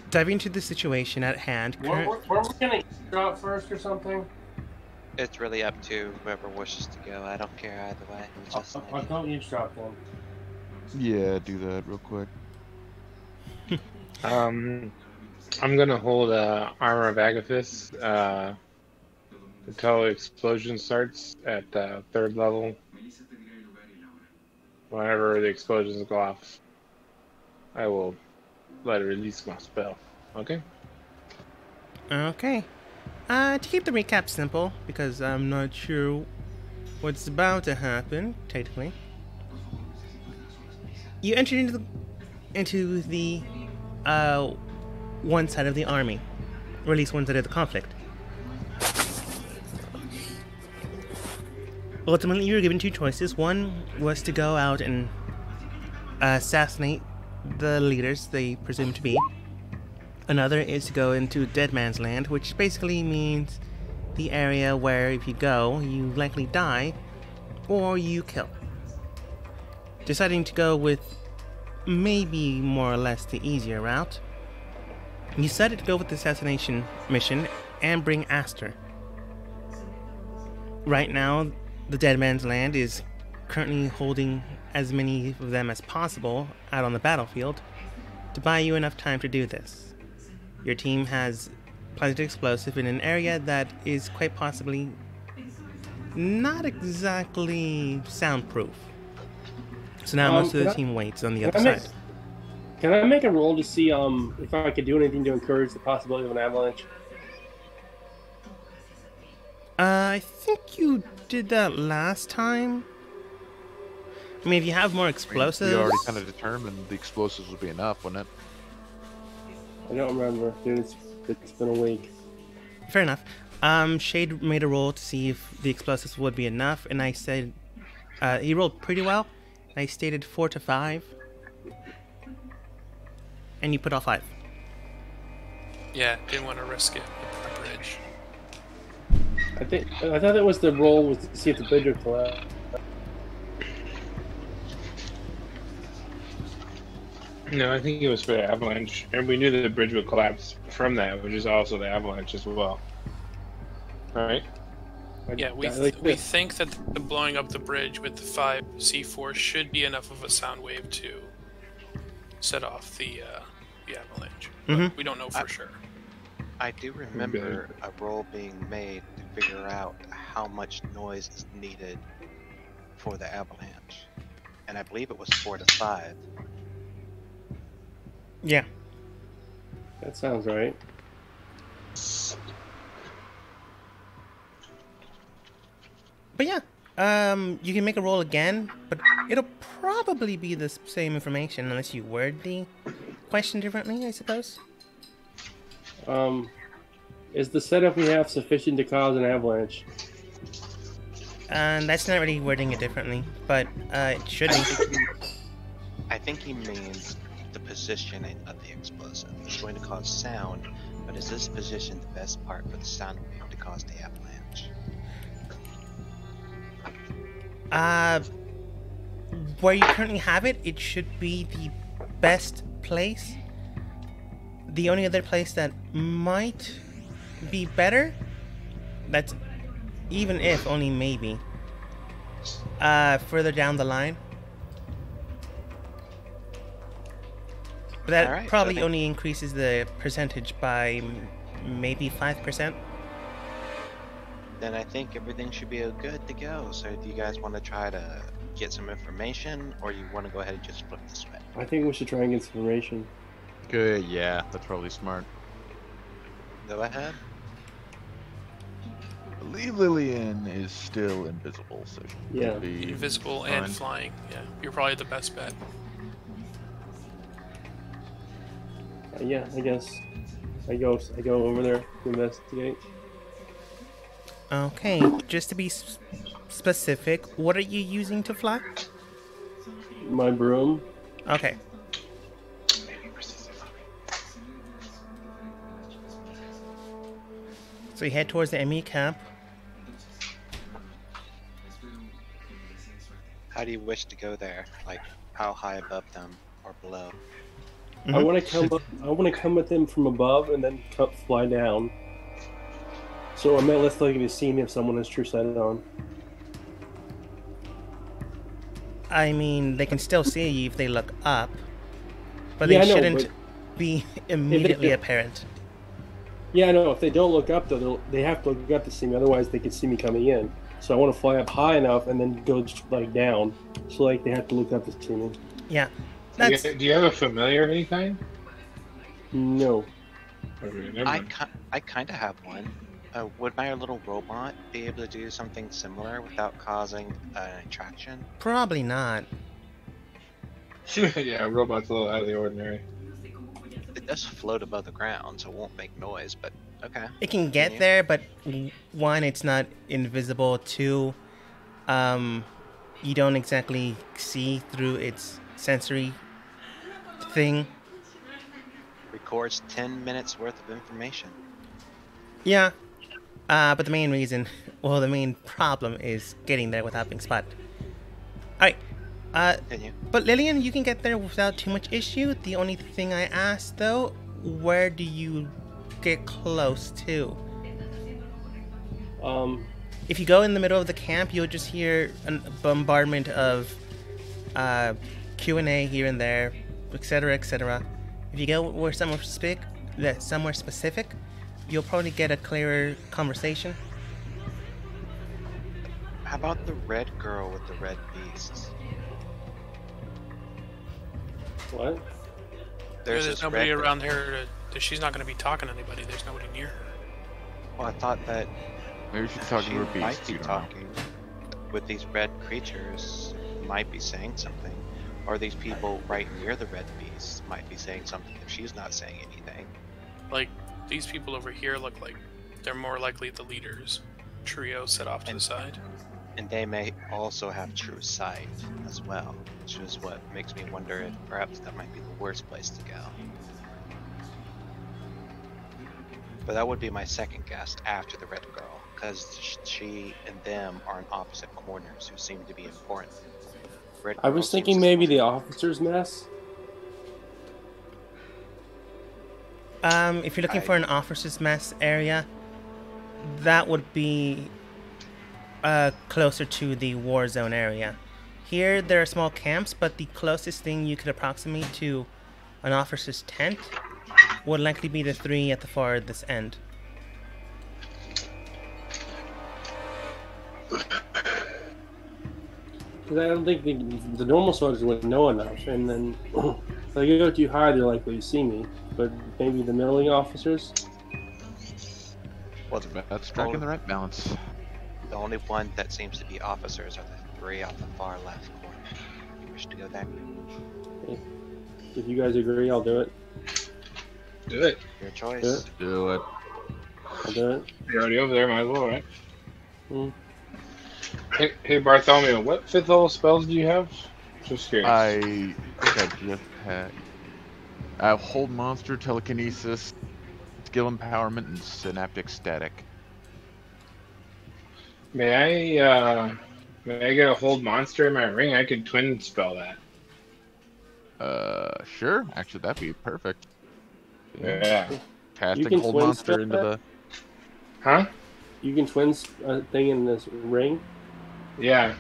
Diving into the situation at hand. Weren't we gonna drop first or something? It's really up to whoever wishes to go. I don't care either way. It's just an I'll idea. go eavesdrop then. Yeah, do that real quick. I'm gonna hold Armor of Agathis until explosion starts at third level. Whenever the explosions go off, I will let it release my spell. Okay? Okay. To keep the recap simple, because I'm not sure what's about to happen, technically. You entered into the one side of the army, or at least one side of the conflict. Ultimately, you were given two choices. One was to go out and assassinate the leaders they presume to be. Another is to go into Dead Man's Land, which basically means the area where if you go, you likely die, or you kill. Deciding to go with maybe more or less the easier route, you decided to go with the assassination mission and bring Aster. Right now, the Dead Man's Land is currently holding as many of them as possible out on the battlefield to buy you enough time to do this. Your team has planted explosive in an area that is quite possibly not exactly soundproof. So now most of the team waits on the other side. Can I make a roll to see if I could do anything to encourage the possibility of an avalanche? I think you did that last time. I mean, if you have more explosives... We already kind of determined the explosives would be enough, wouldn't it? I don't remember, dude. It's been a week. Fair enough. Shade made a roll to see if the explosives would be enough, and I said... he rolled pretty well. I stated 4 to 5. And you put all 5. Yeah, didn't want to risk it with the bridge. I thought that was the roll was to see if the bridge would collapse. No, I think it was for the avalanche, and we knew that the bridge would collapse from that, which is also the avalanche as well. All right. Yeah, we think that the blowing up the bridge with the 5 C4 should be enough of a sound wave to set off the avalanche. But we don't know for sure. I do remember a roll being made to figure out how much noise is needed for the avalanche, and I believe it was 4 to 5. Yeah. That sounds right. But yeah, you can make a roll again, but it'll probably be the same information unless you word the question differently, I suppose. Is the setup we have sufficient to cause an avalanche? That's not really wording it differently, but it should be. I think he means the positioning of the explosive. It's going to cause sound, but is this position the best part for the sound wave to cause the avalanche? Where you currently have it, it should be the best place. The only other place that might be better, that's even if only maybe, further down the line. But that probably only increases the percentage by maybe 5%. Then I think everything should be good to go. So do you guys want to try to get some information, or you want to go ahead and just flip this way? I think we should try and get some information. Good, yeah, that's probably smart. Go ahead. I believe Lillian is still invisible, so she Yeah. could be Invisible fine. and flying. Yeah, you're probably the best bet. Yeah, I guess I go over there to investigate. Okay, just to be specific, what are you using to fly? My broom. Okay. So you head towards the enemy camp. How do you wish to go there? Like, how high above them or below? Mhm. I want to come up. I want to come at them from above and then fly down. So I'm not less likely to see me if someone has true sight on. I mean, they can still see you if they look up, but Yeah, they I know, shouldn't but be immediately do- apparent. Yeah, I know. If they don't look up, though, they have to look up to see me. Otherwise, they could see me coming in. So I want to fly up high enough and then go like down. So like they have to look up to see me. Yeah, Do that's you have a familiar of any kind? No. Okay, never mind. I kind of have one. Would my little robot be able to do something similar without causing an attraction? probably not. Yeah, a robot's a little out of the ordinary. It does float above the ground, so it won't make noise, but okay. It can get Continue. there, but one, it's not invisible. Two, you don't exactly see through its sensory thing. Records 10 minutes worth of information. Yeah, but the main reason, well, the main problem is getting there without being spotted. Alright, Continue. but Lillian, you can get there without too much issue. The only thing I asked, though, where do you get close to? If you go in the middle of the camp, you'll just hear a bombardment of Q&A here and there, etc., etc. If you go somewhere specific, you'll probably get a clearer conversation. How about the red girl with the red beasts? What? There's There's this nobody red around her. She's not going to be talking to anybody. There's nobody near her. Well, I thought that Maybe she's talking she to her might beast. be You don't know. talking with these red creatures, might be saying something. Or these people right near the red beasts might be saying something if she's not saying anything. Like, these people over here look like they're more likely the leaders. Trio set off to the side. And they may also have true sight as well, which is what makes me wonder if perhaps that might be the worst place to go. But that would be my second guess after the red girl, because she and them are in opposite corners who seem to be important. Red I girl was seems thinking to- maybe the officers' mess. If you're looking for an officer's mess area, that would be closer to the war zone area. Here, there are small camps, but the closest thing you could approximate to an officer's tent would likely be the three at the farthest end. Because I don't think the normal soldiers would know enough. And then if I go too high, they're likely to see me. But maybe the milling officers? Well, That's striking the right balance. the only one that seems to be officers are the three on the far left corner. You wish to go there? If you guys agree, I'll do it. Do it. Your choice. Yeah. Do it. I'll do it. You're already over there, might as well, right? Mm. Hey Bartholomew, what 5th level spells do you have? Just curious. I think I just had Hold Monster, Telekinesis, Skill Empowerment, and Synaptic Static. May I get a hold monster in my ring? I could twin spell that. Sure. Actually, that'd be perfect. Yeah. You Casting can Hold twin Monster spell into that? the. Huh? You can twin a thing in this ring. Yeah.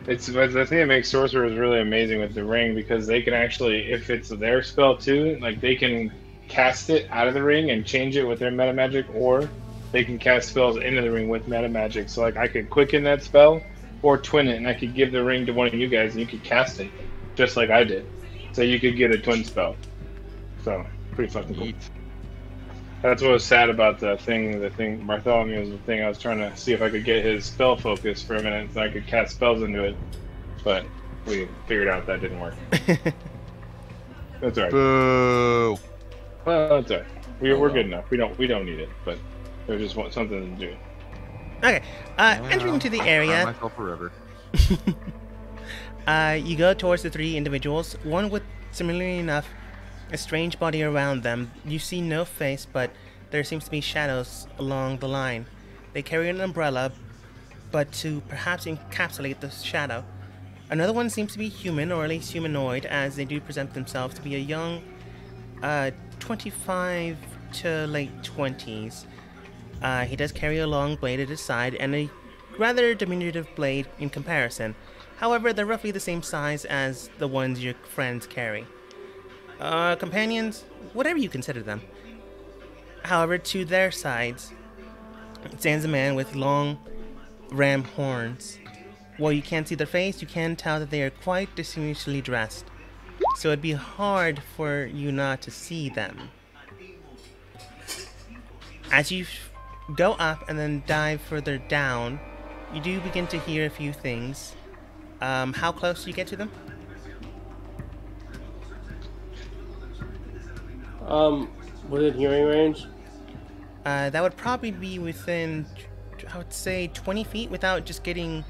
It's the thing that makes sorcerers really amazing with the ring, because they can actually, if it's their spell too, like they can cast it out of the ring and change it with their meta magic, or they can cast spells into the ring with meta magic. So like I could quicken that spell or twin it, and I could give the ring to one of you guys, and you could cast it just like I did. So you could get a twin spell. So pretty fucking cool. Neat. That's what was sad about the thing. Bartholomew was the thing. I was trying to see if I could get his spell focus for a minute so I could cast spells into it, but we figured out that didn't work. That's alright. Boo! Well, that's alright. We're good enough. We don't need it, but there's just something to do. Okay, entering into the I'll area, find myself forever. you go towards the three individuals, one with, similarly enough, a strange body around them. You see no face, but there seems to be shadows along the line. They carry an umbrella, but to perhaps encapsulate the shadow. Another one seems to be human, or at least humanoid, as they do present themselves to be a young 25 to late 20s. He does carry a long blade at his side and a rather diminutive blade in comparison. However, they're roughly the same size as the ones your friends carry. Companions, whatever you consider them. However, to their sides stands a man with long ram horns. While you can't see their face, you can tell that they are quite distinguishedly dressed. So it'd be hard for you not to see them. As you go up and then dive further down, you do begin to hear a few things. How close do you get to them? Within hearing range? That would probably be within, I would say, 20 feet without just getting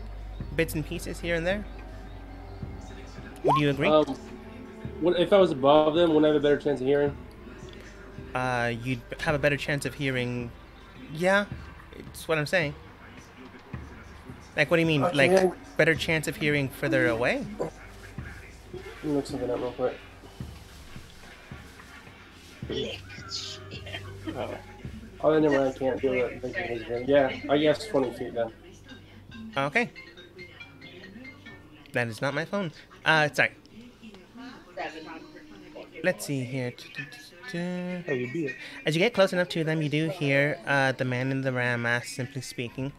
bits and pieces here and there. Would you agree? If I was above them, would I have a better chance of hearing? You'd have a better chance of hearing. Yeah, it's what I'm saying. Like, what do you mean? Okay. Like, better chance of hearing further away? Let me look something up real quick. Oh, never mind, I can't do it. Yeah, I guess 20 feet then. Okay. That is not my phone. Sorry. Let's see here. Oh, you beat it. As you get close enough to them, you do hear the man in the ram mask simply speaking.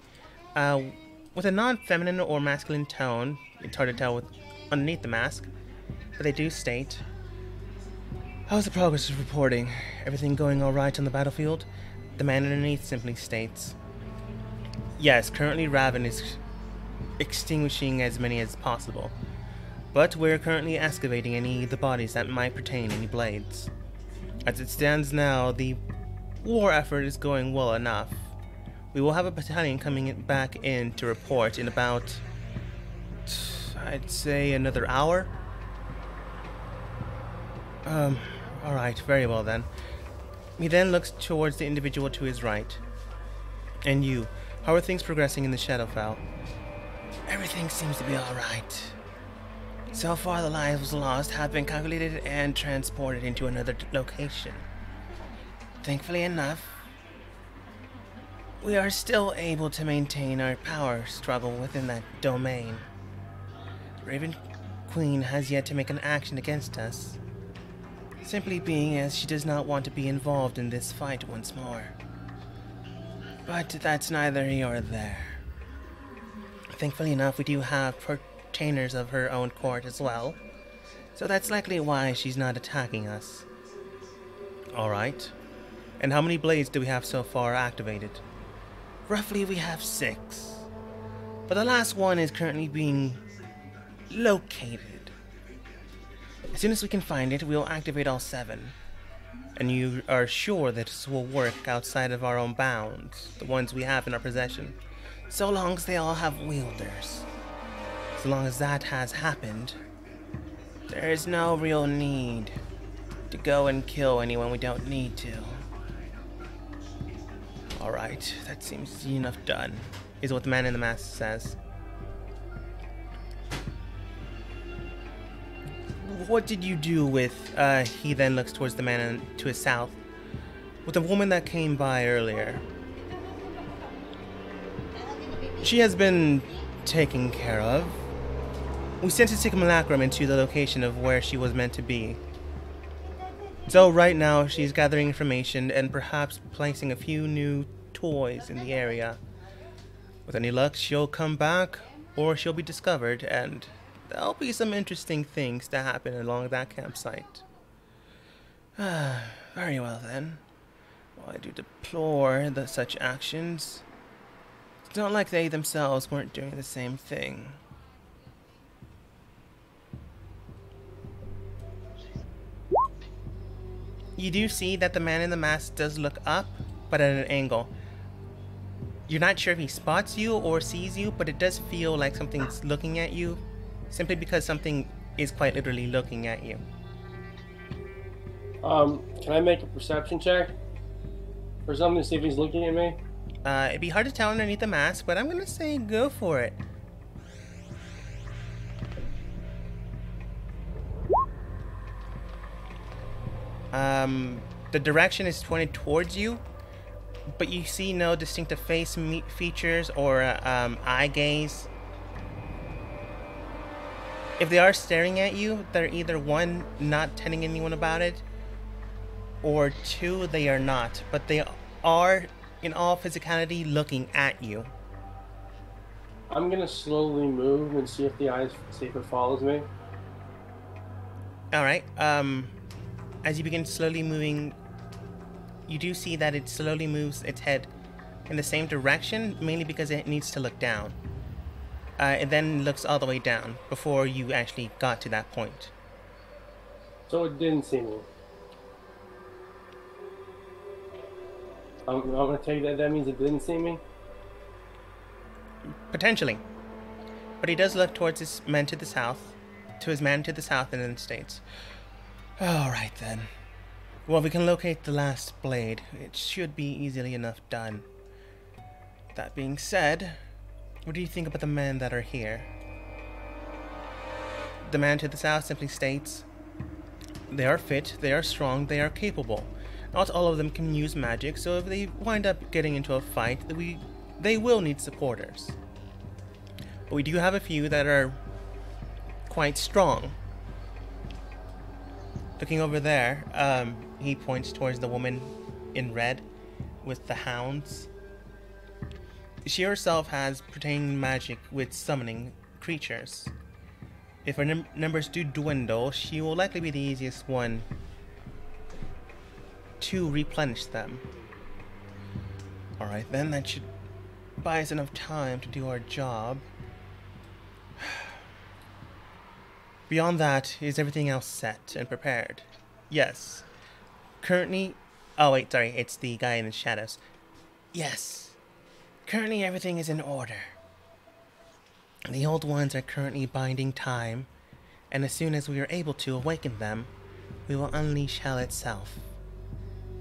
With a non-feminine or masculine tone, it's hard to tell with underneath the mask, but they do state, "How's the progress of reporting? Everything going alright on the battlefield?" The man underneath simply states, "Yes, currently Raven is extinguishing as many as possible, but we're currently excavating any of the bodies that might pertain any blades. As it stands now, the war effort is going well enough. We will have a battalion coming back in to report in about, I'd say, another hour." Alright, very well then. He then looks towards the individual to his right. "And you, how are things progressing in the Shadowfell?" "Everything seems to be alright. So far the lives lost have been calculated and transported into another location. Thankfully enough, we are still able to maintain our power struggle within that domain. Raven Queen has yet to make an action against us, simply being as she does not want to be involved in this fight once more. But that's neither here nor there. Thankfully enough, we do have retainers of her own court as well, so that's likely why she's not attacking us." "Alright. And how many blades do we have so far activated?" "Roughly we have 6. But the last one is currently being located. As soon as we can find it, we'll activate all 7. And you are sure that this will work outside of our own bounds, the ones we have in our possession, so long as they all have wielders. So long as that has happened, there is no real need to go and kill anyone we don't need to." "Alright, that seems enough done," is what the man in the mask says. "What did you do with," he then looks towards the man to his south, "with the woman that came by earlier?" "She has been taken care of. We sent a simulacrum into the location of where she was meant to be. So right now she's gathering information and perhaps placing a few new toys in the area. With any luck, she'll come back, or she'll be discovered, and there'll be some interesting things to happen along that campsite." "Very well then. While I do deplore such actions, it's not like they themselves weren't doing the same thing." You do see that the man in the mask does look up, but at an angle. You're not sure if he spots you or sees you, but it does feel like something's looking at you, simply because something is quite literally looking at you. Can I make a perception check? Or something to see if he's looking at me? It'd be hard to tell underneath the mask, but I'm gonna say go for it. The direction is pointed towards you, but you see no distinctive face features or eye gaze. If they are staring at you, they're either one, not telling anyone about it, or two, they are not. But they are, in all physicality, looking at you. I'm gonna slowly move and see if it follows me. Alright, as you begin slowly moving, you do see that it slowly moves its head in the same direction, mainly because it needs to look down. It then looks all the way down before you actually got to that point. So it didn't see me. I'm gonna take that means it didn't see me? Potentially. But he does look towards his man to the south, and then states, "Alright then. Well, we can locate the last blade. It should be easily enough done. That being said, what do you think about the men that are here?" The man to the south simply states, "They are fit, they are strong, they are capable. Not all of them can use magic, so if they wind up getting into a fight, they will need supporters. But we do have a few that are quite strong." Looking over there, he points towards the woman in red with the hounds. She herself has pertaining magic with summoning creatures. If her numbers do dwindle, she will likely be the easiest one to replenish them. Alright then, that should buy us enough time to do our job. Beyond that, is everything else set and prepared? Yes. Currently... Oh wait, sorry, it's the guy in the shadows. Yes. Currently everything is in order. The old ones are currently binding time, and as soon as we are able to awaken them, we will unleash hell itself,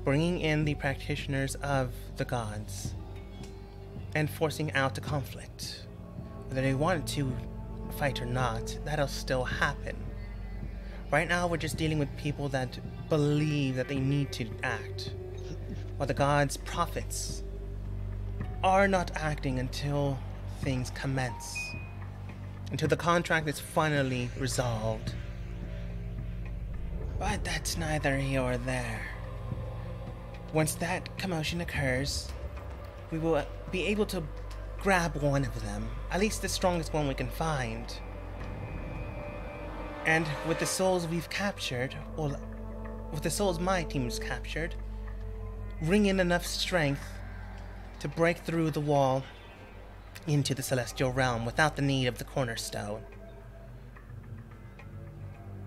bringing in the practitioners of the gods, and forcing out the conflict. Whether they want to fight or not, that'll still happen. Right now we're just dealing with people that believe that they need to act, while the gods' prophets are not acting until things commence, until the contract is finally resolved. But that's neither here or there. Once that commotion occurs, we will be able to grab one of them, at least the strongest one we can find. And with the souls we've captured, or with the souls my team's captured, wring in enough strength to break through the wall into the celestial realm without the need of the cornerstone.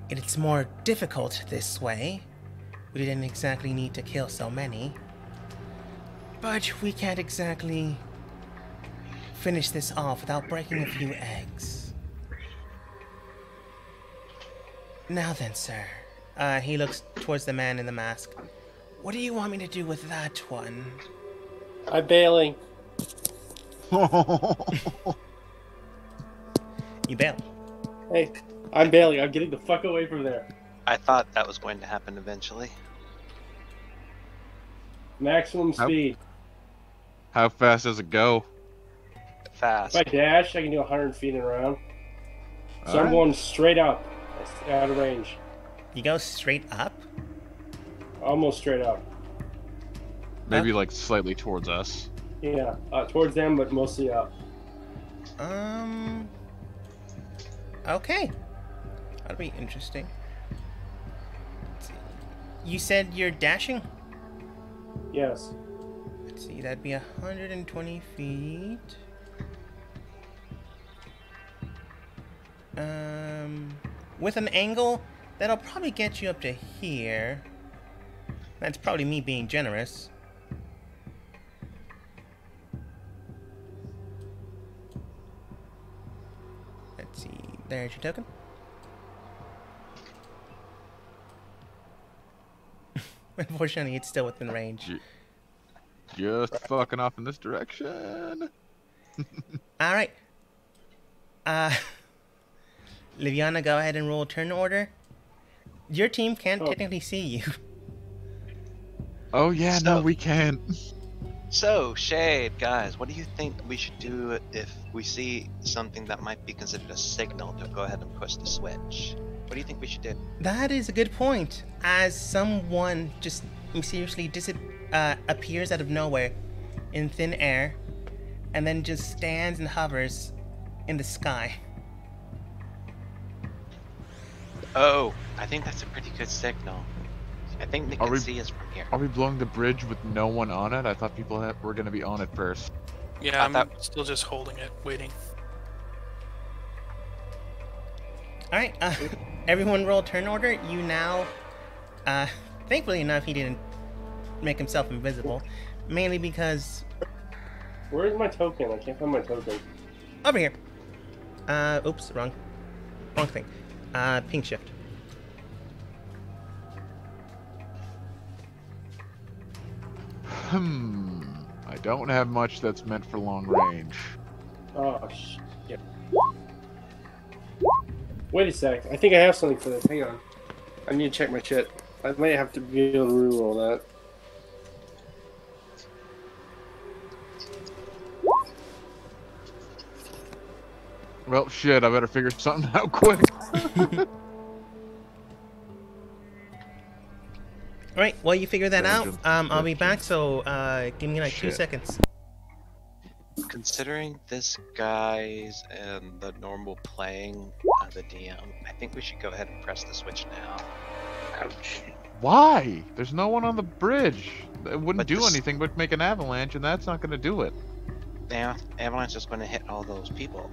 It's more difficult this way. We didn't exactly need to kill so many. But we can't exactly finish this off without breaking a few eggs. Now then, sir. He looks towards the man in the mask. What do you want me to do with that one? I'm bailing. You bail. Hey, I'm bailing. I'm getting the fuck away from there. I thought that was going to happen eventually. Maximum speed. How fast does it go? Fast. If I dash, I can do 100 feet in a round. So I'm going straight up. Out of range. You go straight up? Almost straight up. Maybe like slightly towards us. Yeah, towards them, but mostly up. Okay. That'll be interesting. Let's see. You said you're dashing? Yes. Let's see, that'd be 120 feet. With an angle, that'll probably get you up to here. That's probably me being generous. Let's see, there's your token. Unfortunately, it's still within range. Just fucking off in this direction. Alright. Liviana, go ahead and roll turn order. Your team can't technically see you. Oh yeah, no, we can't. So, Shade, guys, what do you think we should do if we see something that might be considered a signal to go ahead and push the switch? What do you think we should do? That is a good point. As someone just mysteriously appears out of nowhere in thin air and then just stands and hovers in the sky. Oh, I think that's a pretty good signal. I think they can see us from here. Are we blowing the bridge with no one on it? I thought people were going to be on it first. Yeah, I'm still just holding it, waiting. Alright, everyone roll turn order. You now, thankfully enough, he didn't make himself invisible. Mainly because... Where's my token? I can't find my token. Over here. Oops, wrong thing. Pink shift. I don't have much that's meant for long range. Oh, shit. Wait a sec. I think I have something for this. Hang on. I need to check my shit. I might have to be able to reroll that. Well, shit, I better figure something out quick. Alright, while you figure that out, I'll be back, so give me like 2 seconds. Considering this guy's and the normal playing of the DM, I think we should go ahead and press the switch now. Ouch. Why? There's no one on the bridge. It wouldn't But do anything but make an avalanche, and that's not going to do it. Yeah, avalanche is going to hit all those people.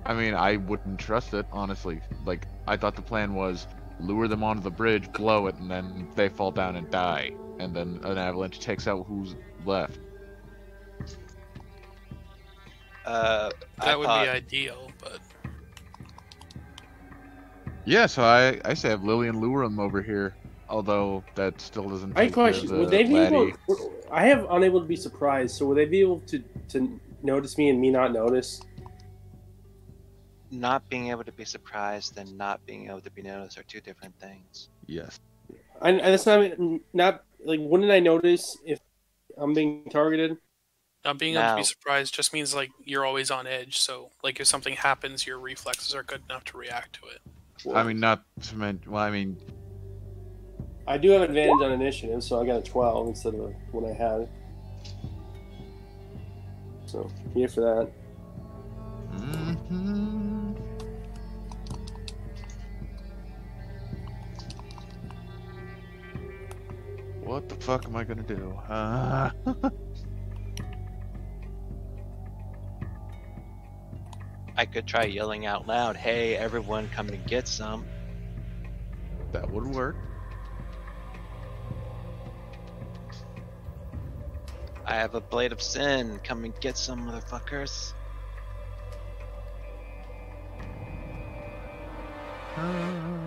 I mean, I wouldn't trust it, honestly. Like, I thought the plan was lure them onto the bridge, blow it, and then they fall down and die. And then an avalanche takes out who's left. That would be ideal, but... Yeah, so I say have Lillian lure them over here. Although, that still doesn't I take care of question, the would they be laddie. able... I have unable to be surprised, so would they be able to notice me and me not notice? Not being able to be surprised and not being able to be noticed are two different things. Yes. And that's not like, wouldn't I notice if I'm being targeted? Not being able to be surprised just means like you're always on edge, so like if something happens, your reflexes are good enough to react to it. Well, I mean, not to mention, well, I mean... I do have advantage on initiative, so I got a 12 instead of what I had. So, here for that. Mm-hmm. What the fuck am I gonna do? I could try yelling out loud, "Hey, everyone, come and get some." That would work. I have a blade of sin. Come and get some, motherfuckers.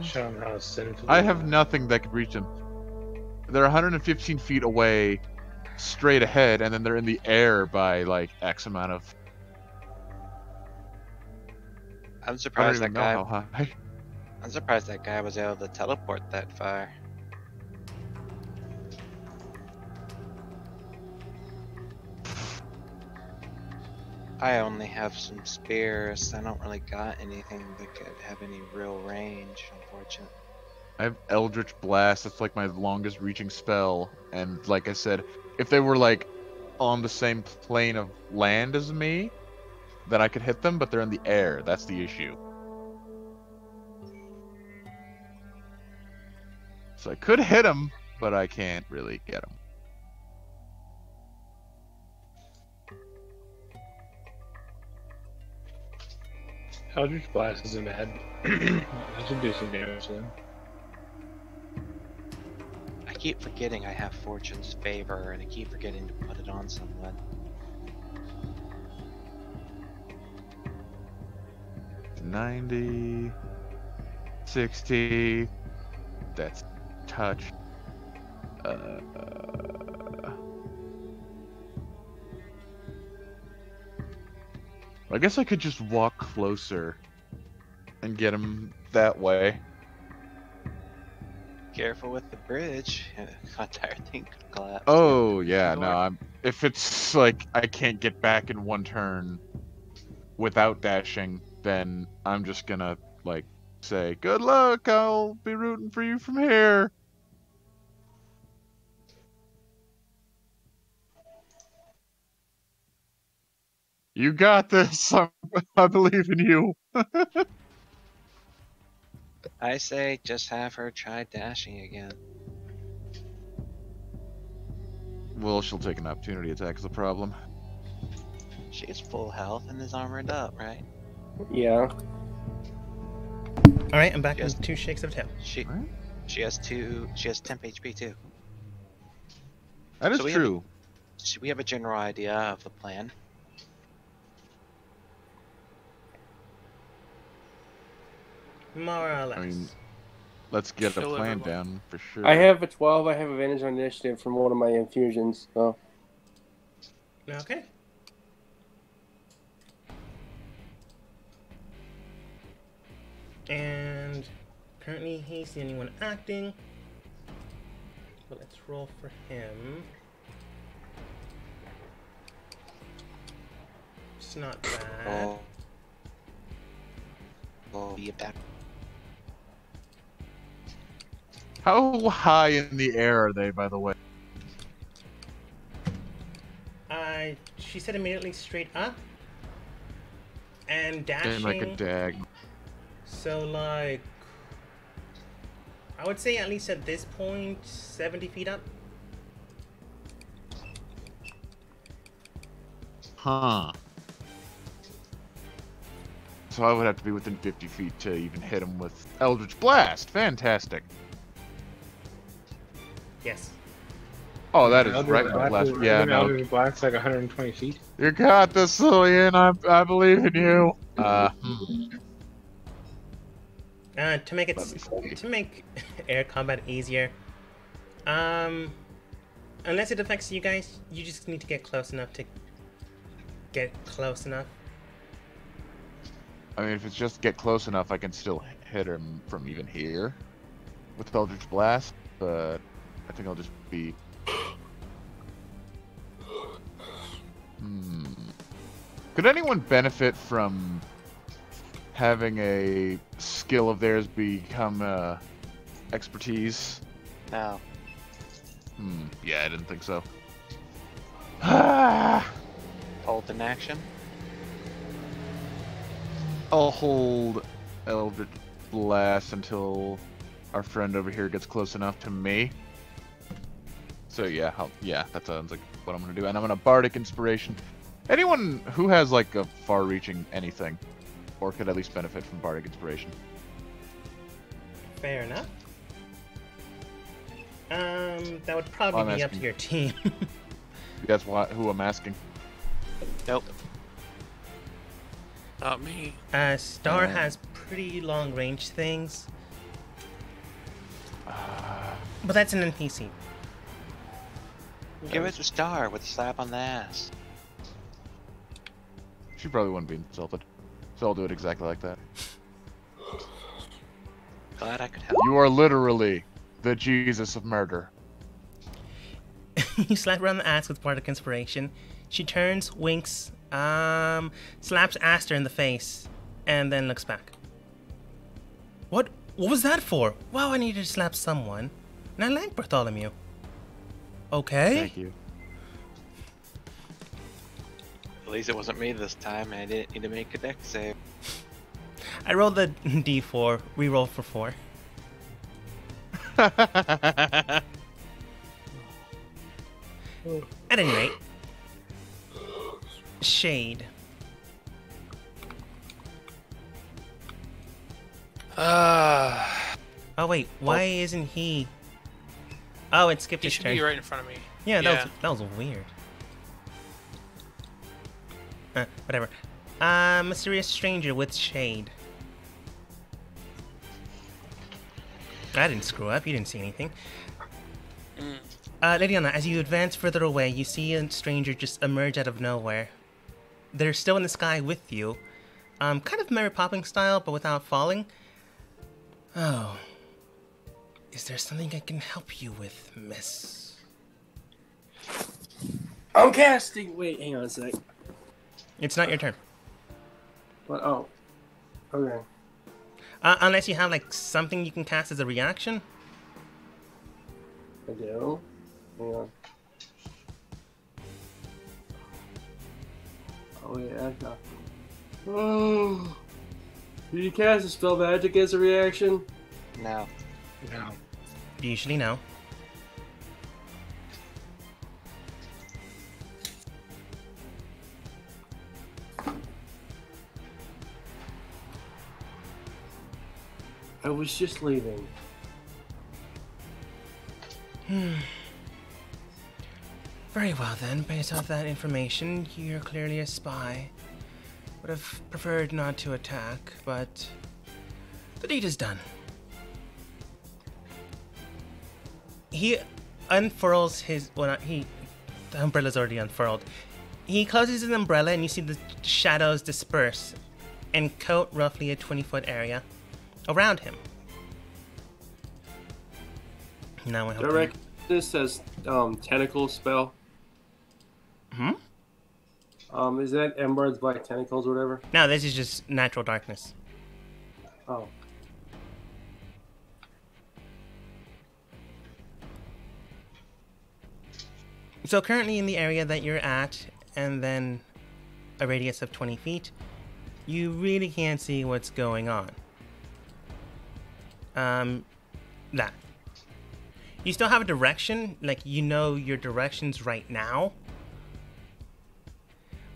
Show them how sinful. I have nothing that could reach them. They're 115 feet away, straight ahead, and then they're in the air by like X amount of. I'm surprised that guy. How high. I'm surprised that guy was able to teleport that far. I only have some spears. I don't really got anything that could have any real range, unfortunately. I have Eldritch Blast. That's like my longest reaching spell. And like I said, if they were like on the same plane of land as me, then I could hit them, but they're in the air. That's the issue. So I could hit them, but I can't really get them. Eldritch Blast isn't bad. That should do some damage then. I keep forgetting I have Fortune's Favor, and I keep forgetting to put it on someone. $90, 60. That's touch. I guess I could just walk closer and get him that way. Careful with the bridge. Entire thing could collapse. Oh yeah, no. If it's like I can't get back in one turn without dashing, then I'm just gonna like say good luck. I'll be rooting for you from here. You got this. I believe in you. I say just have her try dashing again. Well, she'll take an opportunity attack is a problem. She has full health and is armored up, right? Yeah. Alright, I'm back with 2 shakes of tail. She has temp HP too. That is true. We have a general idea of the plan. More or less. I mean, let's get a plan down for sure. I have a 12. I have advantage on initiative from one of my infusions. So. Okay. And currently he's the only one acting. But let's roll for him. It's not bad. Be a back. How high in the air are they, by the way? She said immediately straight up. And dashing. And like a dag. So like, I would say at least at this point, 70 feet up. Huh. So I would have to be within 50 feet to even hit him with Eldritch Blast. Fantastic. Yes. Oh, that is right. Yeah, no. Eldritch Blast like 120 feet. You got this, Lillian. I believe in you. To make air combat easier, unless it affects you guys, you just need to get close enough to get close enough. I mean, if it's just get close enough, I can still hit him from even here with Eldritch Blast, but I think I'll just be... Could anyone benefit from having a skill of theirs become expertise? No. Yeah, I didn't think so. Hold in action. I'll hold Eldritch Blast until our friend over here gets close enough to me. So yeah, that sounds like what I'm gonna do. And I'm gonna Bardic Inspiration. Anyone who has like a far-reaching anything, or could at least benefit from Bardic Inspiration. Fair enough. That would probably be up to your team. That's who I'm asking. Nope. Not me. Star has pretty long-range things. But that's an NPC. Give it to Star with a slap on the ass. She probably wouldn't be insulted. So I'll do it exactly like that. Glad I could help. You are literally the Jesus of murder. You slap her on the ass with Bardic Inspiration. She turns, winks, slaps Aster in the face, and then looks back. What was that for? Wow, I needed to slap someone. And I like Bartholomew. Okay. Thank you. At least it wasn't me this time, and I didn't need to make a dex save. I rolled the d4, re-roll for 4. At any rate, Shade. Oh wait, why isn't he? Oh, it skipped his turn. He should be right in front of me. Yeah, that was weird. Whatever. Mysterious stranger with Shade. I didn't screw up. You didn't see anything. Liliana, as you advance further away, you see a stranger just emerge out of nowhere. They're still in the sky with you. Kind of Mary Poppins style, but without falling. Oh. Is there something I can help you with, miss? I'm casting. Wait, hang on a sec. It's not your turn. What? Oh. Okay. Unless you have like something you can cast as a reaction. I do. Hang on. Oh yeah. Oh. Do you cast a spell magic as a reaction? No. No. Usually no. I was just leaving. Very well then, based off that information, you're clearly a spy. Would have preferred not to attack, but the deed is done. He unfurls his, well not he, the umbrella's already unfurled. He closes his umbrella and you see the shadows disperse and coat roughly a 20-foot area around him. Now I hope Direct this as tentacle spell. Is that Ember's Black Tentacles or whatever? No, this is just natural darkness. Oh. So currently in the area that you're at, and then a radius of 20 feet, you really can't see what's going on. That. You still have a direction, like you know your directions right now.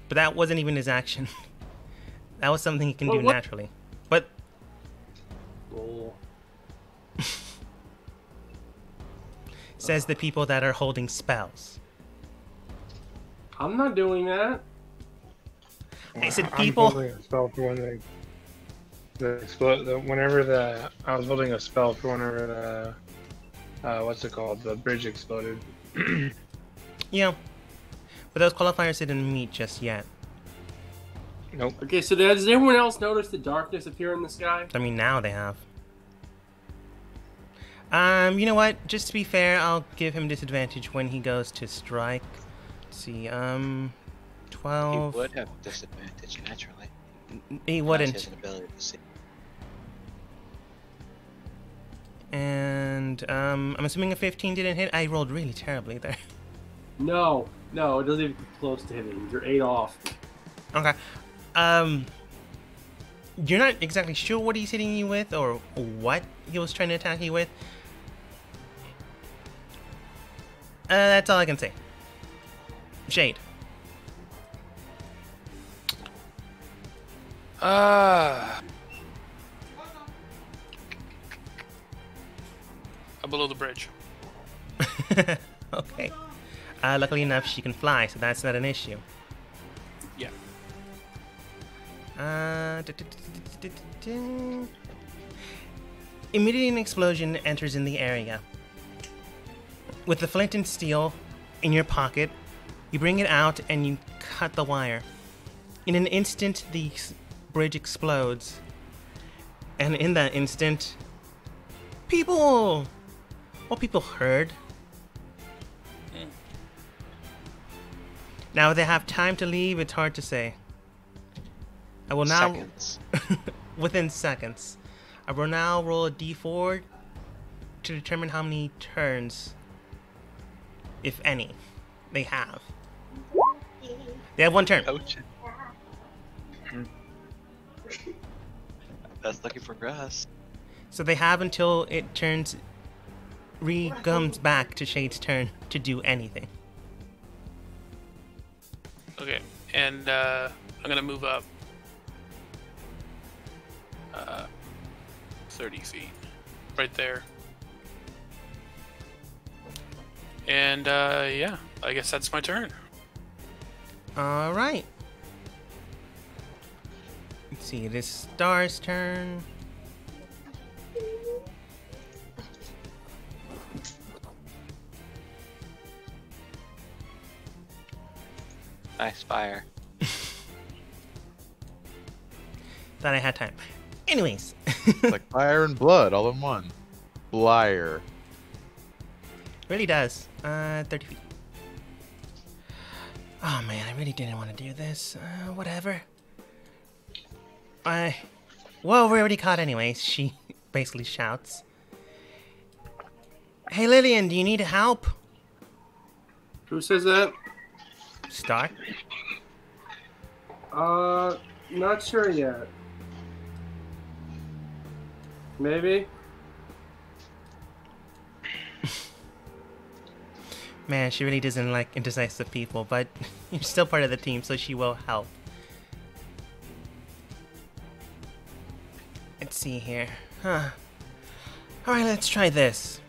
But that wasn't even his action. That was something he can do naturally. But... Oh. Says the people that are holding spells. I'm not doing that. I said people... I'm holding a spell for when I was holding a spell for whenever the... what's it called? The bridge exploded. Yeah. But those qualifiers didn't meet just yet. Nope. Okay, so does everyone else notice the darkness appear in the sky? I mean, now they have. You know what? Just to be fair, I'll give him disadvantage when he goes to strike. Let's see, 12... He would have disadvantage naturally. He That's wouldn't. his ability to see. And, I'm assuming a 15 didn't hit. I rolled really terribly there. No, it doesn't even come close to hitting. You're 8 off. Okay. You're not exactly sure what he's hitting you with or what he was trying to attack you with. That's all I can say. Shade. Up below the bridge. Okay. Luckily enough, she can fly, so that's not an issue. Yeah. Immediately an explosion enters in the area. With the flint and steel in your pocket, you bring it out and you cut the wire. In an instant, the bridge explodes. And in that instant, people heard. Now, if they have time to leave, it's hard to say. I will now... Seconds. Within seconds. I will now roll a d4 to determine how many turns, if any, they have. They have 1 turn. Coach. That's lucky for us. So they have until it comes back to Shade's turn to do anything. Okay, and I'm gonna move up 30 feet, right there. And yeah, I guess that's my turn. All right. Let's see. It is Star's turn. Nice fire. Thought I had time. Anyways. Like fire and blood all in one. Blire. Really does. 30 feet. Oh man, I really didn't want to do this. Whatever. Well, we're already caught anyways, she basically shouts. Hey Lillian, do you need help? Who says that? Stark? Not sure yet. Maybe? Man, she really doesn't like indecisive people, but you're still part of the team, so she will help. Let's see here. Alright, let's try this.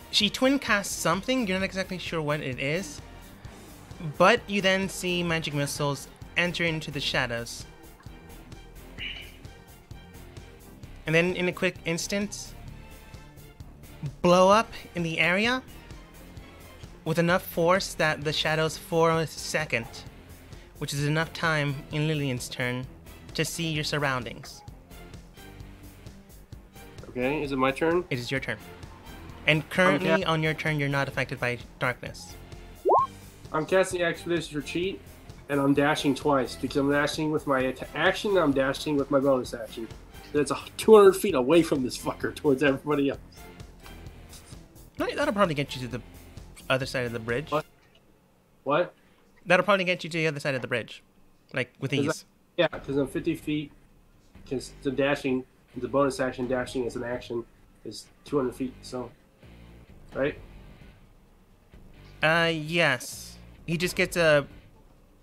She twin casts something, you're not exactly sure what it is, but you then see magic missiles enter into the shadows. And then in a quick instant, blow up in the area with enough force that the shadows for a second, which is enough time in Lillian's turn to see your surroundings. Okay, is it my turn? It is your turn. And currently on your turn, you're not affected by darkness. I'm casting Expedition Retreat, and I'm dashing twice, because I'm dashing with my action, and I'm dashing with my bonus action. That's 200 feet away from this fucker towards everybody else. That'll probably get you to the other side of the bridge. What? That'll probably get you to the other side of the bridge. Like, with ease. Yeah, because I'm 50 feet. Because the dashing, the bonus action dashing as an action is 200 feet, so... Right? Yes. He just gets a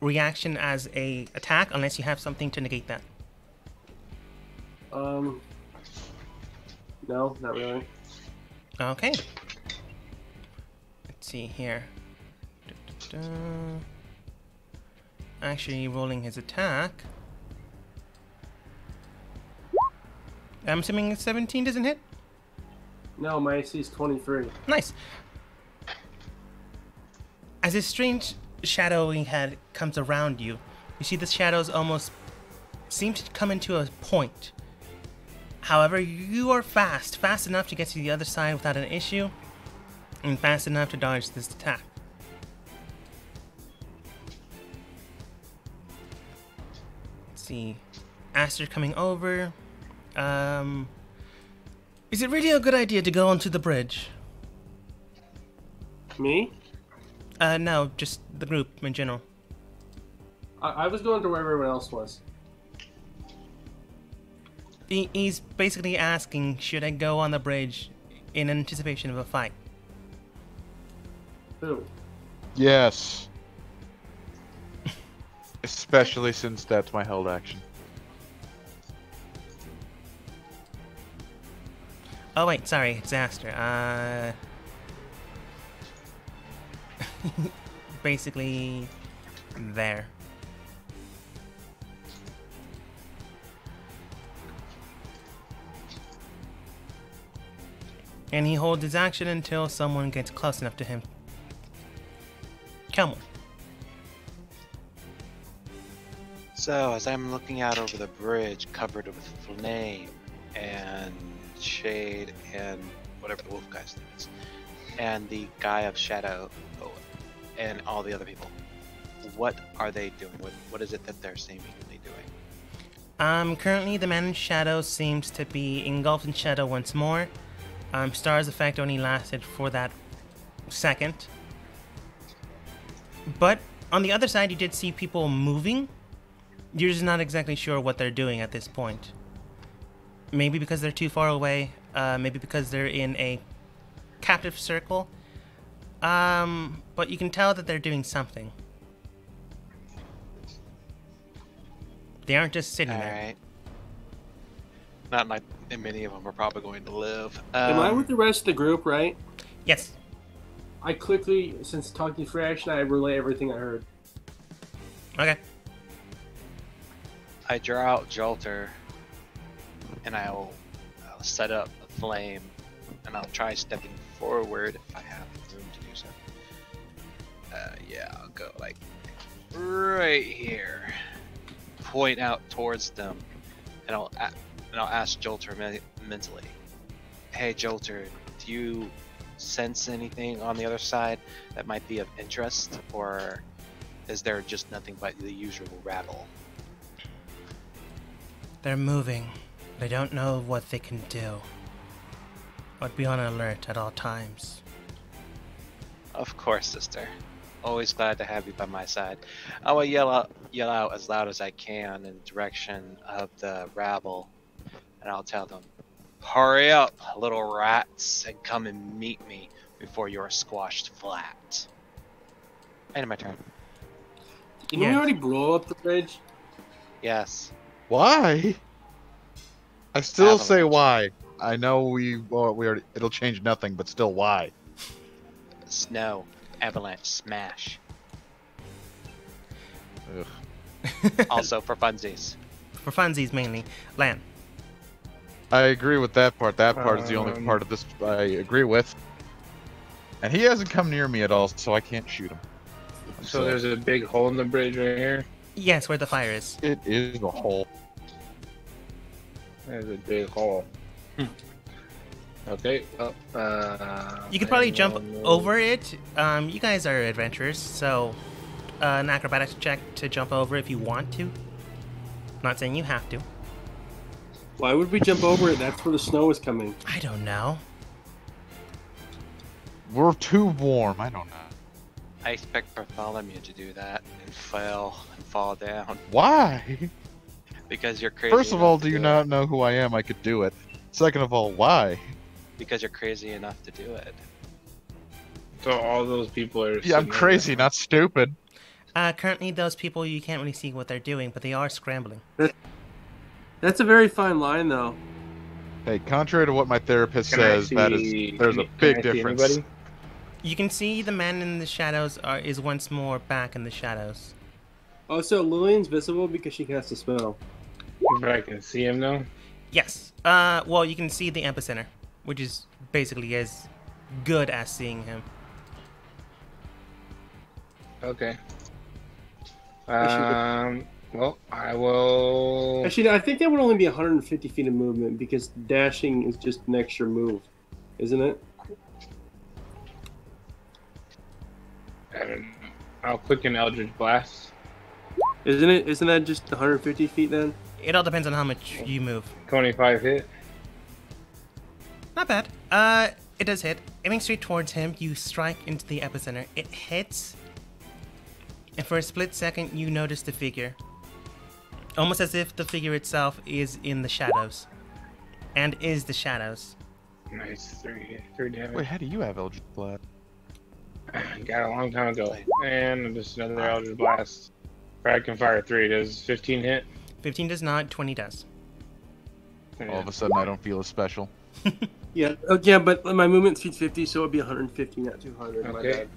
reaction as a attack, unless you have something to negate that. No, not really. Okay. Let's see here. Actually, rolling his attack. I'm assuming 17 doesn't hit? No, my AC is 23. Nice. As this strange shadowing head comes around you, you see the shadows almost seem to come into a point. However, you are fast enough to get to the other side without an issue, and fast enough to dodge this attack. Let's see. Aster coming over. Is it really a good idea to go onto the bridge? Me? No, just the group in general. I was going to where everyone else was. He's basically asking, should I go on the bridge in anticipation of a fight? Who? Yes. Especially since that's my held action. Oh wait, sorry, it's Aster. Basically, there. And he holds his action until someone gets close enough to him. Come on. So, as I'm looking out over the bridge covered with flame and shade and whatever the wolf guy's name is, and the guy of shadow and all the other people, what are they doing? What is it that they're seemingly doing? Currently the man in shadow seems to be engulfed in shadow once more. Star's effect only lasted for that second. But on the other side, you did see people moving. You're just not exactly sure what they're doing at this point. Maybe because they're too far away. Maybe because they're in a captive circle. But you can tell that they're doing something. They aren't just sitting there. Alright. Not like many of them are probably going to live. Am I with the rest of the group, right? Yes. I quickly, since talking free action, I relay everything I heard. Okay. I draw out Jolter, and I'll set up a flame, and I'll try stepping forward if I have room to do so. Yeah, I'll go like right here, point out towards them, and I'll ask Jolter mentally, "Hey Jolter, do you sense anything on the other side that might be of interest, or is there just nothing but the usual rabble? They're moving. They don't know what they can do. But be on alert at all times. Of course, sister. Always glad to have you by my side. I will yell out as loud as I can in the direction of the rabble, and I'll tell them, "Hurry up, little rats, and come and meet me before you're squashed flat." End of my turn. Didn't we already blow up the bridge? Yes. Why? I still Avalanche. say why. I know we already. It'll change nothing, but still, why? Snow. Avalanche. Smash. Ugh. Also for funsies. For funsies mainly. Lan. I agree with that part. That part is the only part of this I agree with. And he hasn't come near me at all, so I can't shoot him. So there's a big hole in the bridge right here. Yes, where the fire is. It is a hole. There's a big hole. Okay. Well, You could probably I jump will move. over it. You guys are adventurers, so an acrobatics check to jump over if you want to. Not saying you have to. Why would we jump over it? That's where the snow is coming. I don't know. We're too warm. I don't know. I expect Bartholomew to do that and fail and fall down Why? because you're crazy. First of all, enough do to you not know who I am? I could do it. Second of all, why? Because you're crazy enough to do it. So all those people are. Yeah, I'm sitting crazy, there. not stupid. Currently, those people, you can't really see what they're doing, but they are scrambling. That's a very fine line, though. Hey, contrary to what my therapist Can I says, that see- is there's can a I big see difference. anybody? You can see the man in the shadows is once more back in the shadows. Oh, so Lillian's visible because she casts a spell. But I can see him now. Yes. Well, you can see the epicenter, which is basically as good as seeing him. Okay. Actually, Well, I will. Actually, I think that would only be 150 feet of movement because dashing is just an extra move, isn't it? I don't know. I'll click an Eldritch Blast. Isn't it? Isn't that just 150 feet then? It all depends on how much you move. 25 hit. Not bad. It does hit. Aiming straight towards him, you strike into the epicenter. It hits, and for a split second, you notice the figure. Almost as if the figure itself is in the shadows. And is the shadows. Nice. 3 damage. Wait, how do you have Eldritch Blast? Got it a long time ago. And just another Eldritch Blast. I can fire 3. Does 15 hit? 15 does not, 20 does. All of a sudden, I don't feel as special. Yeah. Oh, yeah, but my movement speed's 50, so it'd be 150, not 200. My Okay. bad.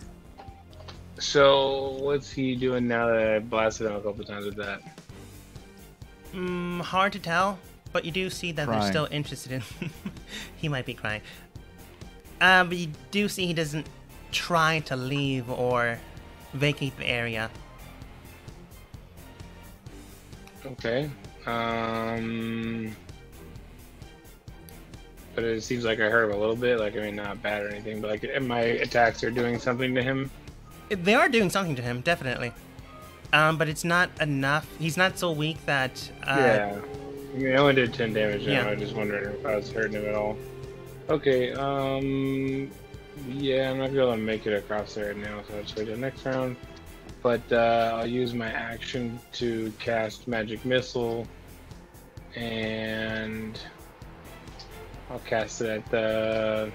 So, what's he doing now that I blasted him a couple times with that? Hard to tell, but you do see that they're Crying. still interested in. He might be crying. But you do see he doesn't try to leave or vacate the area. Okay. But it seems like I hurt him a little bit. Like, I mean, not bad or anything, but like, my attacks are doing something to him. They are doing something to him, definitely. But it's not enough. He's not so weak that. Yeah. I mean, I only did 10 damage now. Yeah. I was just wondering if I was hurting him at all. Okay, yeah, I'm not gonna make it across there now, so I'll just wait till next round. But I'll use my action to cast Magic Missile, and I'll cast it at the.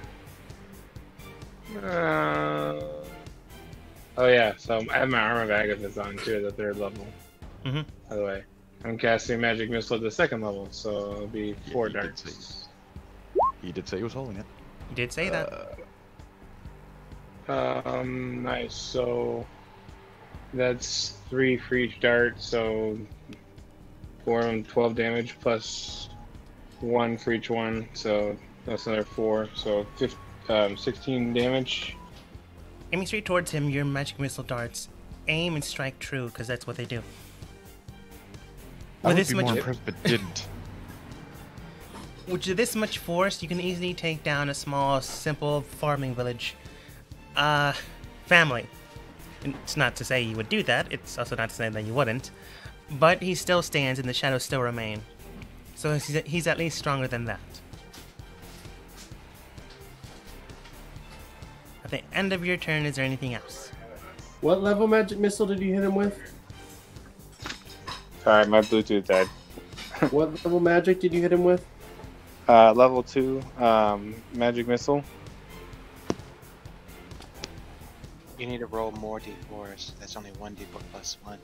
Oh yeah, so I have my Armor of Agathis on too at the 3rd level. Mhm. By the way, I'm casting Magic Missile at the 2nd level, so it'll be 4 you did darts. He did say he was holding it. You did say that. Nice. So that's 3 for each dart. So 4 and 12 damage plus 1 for each one. So that's another 4. So 16 damage. Aiming straight towards him, your magic missile darts aim and strike true, because that's what they do. I With would this be more much, impressed if it didn't. with this much force, you can easily take down a small, simple farming village. Family. It's not to say you would do that, it's also not to say that you wouldn't. But he still stands and the shadows still remain. So he's at least stronger than that. At the end of your turn, is there anything else? What level magic missile did you hit him with? Sorry, my Bluetooth died. What level magic did you hit him with? Level 2, magic missile. You need to roll more d4s. That's only 1d4 plus 1.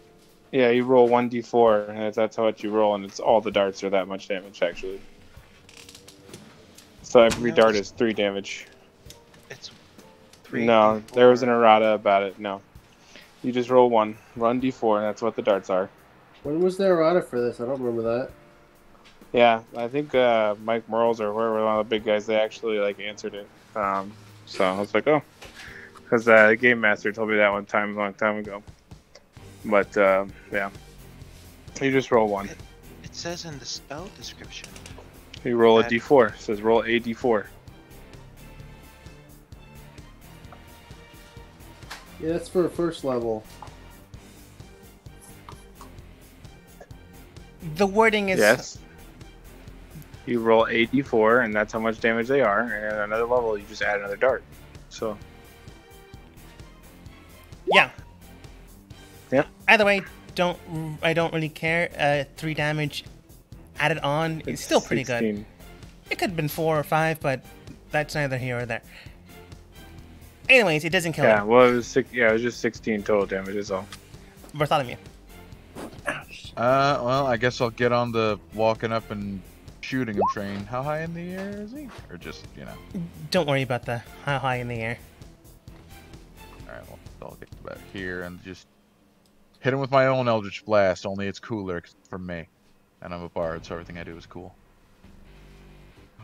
Yeah, you roll 1d4, and that's how much you roll, and it's all the darts are that much damage, actually. So every dart is 3 damage. It's 3. No, there was an errata about it, no. You just roll 1 d4, and that's what the darts are. When was the errata for this? I don't remember that. Yeah, I think Mike Merles or whoever, one of the big guys, they actually answered it. So I was like, oh, because the game master told me that one time a long time ago. But yeah, you just roll 1. It says in the spell description. You roll a d4. It says roll a d4. Yeah, that's for first level. The wording is... Yes. You roll a d4, and that's how much damage they are. And at another level, you just add another dart. So. Yeah. Yeah. Either way, I don't really care. 3 damage added on is still pretty 16. good. It could have been 4 or 5, but that's neither here or there. Anyways, it doesn't kill him. Well, it was it was just 16 total damage is all. Bartholomew. Well, I guess I'll get on the walking up and shooting him train. How high in the air is he? Or just, Don't worry about the how high in the air. Alright, well, I'll get back here and just hit him with my own Eldritch Blast, only it's cooler 'cause it's from me. And I'm a bard, so everything I do is cool.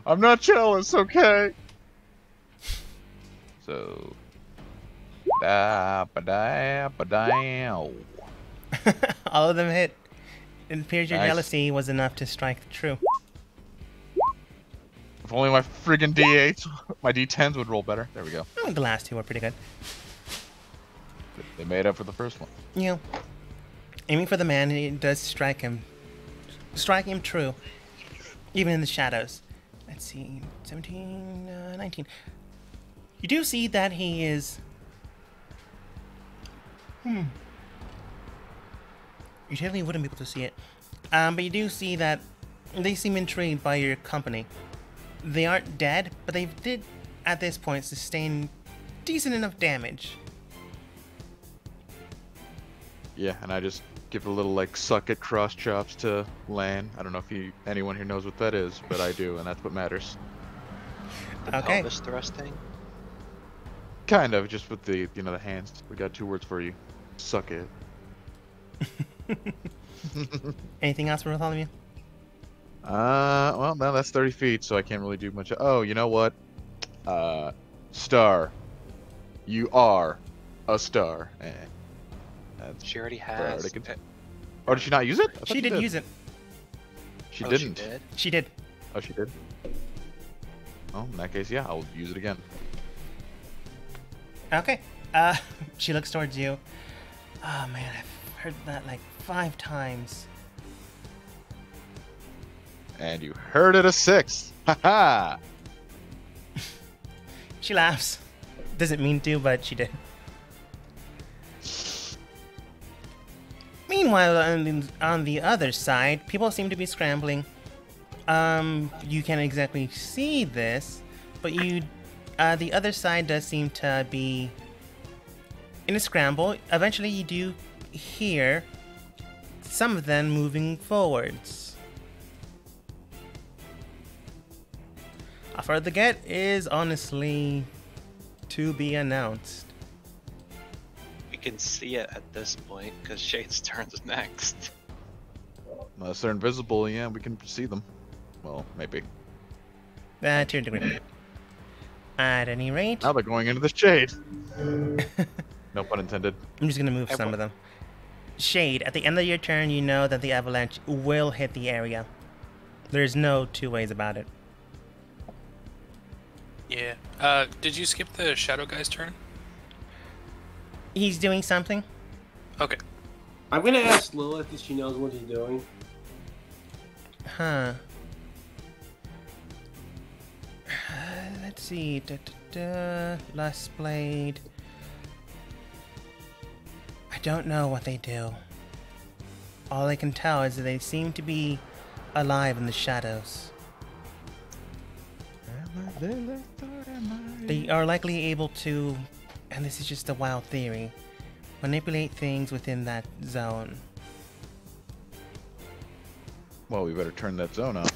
I'm not jealous, okay? So... All of them hit. It appears your Nice. jealousy was enough to strike true. If only my friggin' D8s, my D10s would roll better. There we go. Oh, the last 2 were pretty good. They made up for the first one. You know, aiming for the man, it does strike him. Strike him true. Even in the shadows. Let's see, 17, 19. You do see that he is... You totally wouldn't be able to see it. But you do see that they seem intrigued by your company. They aren't dead, but they did, at this point, sustain decent enough damage. Yeah, and I just give a little, suck at cross chops to Lan. I don't know if anyone here knows what that is, but I do, and that's what matters. The Okay. pelvis thrusting. Kind of, just with the, the hands. We got 2 words for you. Suck it. Anything else for Bartholomew? Well, now that's 30 feet, so I can't really do much. Oh, you know what? Star. You are a star. That's She already has. Oh, did she not use it? I thought She did use it. She Oh, didn't. She did? She did. Oh, she did? Oh, in that case, yeah, I'll use it again. Okay. She looks towards you. Oh man, I've heard that 5 times. And you heard it a 6. Haha! She laughs. Doesn't mean to, but she did. Meanwhile, on the other side, people seem to be scrambling. You can't exactly see this, but the other side does seem to be in a scramble. Eventually, you do hear some of them moving forwards. How far they get is honestly to be announced. We can see it at this point because Shade's turns next. Unless they're invisible, yeah, we can see them. Well, maybe. To a degree. At any rate, Now they're going into the shade. No pun intended. I'm just gonna move some of them. Shade, at the end of your turn, you know that the avalanche will hit the area. There's no 2 ways about it. Yeah. Did you skip the shadow guy's turn? He's doing something. Okay. I'm gonna ask Lilith if she knows what he's doing. Huh. Let's see. Lust Blade. I don't know what they do. All I can tell is that they seem to be alive in the shadows. They are likely able to, and this is just a wild theory, manipulate things within that zone. Well, we better turn that zone off.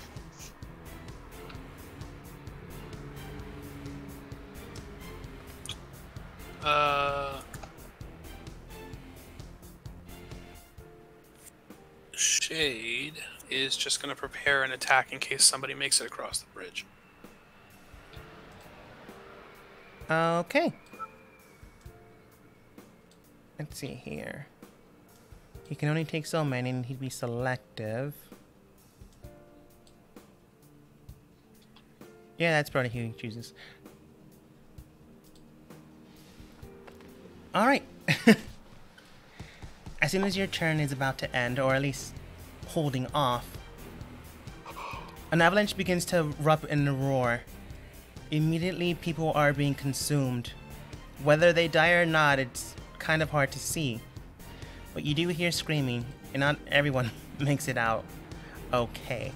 Shade is just going to prepare an attack in case somebody makes it across the bridge. Okay. Let's see here. He can only take so many, and he'd be selective. Yeah, that's probably who he chooses. Alright. As soon as your turn is about to end, or at least holding off, an avalanche begins to erupt in a roar. Immediately, people are being consumed. Whether they die or not, it's kind of hard to see. But you do hear screaming, and not everyone makes it out okay.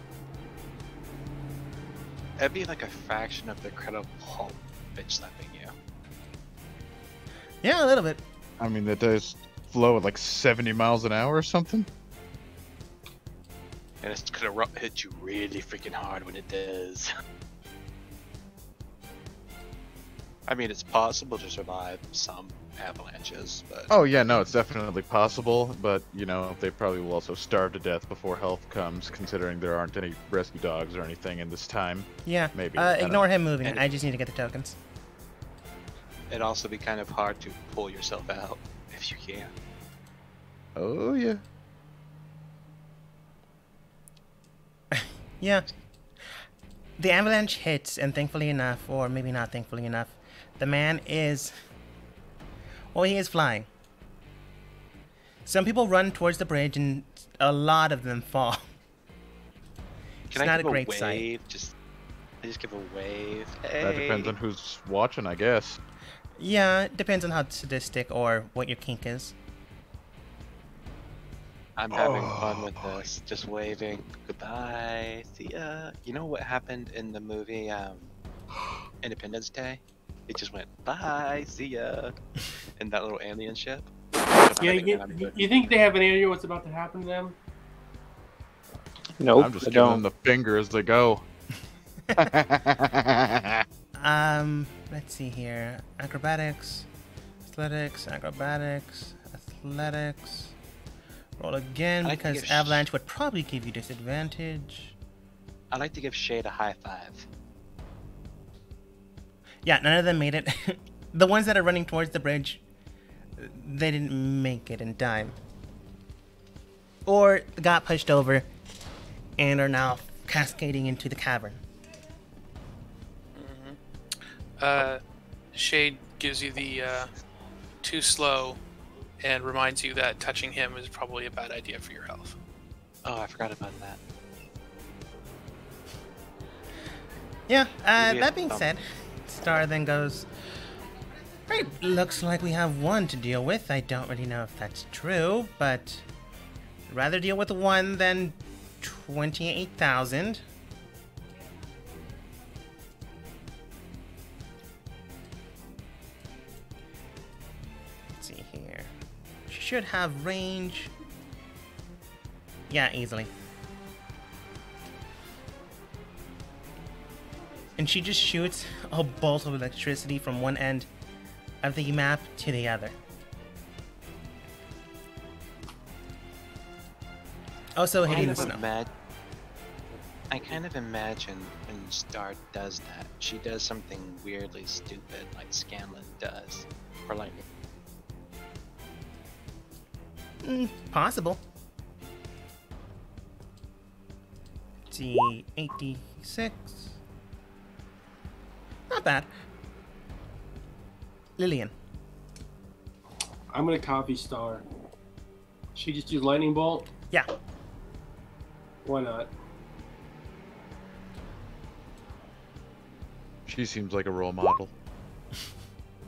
That'd be like a fraction of the Incredible Hulk bitch slapping you. Yeah, a little bit. I mean, that does flow at like 70 miles an hour or something. And it's gonna hit you really freaking hard when it does. I mean, it's possible to survive some avalanches, but... Oh yeah, no, it's definitely possible, but, you know, they probably will also starve to death before help comes, considering there aren't any rescue dogs or anything in this time. Yeah, Maybe. ignore him moving. And- I just need to get the tokens. It'd also be kind of hard to pull yourself out, if you can. Oh yeah. Yeah. The avalanche hits, and thankfully enough, or maybe not thankfully enough, the man is... well, he is flying. Some people run towards the bridge, and a lot of them fall. Can It's not a give great wave? sight. I just give a wave. That depends Hey. on who's watching, I guess. Yeah, it depends on how sadistic or what your kink is. I'm having fun with this. Just waving. Goodbye. See ya. You know what happened in the movie Independence Day? It just went, bye, see ya. In that little alien ship. Yeah, you think they have any idea what's about to happen to them? Nope, I'm just I giving don't. them the finger as they go. Let's see here. Acrobatics, athletics, acrobatics, athletics. Roll again I like to because give avalanche would probably give you disadvantage. I'd like to give Shade a high five. Yeah, none of them made it. The ones that are running towards the bridge, they didn't make it in time. Or got pushed over and are now cascading into the cavern. Shade gives you the too slow and reminds you that touching him is probably a bad idea for your health. Oh, I forgot about that. Yeah, Yeah, that being said, Star then goes, right, looks like we have one to deal with. I don't really know if that's true, but I'd rather deal with one than 28,000. Let's see here. She should have range. Yeah, easily. And she just shoots a bolt of electricity from one end of the map to the other. Also hitting the snow. I kind of imagine when Star does that, she does something weirdly stupid like Scanlan does for lightning. Possible. Let's see, 86. Not bad. Lillian. I'm gonna copy Star. She just use Lightning Bolt? Yeah. Why not? She seems like a role model.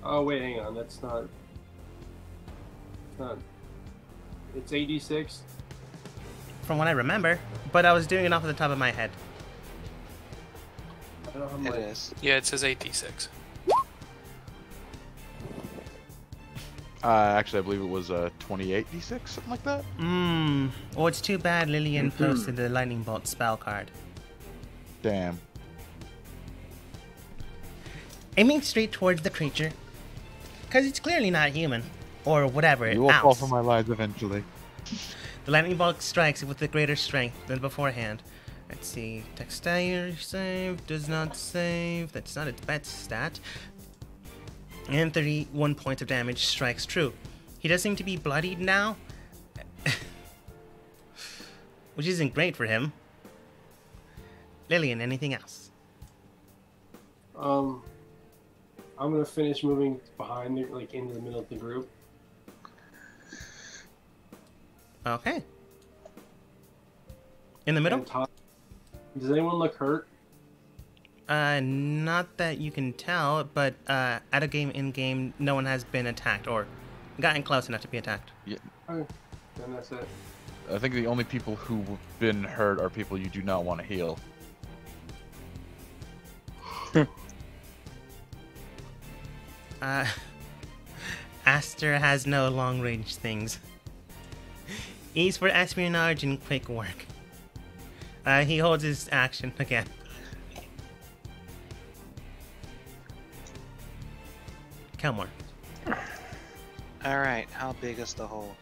Oh wait, hang on. That's not. It's not. It's 86. From what I remember, but I was doing it off the top of my head. I don't have It my. is. Yeah, it says 8d6. Actually, I believe it was 28d6, something like that. Oh, it's too bad Lillian posted the Lightning Bolt spell card. Damn. Aiming straight towards the creature, because it's clearly not human, or whatever You will fall else. for my lies eventually. The Lightning Bolt strikes with a greater strength than beforehand. Let's see. Dexterity save does not save. That's not its best stat. And 31 points of damage strikes true. He does seem to be bloodied now, which isn't great for him. Lillian, anything else? I'm gonna finish moving behind, like into the middle of the group. Okay. In the middle? And does anyone look hurt? Not that you can tell, but at a game in-game, no one has been attacked or gotten close enough to be attacked. Okay, then that's it. I think the only people who've been hurt are people you do not want to heal. Aster has no long-range things. He's for espionage and quick work. He holds his action again. Kelmore. Alright, how big is the hole?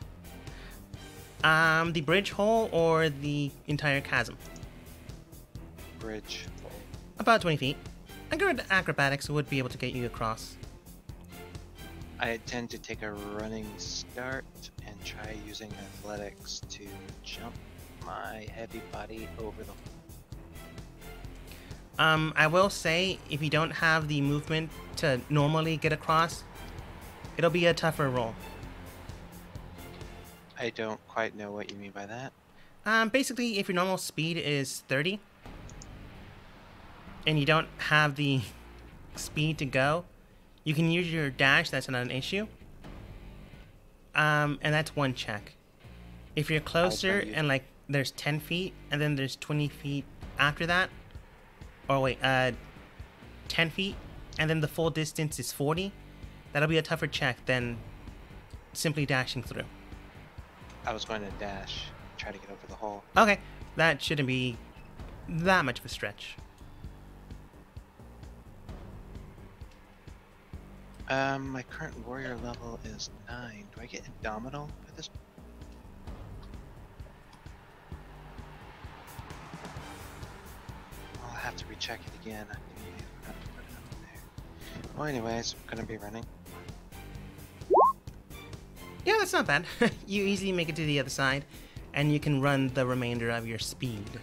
The bridge hole or the entire chasm? Bridge. About 20 feet. A good acrobatics would be able to get you across. I intend to take a running start and try using athletics to jump my heavy body over the hole. I will say, if you don't have the movement to normally get across, it'll be a tougher roll. I don't quite know what you mean by that. Basically, if your normal speed is 30, and you don't have the speed to go, you can use your dash, that's not an issue. And that's one check. If you're closer and like there's 10 feet, and then there's 20 feet after that, or wait, 10 feet, and then the full distance is 40, that'll be a tougher check than simply dashing through. I was going to dash, try to get over the hole. Okay, that shouldn't be that much of a stretch. My current warrior level is 9. Do I get Indomitable for this? I'll have to recheck it again. I think I forgot to put it up there. Well, anyways, I'm gonna be running. Yeah, that's not bad. You easily make it to the other side, and you can run the remainder of your speed.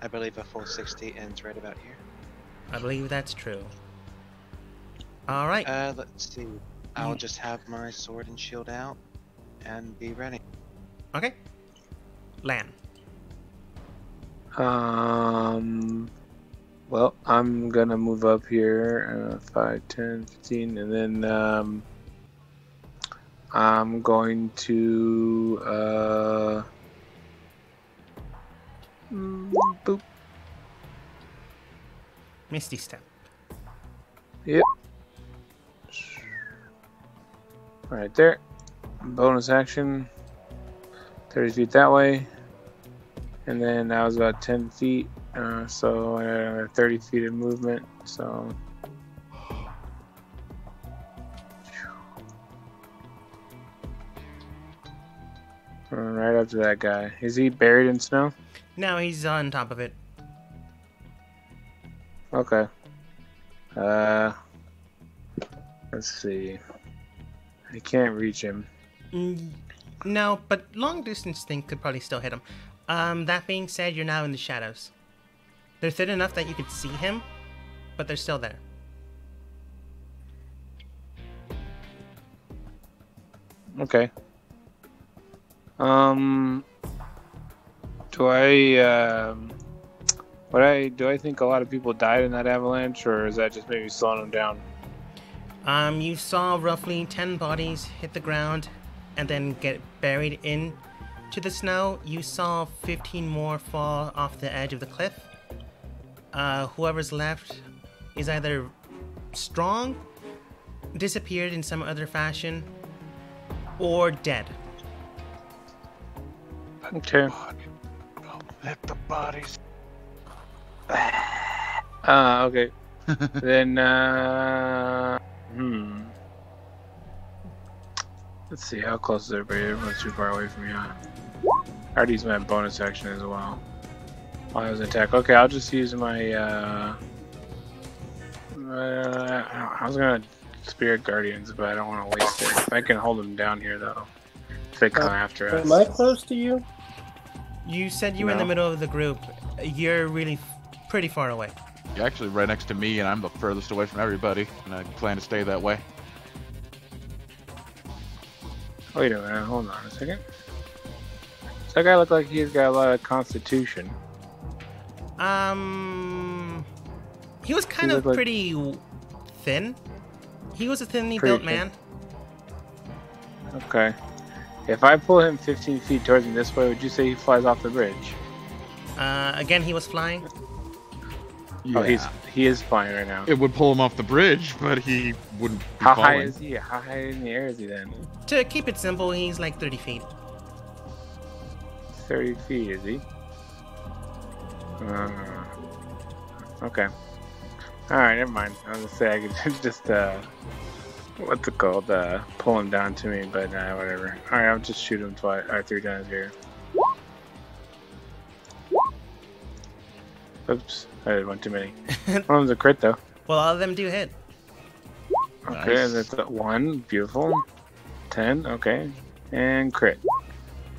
I believe a full 60 ends right about here. I believe that's true. Alright. Let's see. I'll just have my sword and shield out and be ready. Okay. Lan. Well, I'm gonna move up here, 5, 10, 15, and then, I'm going to, boop. Misty Step. Yep. Right there. Bonus action. 30 feet that way. And then that was about 10 feet. So 30 feet of movement. So. Right up to that guy. Is he buried in snow? No, he's on top of it. Okay. Let's see. I can't reach him. No, but long distance thing could probably still hit him. That being said, you're now in the shadows. They're thin enough that you could see him, but they're still there. Okay. Do I think a lot of people died in that avalanche, or is that just maybe slowing them down? You saw roughly 10 bodies hit the ground and then get buried into the snow. You saw 15 more fall off the edge of the cliff. Whoever's left is either strong, disappeared in some other fashion, or dead. Okay. Let the bodies. Okay. Then, let's see, how close is everybody? Everyone's too far away from me, huh? I already used my bonus action as well. While I was in attack. Okay, I'll just use my, I was gonna Spirit Guardians, but I don't want to waste it. If I can hold them down here, though. If they come after us. Am I close to you? You said you were in the middle of the group. You're really pretty far away. You're actually right next to me, and I'm the furthest away from everybody, and I plan to stay that way. Wait a minute, hold on a second. Does that guy look like he's got a lot of constitution? He was kind of pretty thin. He was a thinly built man. Okay. If I pull him 15 feet towards me this way, would you say he flies off the bridge? Again, he was flying. Yeah. Oh, he is flying right now. It would pull him off the bridge, but he wouldn't be How falling. high is he? How high in the air is he then? To keep it simple, he's like 30 feet. 30 feet, is he? Okay. Alright, never mind. I was gonna say I could just, what's it called? Pull him down to me, but whatever. Alright, I'll just shoot him twice, or 3 times here. Oops, I did one too many. One of them's a crit though. Well, all of them do hit. Okay, Nice. that's a 1. Beautiful. 10, okay. And crit.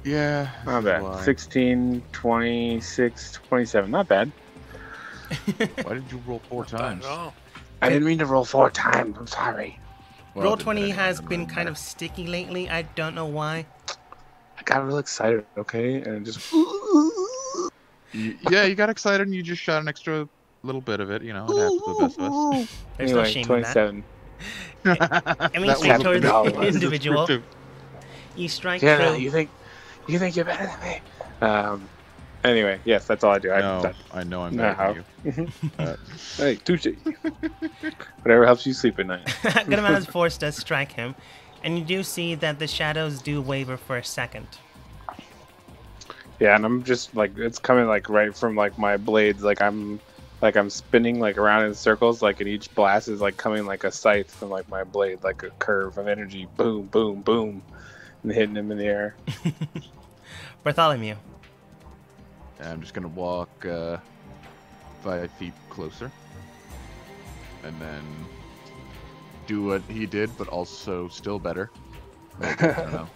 Yeah. Not bad. 16, 26, 27. Not bad. Why did you roll 4 times? Oh, I didn't mean to roll 4 times. I'm sorry. Well, Roll then 20 that has doesn't been really kind matter. of sticky lately. I don't know why. I got real excited, okay? And just... Yeah, you got excited and you just shot an extra little bit of it. You know, it happens to the best of us. There's no Anyway, shame 27. in that. I mean, That straight was towards $50. the individual. True, too. You strike Yeah, through. no, you think you're better than me. Anyway, yes, that's all I do. No, I know I'm better than you. Hey, touche. Whatever helps you sleep at night. A good amount of force does strike him, and you do see that the shadows do waver for a second. Yeah, and I'm just like, it's coming like right from like my blades, like I'm spinning like around in circles, like, and each blast is like coming like a scythe from like my blade, like a curve of energy, boom, boom, boom, and hitting him in the air. Bartholomew. I'm just gonna walk 5 feet closer, and then do what he did, but also still better. Maybe, I don't know.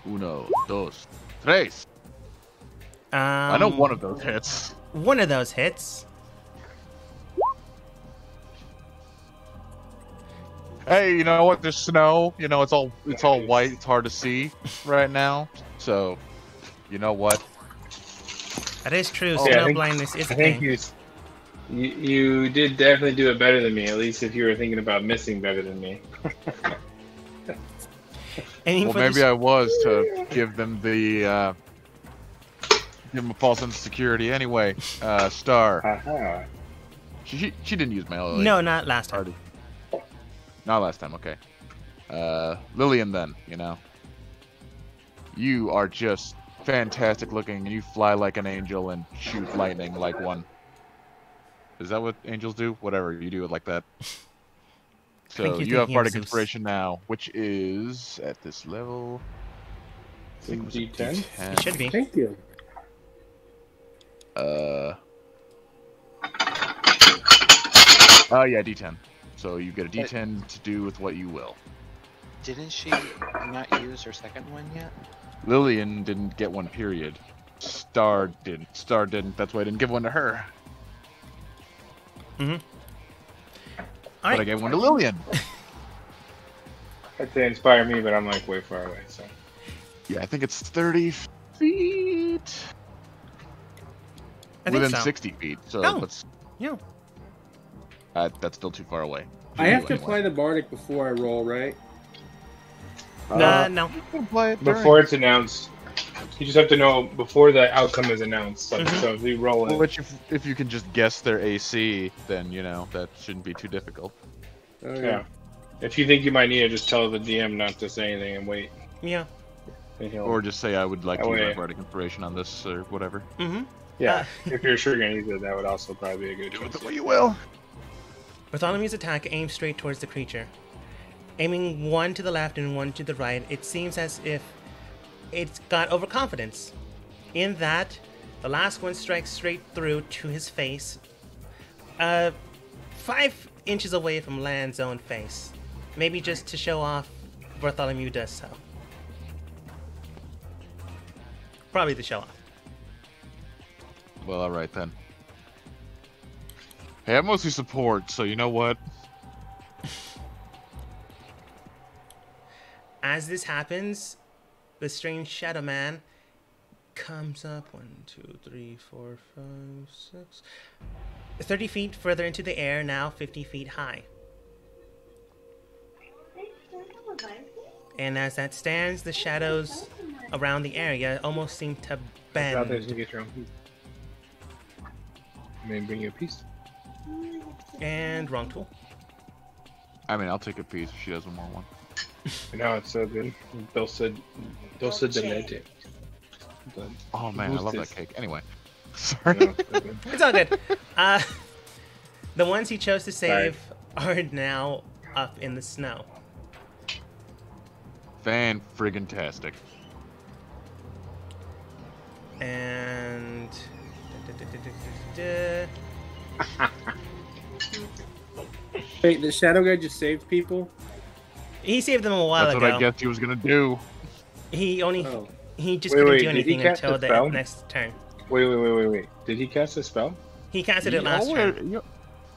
1, 2, 3. I know one of those hits. One of those hits. Hey, you know what? There's snow. You know, it's all white. It's hard to see right now. So, you know what? That is true. Oh, yeah, Snow I think- blindness is a I think thing. you did definitely do it better than me. At least if you were thinking about missing better than me. Aiming Well, for maybe the I was to give them the give them a false sense of security. Anyway, Star. Aha. She didn't use melee. No, not last time. Already. Not last time. Okay. Lillian, then, you know, you are just fantastic looking, and you fly like an angel and shoot lightning like one. Is that what angels do? Whatever, you do it like that. think So you're you have thinking of bardic Zeus. inspiration now, which is at this level. I think it was a D10? D10. It should be. Thank you. Oh yeah, D10. So you get a D10 to do with what you will. Didn't she not use her second one yet? Lillian didn't get one, period. Star didn't. Star didn't. That's why I didn't give one to her. All But I right. gave one to Lillian. I'd say inspire me, but I'm like way far away. So. Yeah, I think it's 30 feet. I think Within so. 60 feet. So Oh. let's. Yeah. That's still too far away. I have to Anyway. play the Bardic before I roll, right? No. You can play it Before it's announced, you just have to know before the outcome is announced. Like, Mhm. so if you roll it, Which, if you can just guess their AC, then that shouldn't be too difficult. Okay. yeah. If you think you might need it, just tell the DM not to say anything and wait. Yeah. And he'll- Or just say I would like to Oh, use my yeah. bardic inspiration on this or whatever. Mm-hmm. yeah. If you're sure you're gonna use it, that would also probably be a good Do it choice. the way you will. Bartholomew's attack aims straight towards the creature. Aiming one to the left and one to the right, it seems as if it's got overconfidence. In that, the last one strikes straight through to his face, 5 inches away from Land's own face. Maybe just to show off, Bartholomew does so. Probably to show off. Well, alright then. Hey, I'm mostly support, so you know what? As this happens, the strange Shadow Man comes up 1, 2, 3, 4, 5, 6, 30 feet further into the air, now 50 feet high. And as that stands, the shadows around the area almost seem to Out there, bend so you get your own piece. Maybe bring you a piece. and wrong tool. I mean, I'll take a piece if she doesn't want one. No, it's so good. Dulce de leche. Oh man, I love that Boosted. cake. Anyway, sorry. No, it's so good. It's all good. The ones he chose to save are now up in the snow. Fan-friggin-tastic. And Wait, the Shadow guy just saved people? he saved them a while That's ago. what I guessed he was gonna do. He only Oh. he just Wait, couldn't wait, do did he anything cast until a the spell? next turn. Wait. Did he cast a spell? He casted it last Yeah, turn.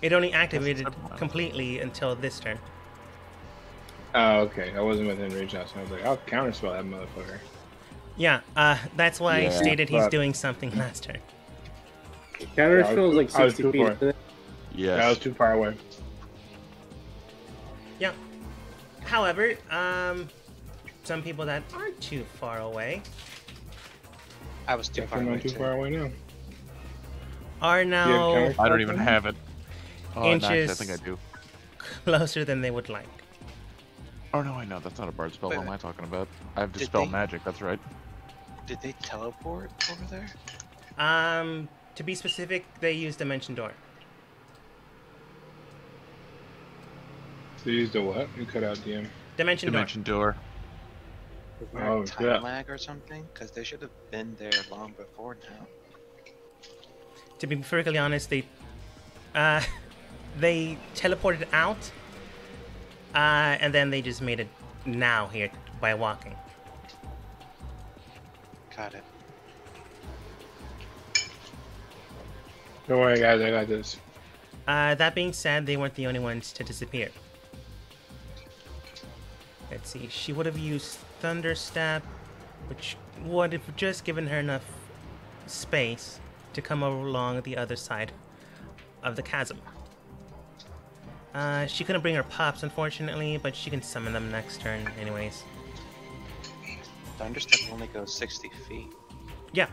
It only activated That's a separate one. completely until this turn. Oh, okay. I wasn't within reach now, so I was like, I'll counterspell that motherfucker. Yeah, that's why I Yeah, stated he's but- doing something last turn. Counter Yeah, I spell is like was 60 too feet. far. Isn't it? Yes. That was too far away. Yeah. However, some people that aren't too far away I was too far Definitely away. not too too. far away now. are Do you have now counter- I don't even have it. Oh, no, actually, I Inches. think I do. closer than they would like. Oh no, I know. That's not a bard spell. Wait, What am I talking about? I have Did dispel they- magic. That's right. Did they teleport over there? To be specific, they use Dimension Door. So you used a what? You cut out DM. Dimension Door. Dimension door. Was there Oh, a time yeah. lag or something? Because they should have been there long before now. To be perfectly honest, they teleported out, and then they just made it now here by walking. Got it. Don't worry, guys. I got this. That being said, they weren't the only ones to disappear. Let's see, she would have used Thunder Step, which would have just given her enough space to come along the other side of the chasm. She couldn't bring her pups, unfortunately, but she can summon them next turn anyways. Thunderstep only goes 60 feet. Yeah.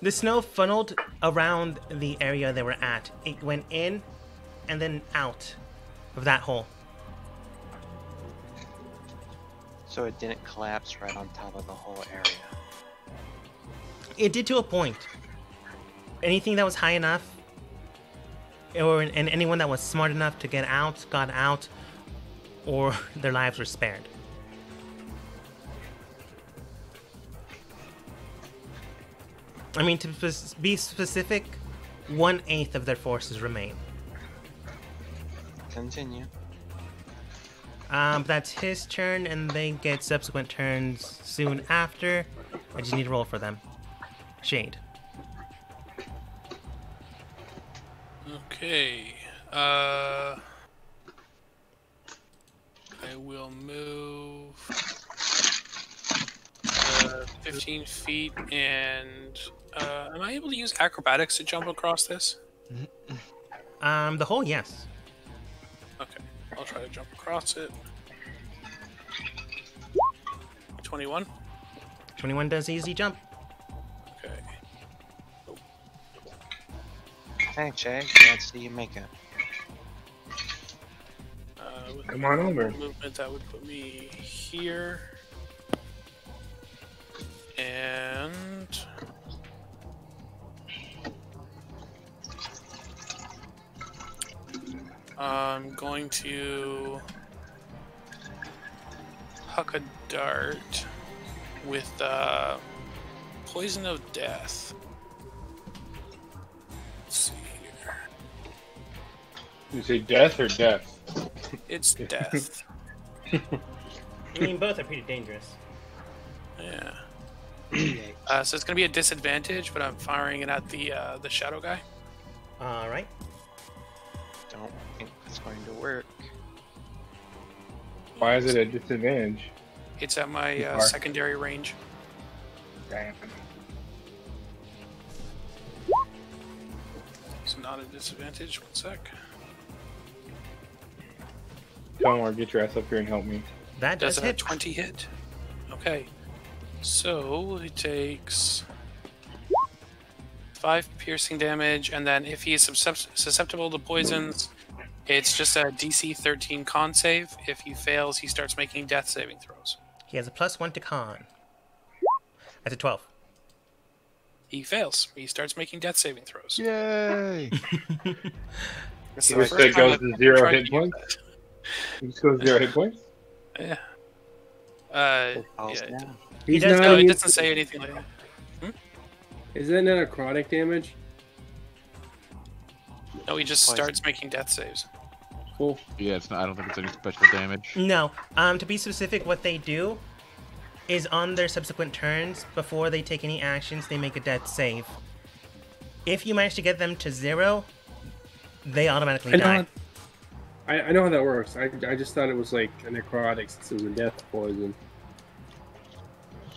The snow funneled around the area they were at. It went in and then out of that hole. So it didn't collapse right on top of the whole area. It did to a point. Anything that was high enough, and anyone that was smart enough to get out, got out, or their lives were spared. I mean, to be specific, 1/8 of their forces remain. Continue. That's his turn, and they get subsequent turns soon after. I just need to roll for them. Shade. Okay, I will move 15 feet, and am I able to use acrobatics to jump across this? The hole, yes. Okay, I'll try to jump across it. 21. 21 does easy jump. Okay. Hey, Jay, let's see you make it. With Come on over. movement, that would put me here. And I'm going to huck a dart with Poison of Death. Let's see here. You say death or death? It's death. I mean, both are pretty dangerous. Yeah. So it's gonna be a disadvantage, but I'm firing it at the shadow guy. All right. Don't think that's going to work. Why is it a disadvantage? It's at my secondary range. Damn. It's not a disadvantage. One sec. Don't worry, get your ass up here and help me. That does Does a hit. 20 hit? Okay. So he takes 5 piercing damage, and then if he is susceptible to poisons, it's just a DC 13 con save. If he fails, he starts making death saving throws. He has a +1 to con. That's a 12. He fails. He starts making death saving throws. Yay! This is Which the that first time goes I've to ever 0 tried hit to use points? It just goes 0 hit points? that. Yeah. Falls Yeah. down. He's does not No, it immune- doesn't say anything like that. Is that not necrotic damage? No, he just Poison. starts making death saves. Cool. Yeah, it's not. I don't think it's any special damage. No. To be specific, what they do is on their subsequent turns, before they take any actions, they make a death save. If you manage to get them to 0, they automatically die. I know how that works. I just thought it was like a necrotic since it was a death poison.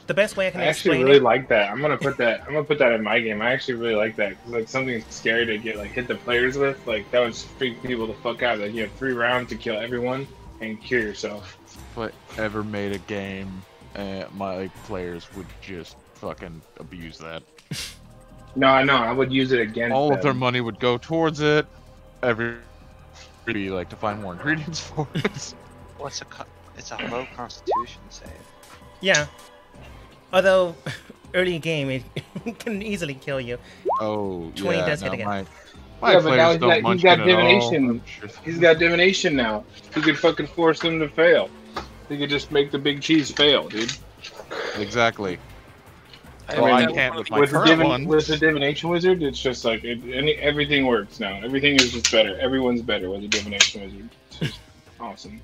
The best way I can I actually explain really it. like that. I'm gonna put that in my game. I actually really like that. 'Cause, like something scary to get like hit the players with. Like that would freak people the fuck out. Like you have 3 rounds to kill everyone and cure yourself. If I ever made a game, my players would just fucking abuse that. No, I know. I would use it against All of their them. money would go towards it. Be like to find more ingredients for it. What's it's a low constitution save. Yeah. Although, early game, it can easily kill you. Oh, 20 yeah. does hit no, again. my Yeah, but now players don't he's munch got it at all. divination. I'm sure- He's got divination now. He could fucking force them to fail. He could just make the big cheese fail, dude. Exactly. I Well, I that can't one with of my current one. With the divination wizard, it's just like everything works now. Everything is just better. Everyone's better with the divination wizard. It's just awesome.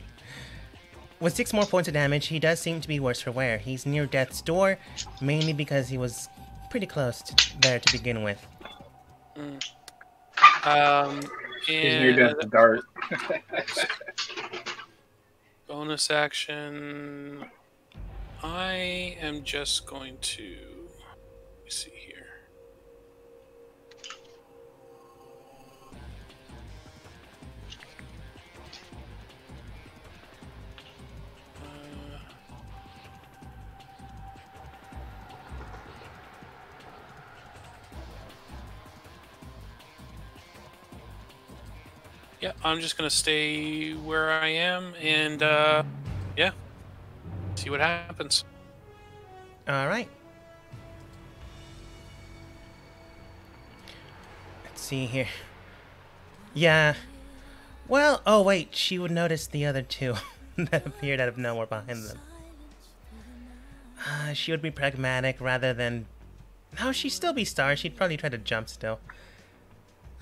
With 6 more points of damage, he does seem to be worse for wear. He's near death's door, mainly because he was pretty close there to begin with. He's near death to dart. Bonus action. I am just going to. Let me see here. Yeah, I'm just gonna stay where I am and yeah, see what happens. Alright. Let's see here. Yeah. Well, oh wait, she would notice the other 2 that appeared out of nowhere behind them. She would be pragmatic rather than... No, she'd still be star. She'd probably try to jump still.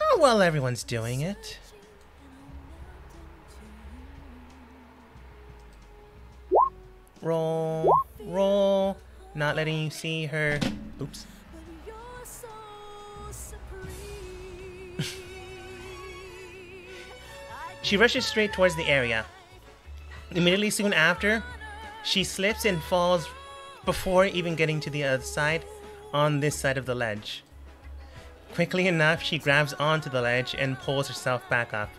Oh, well, everyone's doing it. Roll. Roll. Not letting you see her. Oops. She rushes straight towards the area. Immediately soon after, she slips and falls before even getting to the other side on this side of the ledge. Quickly enough, she grabs onto the ledge and pulls herself back up.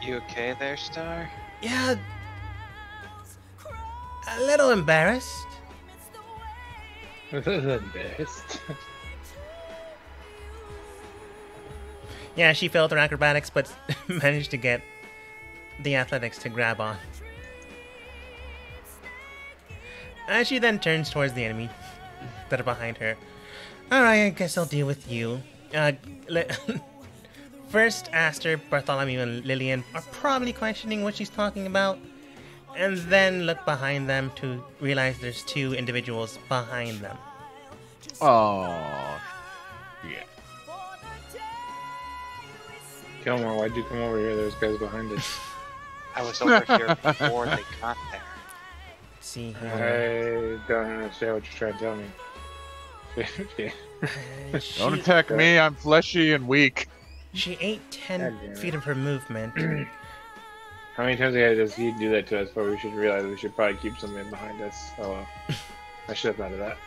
You okay there, Star? Yeah, a little embarrassed. Embarrassed. Yeah, she failed her acrobatics, but managed to get the athletics to grab on. And she then turns towards the enemy that are behind her. Alright, I guess I'll deal with you. First, Aster, Bartholomew, and Lillian are probably questioning what she's talking about, and then look behind them to realize there's two individuals behind them. Oh, yeah. Kelmore, why'd you come over here? There's guys behind us. I was over here before they got there. Let's see here. I don't understand what you're trying to tell me. Don't attack me, I'm fleshy and weak. She ate 10 feet of her movement. How many times does he do that to us before we should realize we should probably keep somebody behind us? Oh well. I should have thought of that.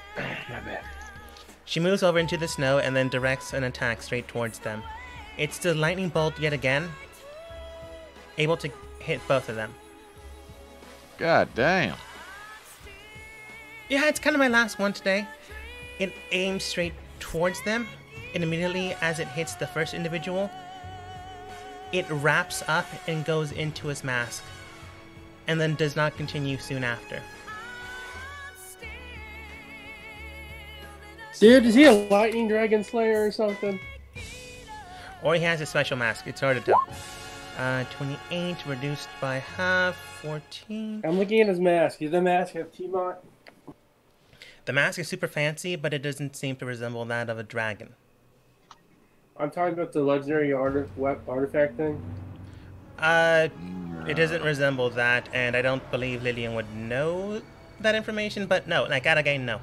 My bad. She moves over into the snow and then directs an attack straight towards them. It's the lightning bolt yet again, able to hit both of them. God damn. Yeah, it's kind of my last one today. It aims straight towards them, and immediately as it hits the first individual, it wraps up and goes into his mask, and then does not continue soon after. Dude, is he a lightning dragon slayer or something? Or he has a special mask. It's hard to tell. 28 reduced by half, 14. I'm looking at his mask. Does the mask have T-Mont? The mask is super fancy, but it doesn't seem to resemble that of a dragon. I'm talking about the legendary artifact thing. It doesn't resemble that, and I don't believe Lillian would know that information, but no, like, out of game, no.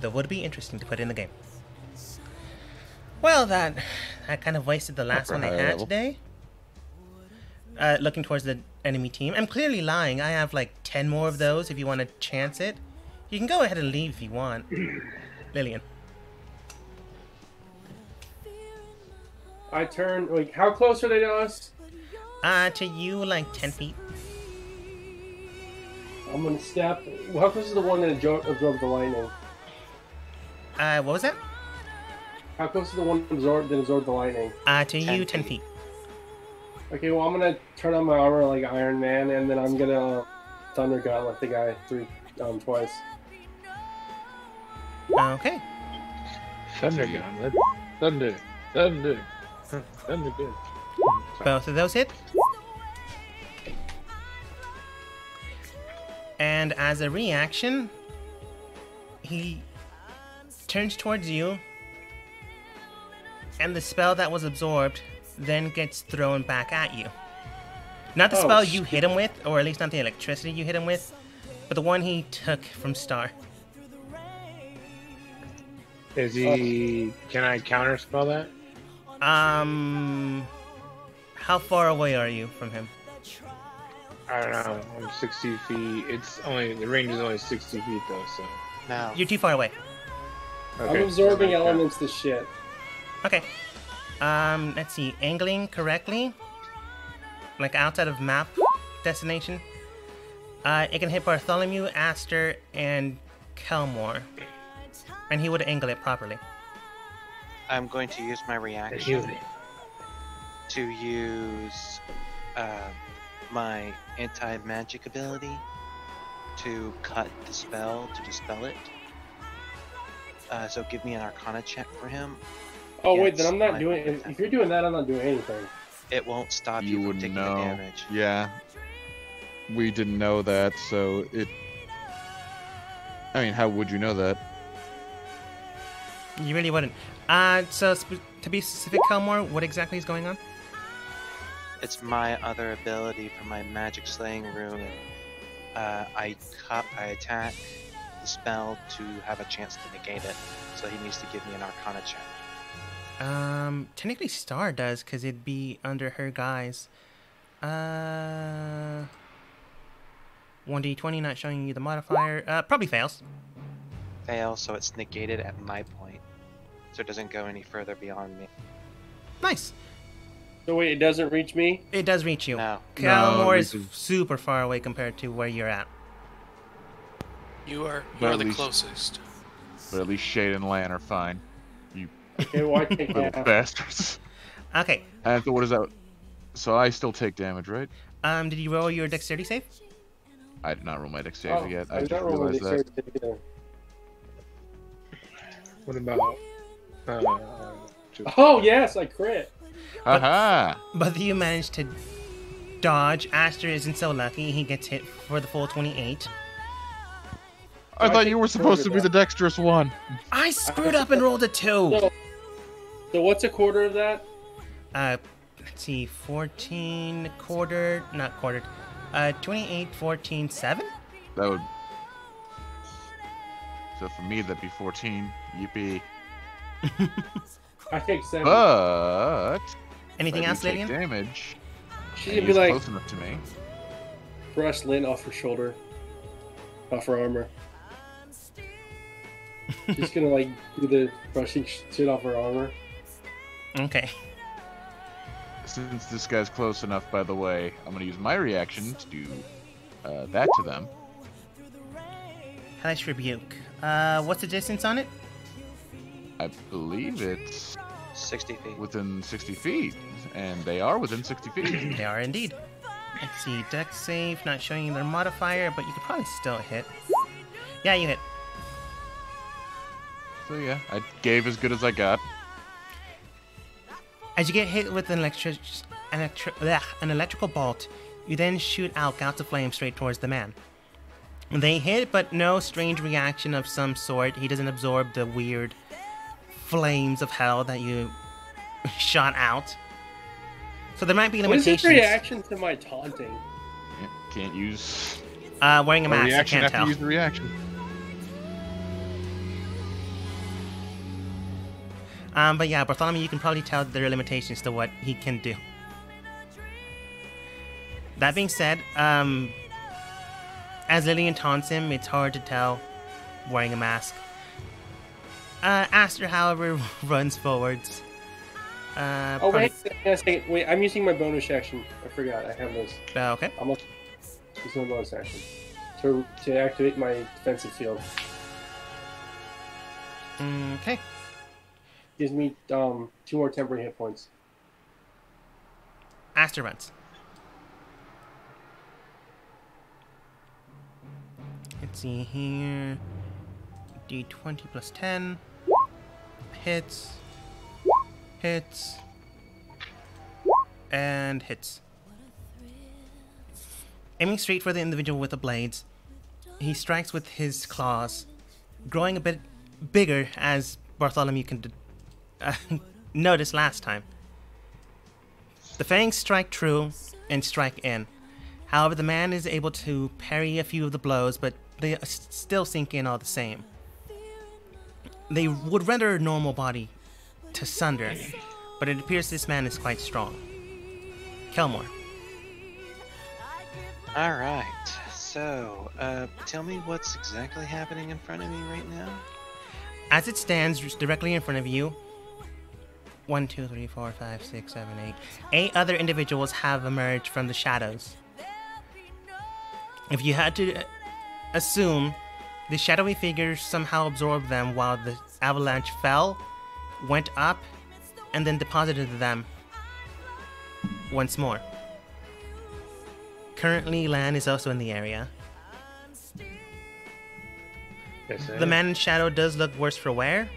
That would be interesting to put in the game. Well, that kind of wasted the last one I had today. Looking towards the enemy team. I'm clearly lying. I have like 10 more of those if you want to chance it. You can go ahead and leave if you want. Lillian. I turn, like, how close are they to us? To you, like 10 feet. I'm gonna step. How close is the one that absorbed the lightning? What was that? How close is the one that absorbed the lightning? To you, 10 feet. Okay, well, I'm gonna turn on my armor like Iron Man, and then I'm gonna Thunder Gauntlet the guy twice. Okay. Thunder Gauntlet. Thunder good. Both of those hit. And as a reaction, he turns towards you, and the spell that was absorbed then gets thrown back at you. Not the spell you hit him with, or at least not the electricity you hit him with, but the one he took from Star. Is he... Can I counterspell that? How far away are you from him? I don't know. I'm 60 feet. It's only... The range is only 60 feet, though, so... No. You're too far away. Okay, I'm absorbing elements to shit. Okay. Let's see. Angling correctly, like outside of map destination, it can hit Bartholomew, Aster, and Kelmore. And he would angle it properly. I'm going to use my reaction to use my anti-magic ability to cut the spell, to dispel it. So give me an Arcana check for him. Oh wait, then I'm not doing it. If you're doing that, I'm not doing anything. It won't stop you from taking the damage. Yeah. We didn't know that, so it... I mean, how would you know that? You really wouldn't. So to be specific, Kelmore, what exactly is going on? It's my other ability from my magic slaying rune. I attack the spell to have a chance to negate it. So he needs to give me an Arcana check. Technically Star does, because it'd be under her guise. 1d20, not showing you the modifier. Probably fails. Fail, so it's negated at my point. So it doesn't go any further beyond me. Nice. So wait, it doesn't reach me? It does reach you. No. Calmore is super far away compared to where you're at. You are But the at least- closest. But at least Shade and Lan are fine. You Okay, well, I take little half. bastards. Okay. And so what is that? So I still take damage, right? Did you roll your dexterity save? I did not roll my dexterity yet. I did just not roll my realized that. dexterity either. What about? Oh yes, I crit. Haha! But you managed to dodge. Aster isn't so lucky. He gets hit for the full 28. I thought you were supposed to be the dexterous one. I screwed up and rolled a 2. So what's a quarter of that? Let's see, 14 quartered, not quartered. 28, 14, 7? That would. So for me, that'd be 14. Yippee. I take 7. But Anything if I else, do take Lillian? damage. She's and gonna be he's like, close enough to me. brush Lynn off her shoulder, off her armor. Just gonna like do the brushing shit off her armor. Okay. Since this guy's close enough, by the way, I'm gonna use my reaction to do that to them. Hellish Rebuke. What's the distance on it? I believe it's 60 feet. within 60 feet, and they are within 60 feet. They are indeed. Let's see, Dex save, not showing you their modifier, but you could probably still hit. Yeah, you hit. So yeah, I gave as good as I got. As you get hit with an electrical bolt, you then shoot out gouts of flame straight towards the man. They hit, but no strange reaction of some sort. He doesn't absorb the weird flames of hell that you shot out. So there might be What is limitations. his reaction to my taunting? Yeah, can't use Wearing a a mask, you reaction can't after tell. you use the reaction. But yeah, Bartholomew, you can probably tell there are limitations to what he can do. That being said, as Lillian taunts him, it's hard to tell wearing a mask. Aster, however, runs forwards. Oh probably- wait, I'm using my bonus action. I forgot, I have those. Okay. I'm using my bonus action to activate my defensive field. Okay. Gives me 2 more temporary hit points. Aster runs. Let's see here. D20 plus 10. Hits. Hits. And hits. Aiming straight for the individual with the blades, he strikes with his claws, growing a bit bigger as Bartholomew can notice last time. The fangs strike true and strike in. However, the man is able to parry a few of the blows, but they still sink in all the same. They would render a normal body to sunder, but it appears this man is quite strong. Kelmore. Alright, so, tell me what's exactly happening in front of me right now? As it stands directly in front of you, 1, 2, 3, 4, 5, 6, 7, 8. 8 other individuals have emerged from the shadows. If you had to assume, the shadowy figures somehow absorbed them while the avalanche fell, went up, and then deposited them once more. Currently, Lan is also in the area. The man in shadow does look worse for wear.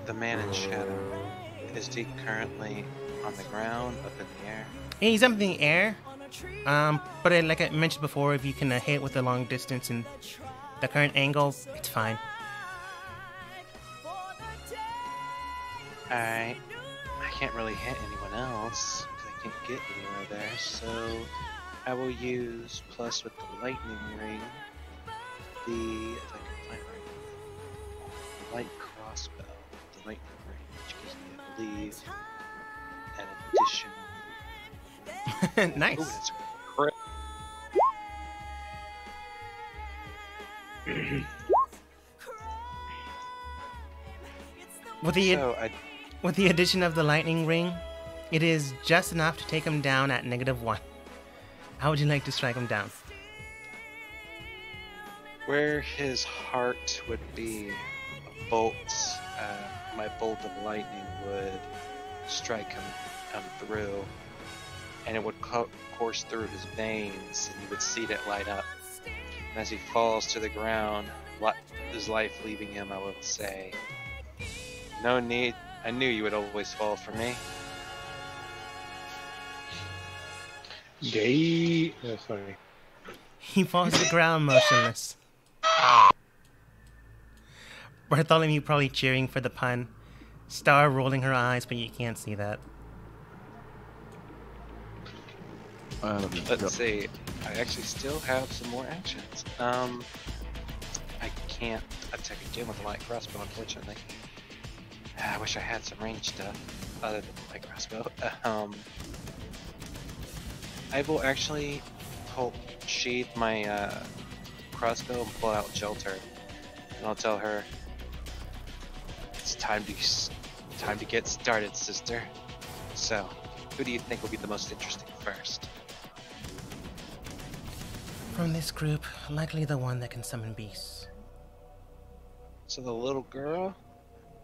The man in shadow, is he currently on the ground, up in the air? He's up in the air. But like I mentioned before, if you can hit with a long distance and the current angle, it's fine. Alright. I can't really hit anyone else. I can't get anywhere there, so I will use plus with the lightning ring. If I can find the light crossbow, the lightning ring, which gives me, I believe, an additional. Nice. Ooh, that's a crit. With the addition of the lightning ring, it is just enough to take him down at -1. How would you like to strike him down? Where his heart would be, a bolt, my bolt of lightning would strike him through, and it would course through his veins, and you would see that light up. And as he falls to the ground, his life leaving him, I would say, "No need. I knew you would always fall for me." Gay. That's funny. He falls to the ground motionless. Bartholomew probably cheering for the pun. Star rolling her eyes, but you can't see that. Let's see. I actually still have some more actions. I can't attack again with the light crossbow, unfortunately. I wish I had some range stuff other than the light crossbow. I will actually sheathe my crossbow and pull out Shelter, and I'll tell her it's time to get started, sister. So, who do you think will be the most interesting first? From this group, likely the one that can summon beasts. So the little girl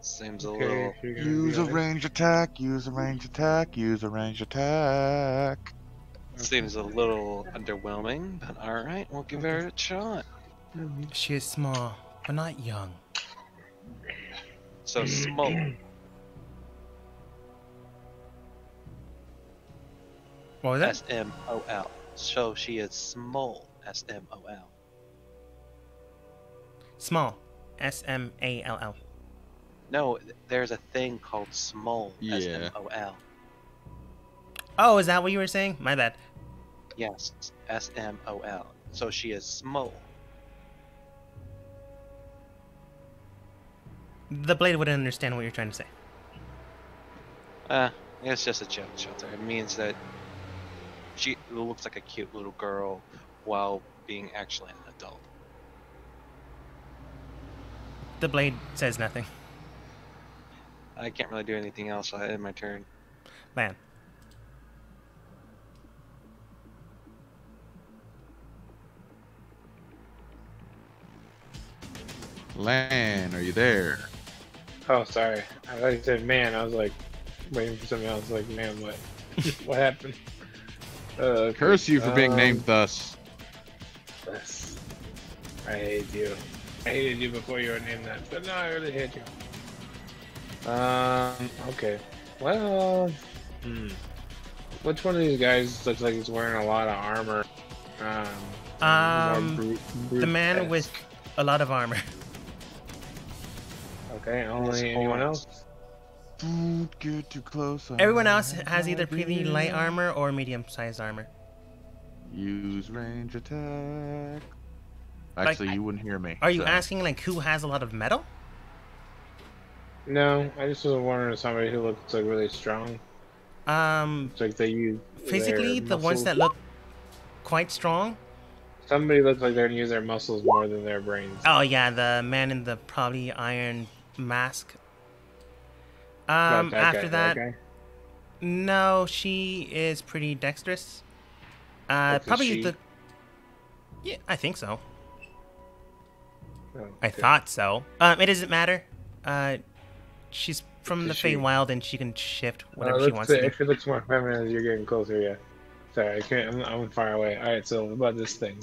seems a little. Use a range attack. Use a range attack. Use a range attack. Seems a little underwhelming, but all right, we'll give her a shot. She is small, but not young. So small. What was that? S-M-O-L. So she is small. S-M-O-L. Small. S-M-A-L-L. No, there's a thing called small. Yeah. S-M-O-L. Oh, is that what you were saying? My bad. Yes, S-M-O-L. So she is small. The blade wouldn't understand what you're trying to say. It's just a joke, Shelter. It means that she looks like a cute little girl while being actually an adult. The blade says nothing. I can't really do anything else, so I end my turn. Man. Lan, are you there? Oh, sorry. I thought you said man. I was like waiting for something else. Like, man, what? What happened? Curse you for being named thus. Yes. I hate you. I hated you before you were named that, but now I really hate you. Okay. Well, which one of these guys looks like he's wearing a lot of armor? The man with a lot of armor. Okay, only anyone else? Don't get too close. Everyone else has either pretty light armor or medium-sized armor. Use range attack. Actually, Like, you wouldn't hear me. Are you so. asking like who has a lot of metal? No, I just was wondering if somebody who looks like really strong. It's like they use Physically, their the ones muscles. that look quite strong. Somebody looks like they're gonna use their muscles more than their brains. Oh yeah, the man in the probably iron mask. About After guy, that, guy? no, she is pretty dexterous. That's a Probably she? the. Yeah, I think so. Oh, I okay. thought so. It doesn't matter. She's from the It's a she. Feywild and she can shift whatever she wants to do. If it looks more feminine as you're getting closer, yeah. Sorry, I can't. I'm far away. All right, so about this thing.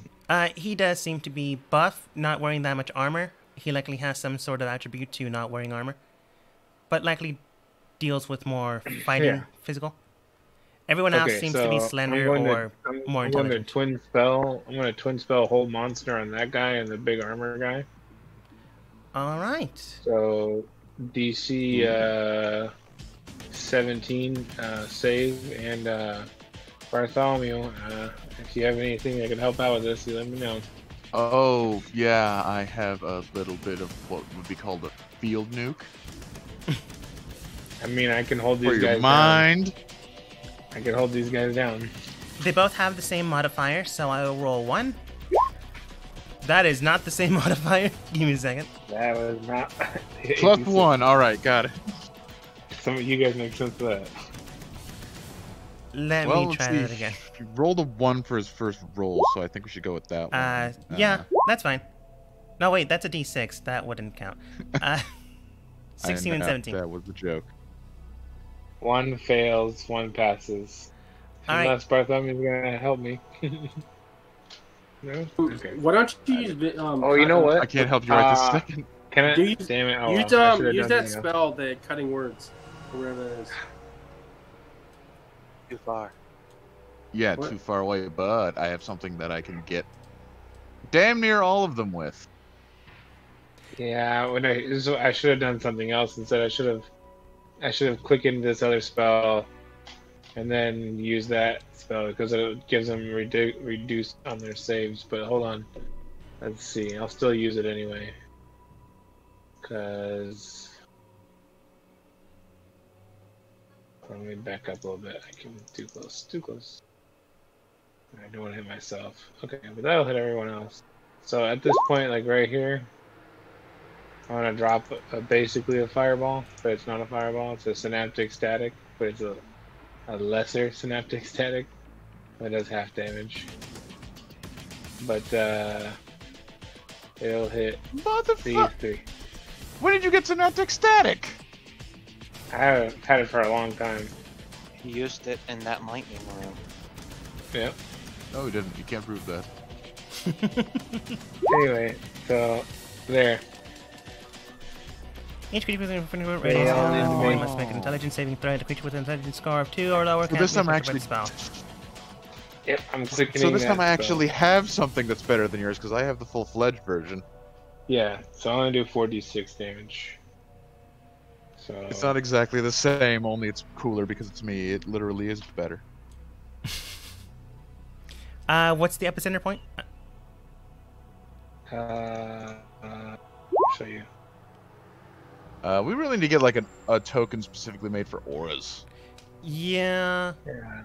He does seem to be buff, not wearing that much armor. He likely has some sort of attribute to not wearing armor, but likely deals with more fighting, Yeah. physical. Everyone else seems to be slender or more I'm going intelligent. to twin spell. I'm going to twin spell hold monster on that guy and the big armor guy. All right. So DC 17 save, and Bartholomew, if you have anything that can help out with this, you let me know. Oh, yeah, I have a little bit of what would be called a field nuke. I mean, I can hold these For guys your mind. down. I can hold these guys down. They both have the same modifier, so I will roll 1. That is not the same modifier. Give me a second. That was not... +1, alright, got it. Some of you guys make sense of that. Let me try that again. He rolled a 1 for his first roll, so I think we should go with that one. Yeah, that's fine. No, wait, that's a D6. That wouldn't count. 16 and 17. That was the joke. 1 fails, 1 passes. Unless Bartholomew's gonna help me. No? Okay. Why don't you use... oh, you know what? I can't help you right this second. Can I? Use, damn it. Oh, use that spell, the cutting words. Or whatever that is. Too far. Yeah, What? too far away, but I have something that I can get damn near all of them with. Yeah, I should have done something else instead. I should have quickened this other spell and then used that spell because it gives them reduced on their saves. But hold on, let's see. I'll still use it anyway because let me back up a little bit. I can too close. I don't want to hit myself. Okay, but that'll hit everyone else. So at this point, like right here, I want to drop basically a fireball, but it's not a fireball. It's a synaptic static, but it's a lesser synaptic static. That does half damage. But it'll hit these 3. When did you get synaptic static? I haven't had it for a long time. He used it in that lightning room. Yep. No, he didn't. You can't prove that. Anyway, so there. Each creature within a radius of 1 must make an intelligence saving throw. The creature with an intelligence score of 2 or lower So this time I actually... spell. Yep, I'm clicking. So this time I actually have something that's better than yours because I have the full-fledged version. Yeah, so I'm gonna do 4d6 damage. So it's not exactly the same, only it's cooler because it's me. It literally is better. What's the epicenter point? I'll show you. We really need to get like a token specifically made for auras. Yeah. Yeah.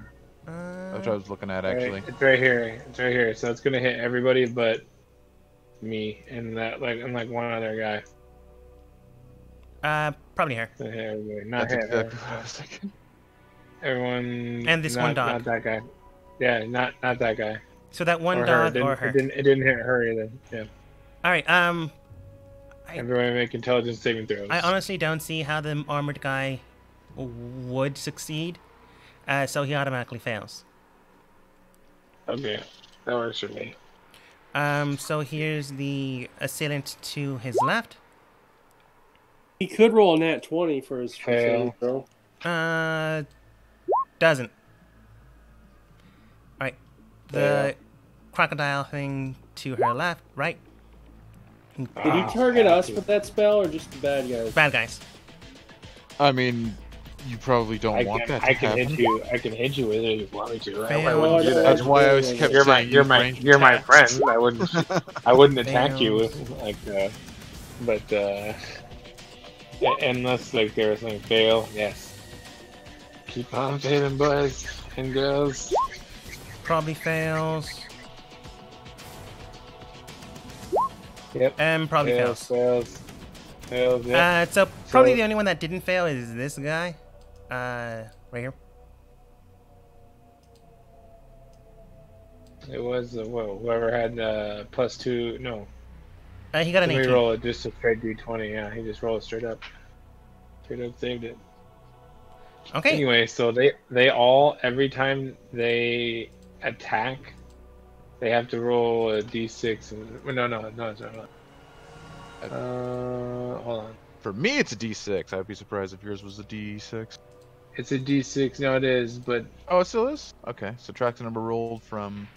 That's what I was looking at actually. It's right here. It's right here. So it's gonna hit everybody but me and like one other guy. Probably her. Hit everybody. Not That's hit exactly what I was thinking. everyone. And this one dog. Not that guy. Yeah, not that guy. So that one or dog her. or her. It didn't hit her either. Yeah. All right. Everybody make intelligence saving throws. I honestly don't see how the armored guy would succeed, so he automatically fails. Okay, that works for me. So here's the assailant to his left. He could roll a nat 20 for his Fail. throw. Doesn't. Alright. The crocodile thing to her left, right? Did he target us with that spell or just the bad guys? Bad guys. I mean, you probably don't want that to happen. I can hit you with it if you want me to. Fail. I wouldn't do that. That's why I was kept saying you're my friend. I wouldn't attack Fail. you with like unless like there was something fail. Yes. Keep on failing, boys and girls. Probably fails. Yep. And probably fails. Fails. Yeah. So probably the only one that didn't fail is this guy. Right here. It was whoever had +2. No. He got an Let 18. me roll it just a straight d20. Yeah, he just rolled it straight up. Straight up saved it. Okay. Anyway, so they all every time they attack, they have to roll a d6. No, it's not. Hold on. For me, it's a D6. I'd be surprised if yours was a D6. It's a d6. No, it is, but Oh, it still is? Okay. Subtract the number rolled from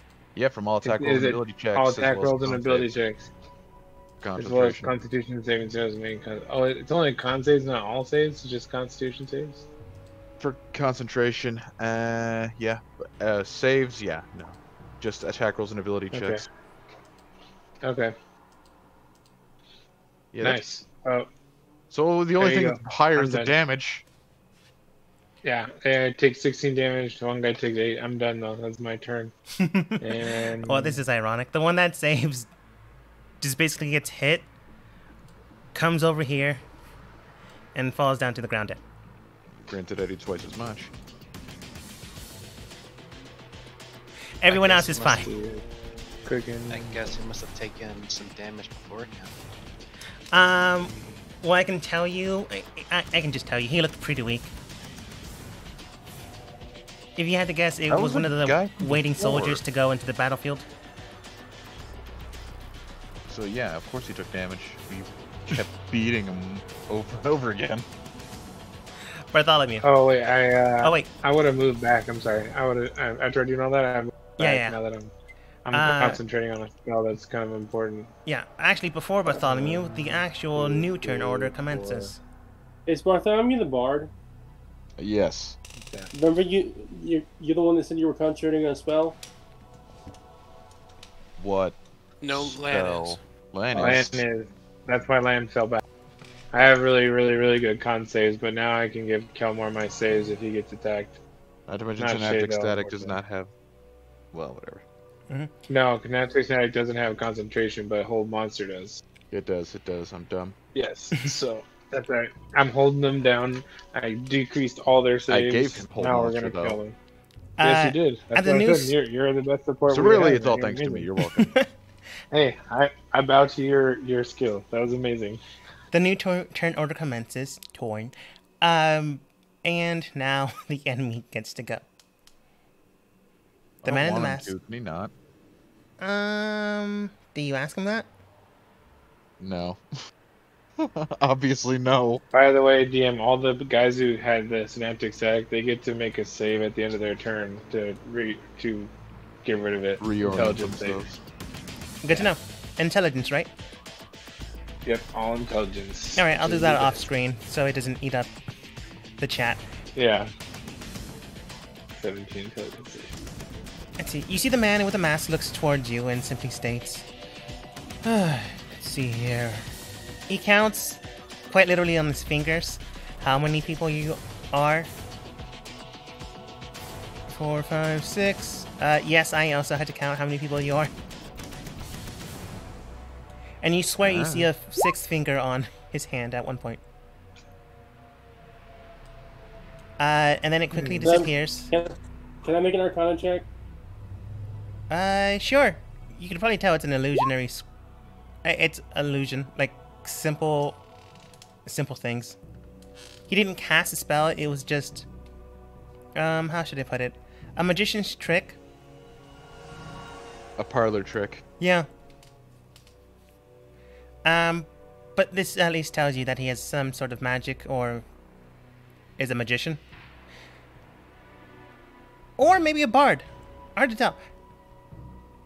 all attack rolls and ability checks. all as attack well as rolls and con ability saves. checks, as well as Concentration. Constitution saving throws. It's only con saves, not all saves. It's just Constitution saves. For concentration, yeah. Saves, yeah, no. Just attack rolls and ability Okay. checks. Okay. Yeah, Nice. Oh, So the only There you thing go. higher I'm is the done. damage. yeah. I take 16 damage. One guy takes 8. I'm done though. That's my turn. And Well, this is ironic. The one that saves just basically gets hit, comes over here, and falls down to the ground dead. Granted, I do twice as much. Everyone I else guess is it must fine. Cooking. I guess he must have taken some damage beforehand. Well, I can tell you, I can just tell you, he looked pretty weak. If you had to guess, it That was was one a of the guy waiting before. soldiers to go into the battlefield. So yeah, of course he took damage. We kept beating him over and over again. Bartholomew. oh wait, Oh, wait. I would have moved back. I'm sorry. I would have after I do all that. I moved Yeah, back yeah. Now that I'm Uh, concentrating on a spell that's kind of important. Yeah, actually, before Bartholomew, the actual new turn order commences. Is Bartholomew the bard? Yes. Remember you're the one that said you were concentrating on a spell? What? No spell? land is. Lan Land is. is that's why land fell back. I have really, really, really good con saves, but now I can give Kelmore my saves if he gets attacked. Not to mention Not Synaptic Shade, Static does unfortunately. not have. Well, whatever. No, Kinetic Static doesn't have concentration, but Hold Monster does. It does. It does. I'm dumb. Yes, so that's right. I'm holding them down. I decreased all their saves. gave him Hold now Monster, we're gonna though. kill them. Yes, you did. That's at the what I news- said. You're the best support. So we really, have, it's all man. thanks to me. You're You're amazing. welcome. Hey, I bow to your skill. That was amazing. The new turn order commences. Torn. And now the enemy gets to go. The I man in the want him mask. to, can he not? Do you ask him that? No. Obviously, no. By the way, DM, all the guys who had the Synaptic Static, they get to make a save at the end of their turn to get rid of it. Reorient Intelligence themselves. save. Good to know. Intelligence, right? Yep, all intelligence. Alright, I'll do that off screen so it doesn't eat up the chat. Yeah. 17 intelligence save. Let's see. You see the man with the mask looks towards you and simply states, let's see here. He counts quite literally on his fingers how many people you are. 4, 5, 6. Yes, I also had to count how many people you are. And you swear you see a sixth finger on his hand at one point. And then it quickly disappears. Can I make an Arcana check? Sure. You can probably tell it's an illusionary. It's illusion, like simple things. He didn't cast a spell. It was just, how should I put it? A magician's trick. A parlor trick. Yeah. But this at least tells you that he has some sort of magic or is a magician. Or maybe a bard. Hard to tell.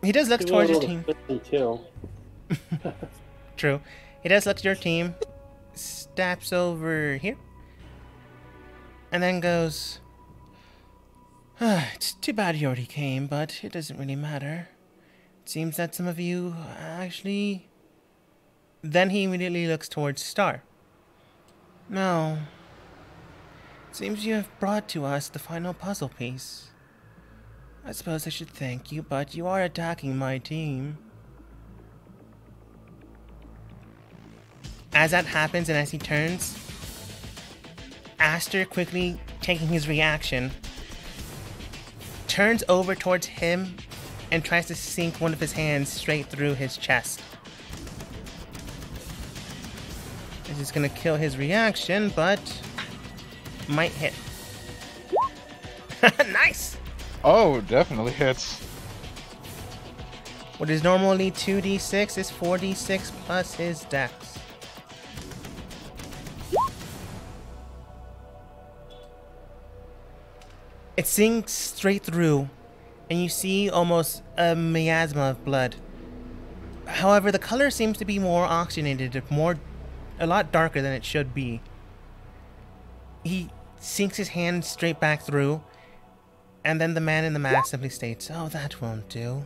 He does look towards his team. Too. True. He does look at your team, steps over here, and then goes, it's too bad you already came, but it doesn't really matter. It seems that some of you actually... Then he immediately looks towards Star. No. It seems you have brought to us the final puzzle piece. I suppose I should thank you, but you are attacking my team. As that happens and as he turns, Aster, quickly taking his reaction, turns over towards him and tries to sink one of his hands straight through his chest. This is gonna kill his reaction, but might hit. Nice! Oh, definitely hits. What is normally 2d6 is 4d6 plus his dex. It sinks straight through, and you see almost a miasma of blood. However, the color seems to be more oxygenated, a lot darker than it should be. He sinks his hand straight back through, and then the man in the mask simply states, "Oh, that won't do."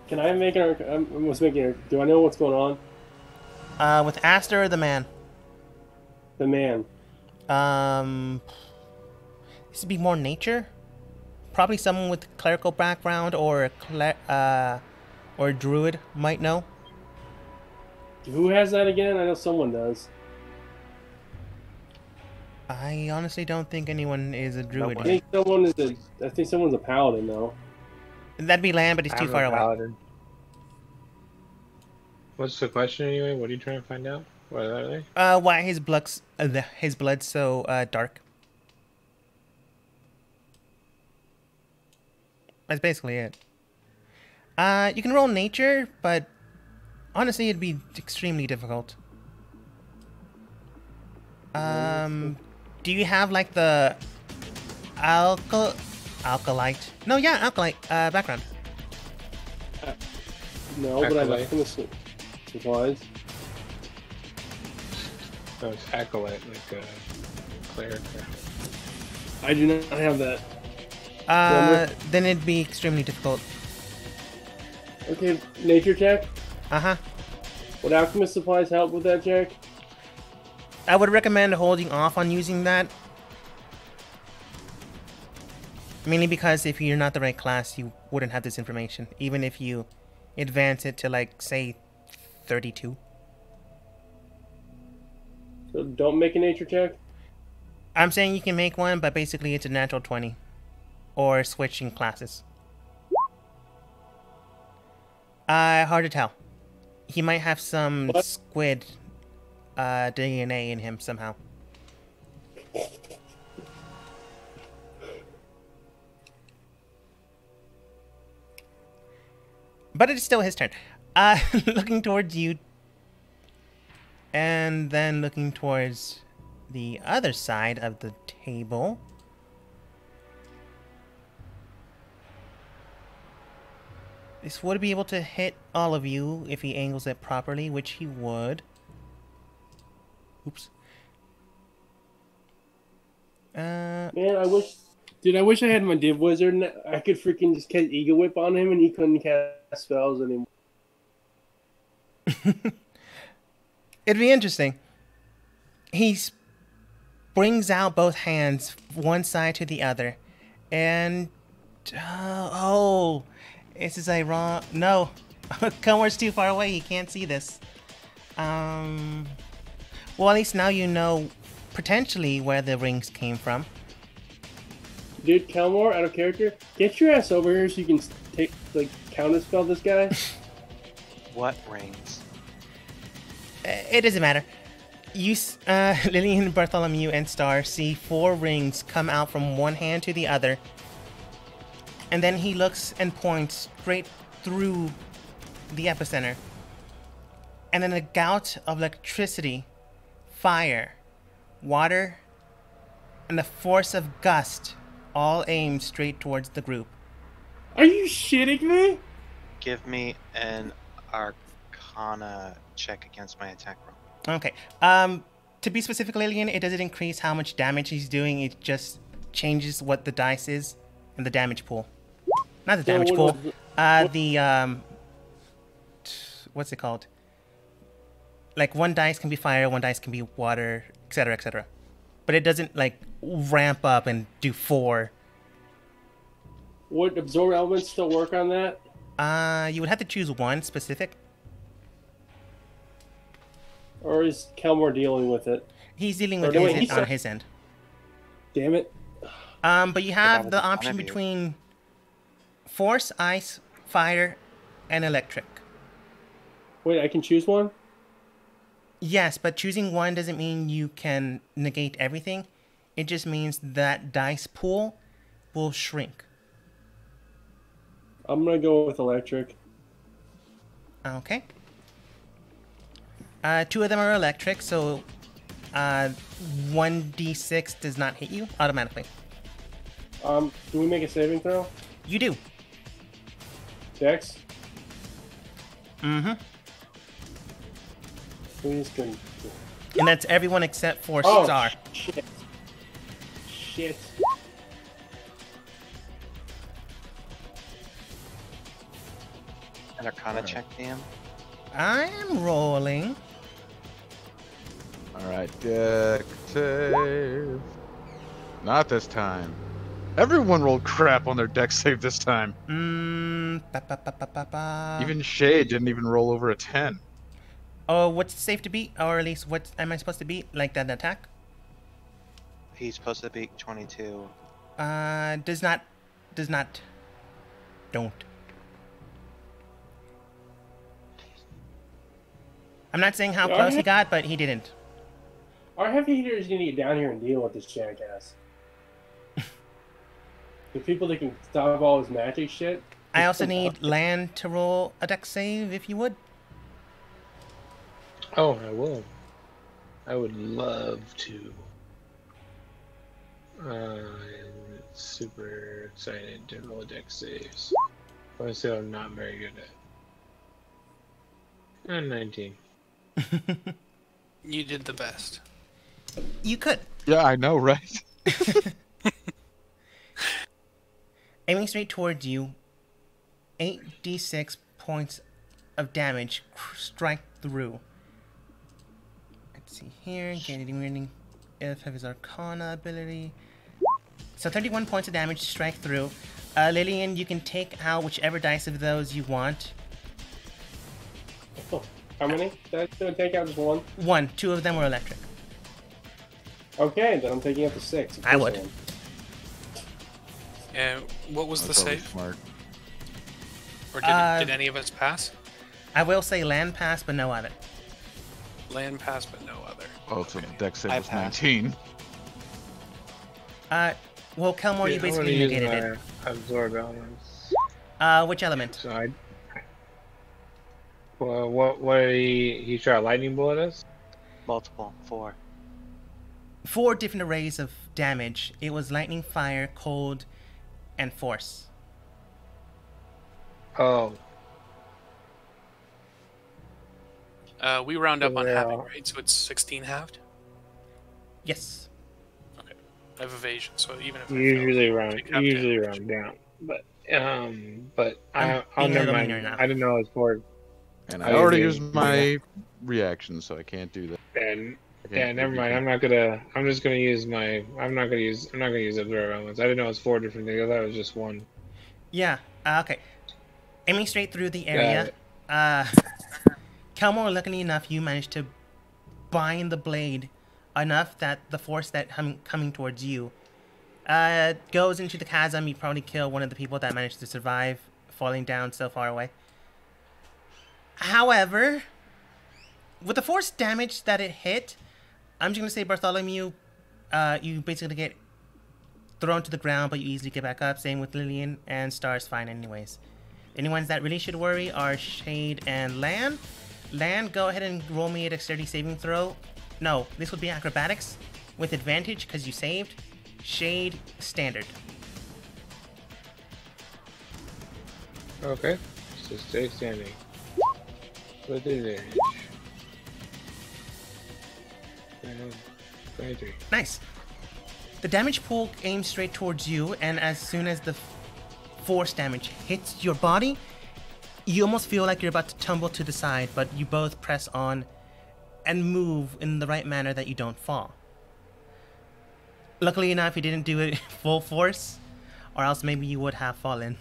Can I make an? Do I know what's going on? With Aster or the man? The man. This would be more nature. Probably someone with clerical background or a druid might know. Who has that again? I know someone does. I honestly don't think anyone is a druid. I think someone's a paladin though. That'd be Land, but he's too far away. What's the question anyway? What are you trying to find out? What are they? Why his blood's so dark. That's basically it. You can roll nature, but honestly, it'd be extremely difficult. Do you have like the alkalite? No, yeah, alkalite background. No, but I like the supplies. No, it's acolyte, like a cleric. I do not have that. Then it'd be extremely difficult. Okay, nature check. Uh-huh. Would alchemist supplies help with that check? I would recommend holding off on using that. Mainly because if you're not the right class, you wouldn't have this information. Even if you advance it to, like, say, 32. So don't make a nature check? I'm saying you can make one, but basically it's a natural 20. Or switching classes. Hard to tell. He might have some squid DNA in him somehow. But it's still his turn. Looking towards you. And then looking towards the other side of the table. This would be able to hit all of you if he angles it properly, which he would. Oops. Man, I wish I had my Div Wizard and I could freaking just cast Eagle Whip on him and he couldn't cast spells anymore. It'd be interesting. He brings out both hands, one side to the other, and this is ironic. No, Kelmore's too far away. He can't see this. Well, at least now you know potentially where the rings came from. Dude, Kelmore, out of character, get your ass over here so you can take counterspell this guy. What rings? It doesn't matter. You, Lillian, Bartholomew, and Star see 4 rings come out from one hand to the other. And then he looks and points straight through the epicenter. And then a gout of electricity, fire, water, and the force of gust all aim straight towards the group. Are you shitting me? Give me an Arcana check against my attack roll. Okay. To be specific, Lillian, it doesn't increase how much damage he's doing. It just changes what the dice is and the damage pool. Not the damage pool. What's it called? Like, one dice can be fire, one dice can be water, etc., etc. But it doesn't, like, ramp up and do 4. Would absorb elements still work on that? You would have to choose one specific. Or is Kelmore dealing with it? He's dealing with it on his end. Damn it. But you have the option between force, ice, fire, and electric. Wait, I can choose one? Yes, but choosing one doesn't mean you can negate everything. It just means that dice pool will shrink. I'm gonna go with electric. Okay. 2 of them are electric, so 1d6 does not hit you automatically. Do we make a saving throw? You do. Dex? Mm-hmm. Please can. And that's everyone except for Star. Shit. shit. An Arcana check, Dan. I'm rolling. Alright, deck save. Not this time. Everyone rolled crap on their deck save this time. Even Shade didn't even roll over a 10. Oh, what's safe to beat? Or at least what am I supposed to beat? Like that attack? He's supposed to beat 22. Does not. Don't. I'm not saying how close he got, but he didn't. Our heavy hitter is gonna get down here and deal with this jackass. The people that can stop all his magic shit. I also need Land to roll a deck save, if you would. Oh, I will. I would love to. I'm super excited to roll deck saves. Honestly, I'm not very good at. 19. You did the best. You could. Yeah, I know, right? Aiming straight towards you, 8d6 points of damage strike through. Let's see here, gaining if of his Arcana ability. So 31 points of damage strike through. Lillian, you can take out whichever dice of those you want. Oh, how many? That's gonna take out just one? One. 2 of them were electric. Okay, then I'm taking out the 6. I would. And what was the save? Smart. Or did any of us pass? I will say Land pass, but no other. Land pass, but no other. Oh, so the deck save I was passed. 19. Well, Kelmore, you basically negated it. Absorb elements. Which element? So well, what did he try a lightning bolt at us? Multiple. 4. 4 different arrays of damage. It was lightning, fire, cold, and force. Oh. We round up on Yeah. halving, right? So it's 16 halved? Yes. Okay. I have evasion, so even if I Usually fail, round take half damage. down. But I'm I'll being a never little mind. meaner now. I didn't know it was for And I already used my reaction, so I can't do that. and I can't yeah, never do mind. anything. I'm just gonna use my. I'm not gonna use absorb elements. I didn't know it was 4 different things. I thought it was just one. Yeah. Okay. Aiming straight through the area. Kelmore, luckily enough, you managed to bind the blade enough that the force that coming towards you goes into the chasm. You probably kill one of the people that managed to survive falling down so far away. However, with the force damage that it hit, I'm just gonna say Bartholomew, you basically get thrown to the ground, but you easily get back up. Same with Lillian, and Star's fine anyways. The only ones that really should worry are Shade and Lan. Lan, go ahead and roll me a dexterity saving throw. No, this would be acrobatics with advantage because you saved. Shade, standard. Okay. So stay standing. With advantage. 23. Nice. The damage pool aims straight towards you, and as soon as the force damage hits your body, you almost feel like you're about to tumble to the side, but you both press on and move in the right manner that you don't fall. Luckily enough, you didn't do it full force, or else maybe you would have fallen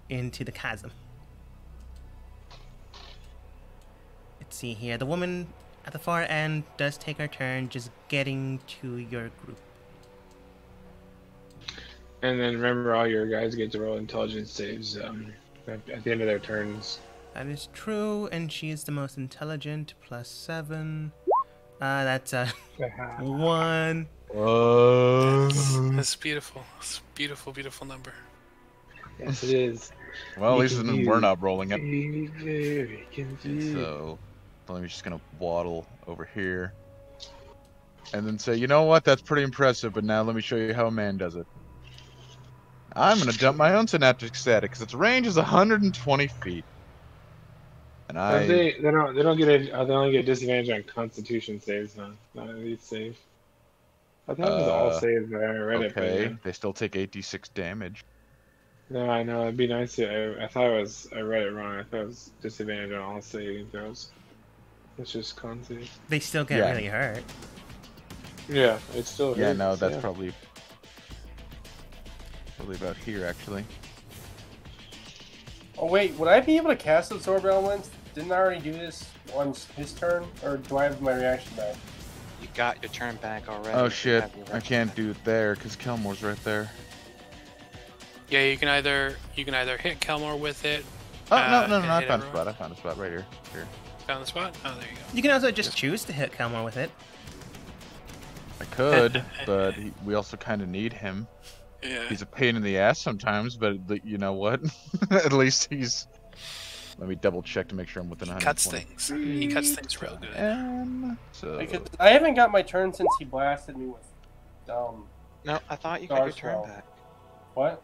into the chasm. Let's see here. The woman at the far end does take her turn just getting to your group. And then remember, all your guys get to roll intelligence saves at the end of their turns. That is true, and she is the most intelligent, +7. That's 1. That's beautiful. It's a beautiful, beautiful number. Yes, it is. Well, at least we're not rolling it. Very confused. So, I'm just gonna waddle over here. And then say, you know what, that's pretty impressive, but now let me show you how a man does it. I'm gonna dump my own synaptic static, because its range is 120 feet. And They don't get they only get disadvantage on Constitution saves, huh? Not at least save. I thought it was all saved, but I read it. Okay, But yeah. they still take 8d6 damage. No, I know. It'd be nice to. I thought it was. I read it wrong. I thought it was disadvantage on all saving throws. It's just con save. They still get really hurt. Yeah, it's still. Yeah, hurts, no, that's probably about here actually. Oh wait, would I be able to cast Absorb Elements? Didn't I already do this on his turn, or do I have my reaction back? You got your turn back already. Oh You shit, have your I can't do it there because Kelmore's right there. Yeah, you can either hit Kelmore with it. Oh no, hit I found a everyone. spot. I found a spot right here. Here, Found the spot? Oh, there you go. You can also just choose to hit Kelmore with it. I could, but we also kind of need him. Yeah. He's a pain in the ass sometimes, but you know what? At least he's. Let me double check to make sure I'm within 120. Cuts things. He cuts things real good. So Because I haven't got my turn since he blasted me with. No, I thought you Star got your turn Spell. back. What?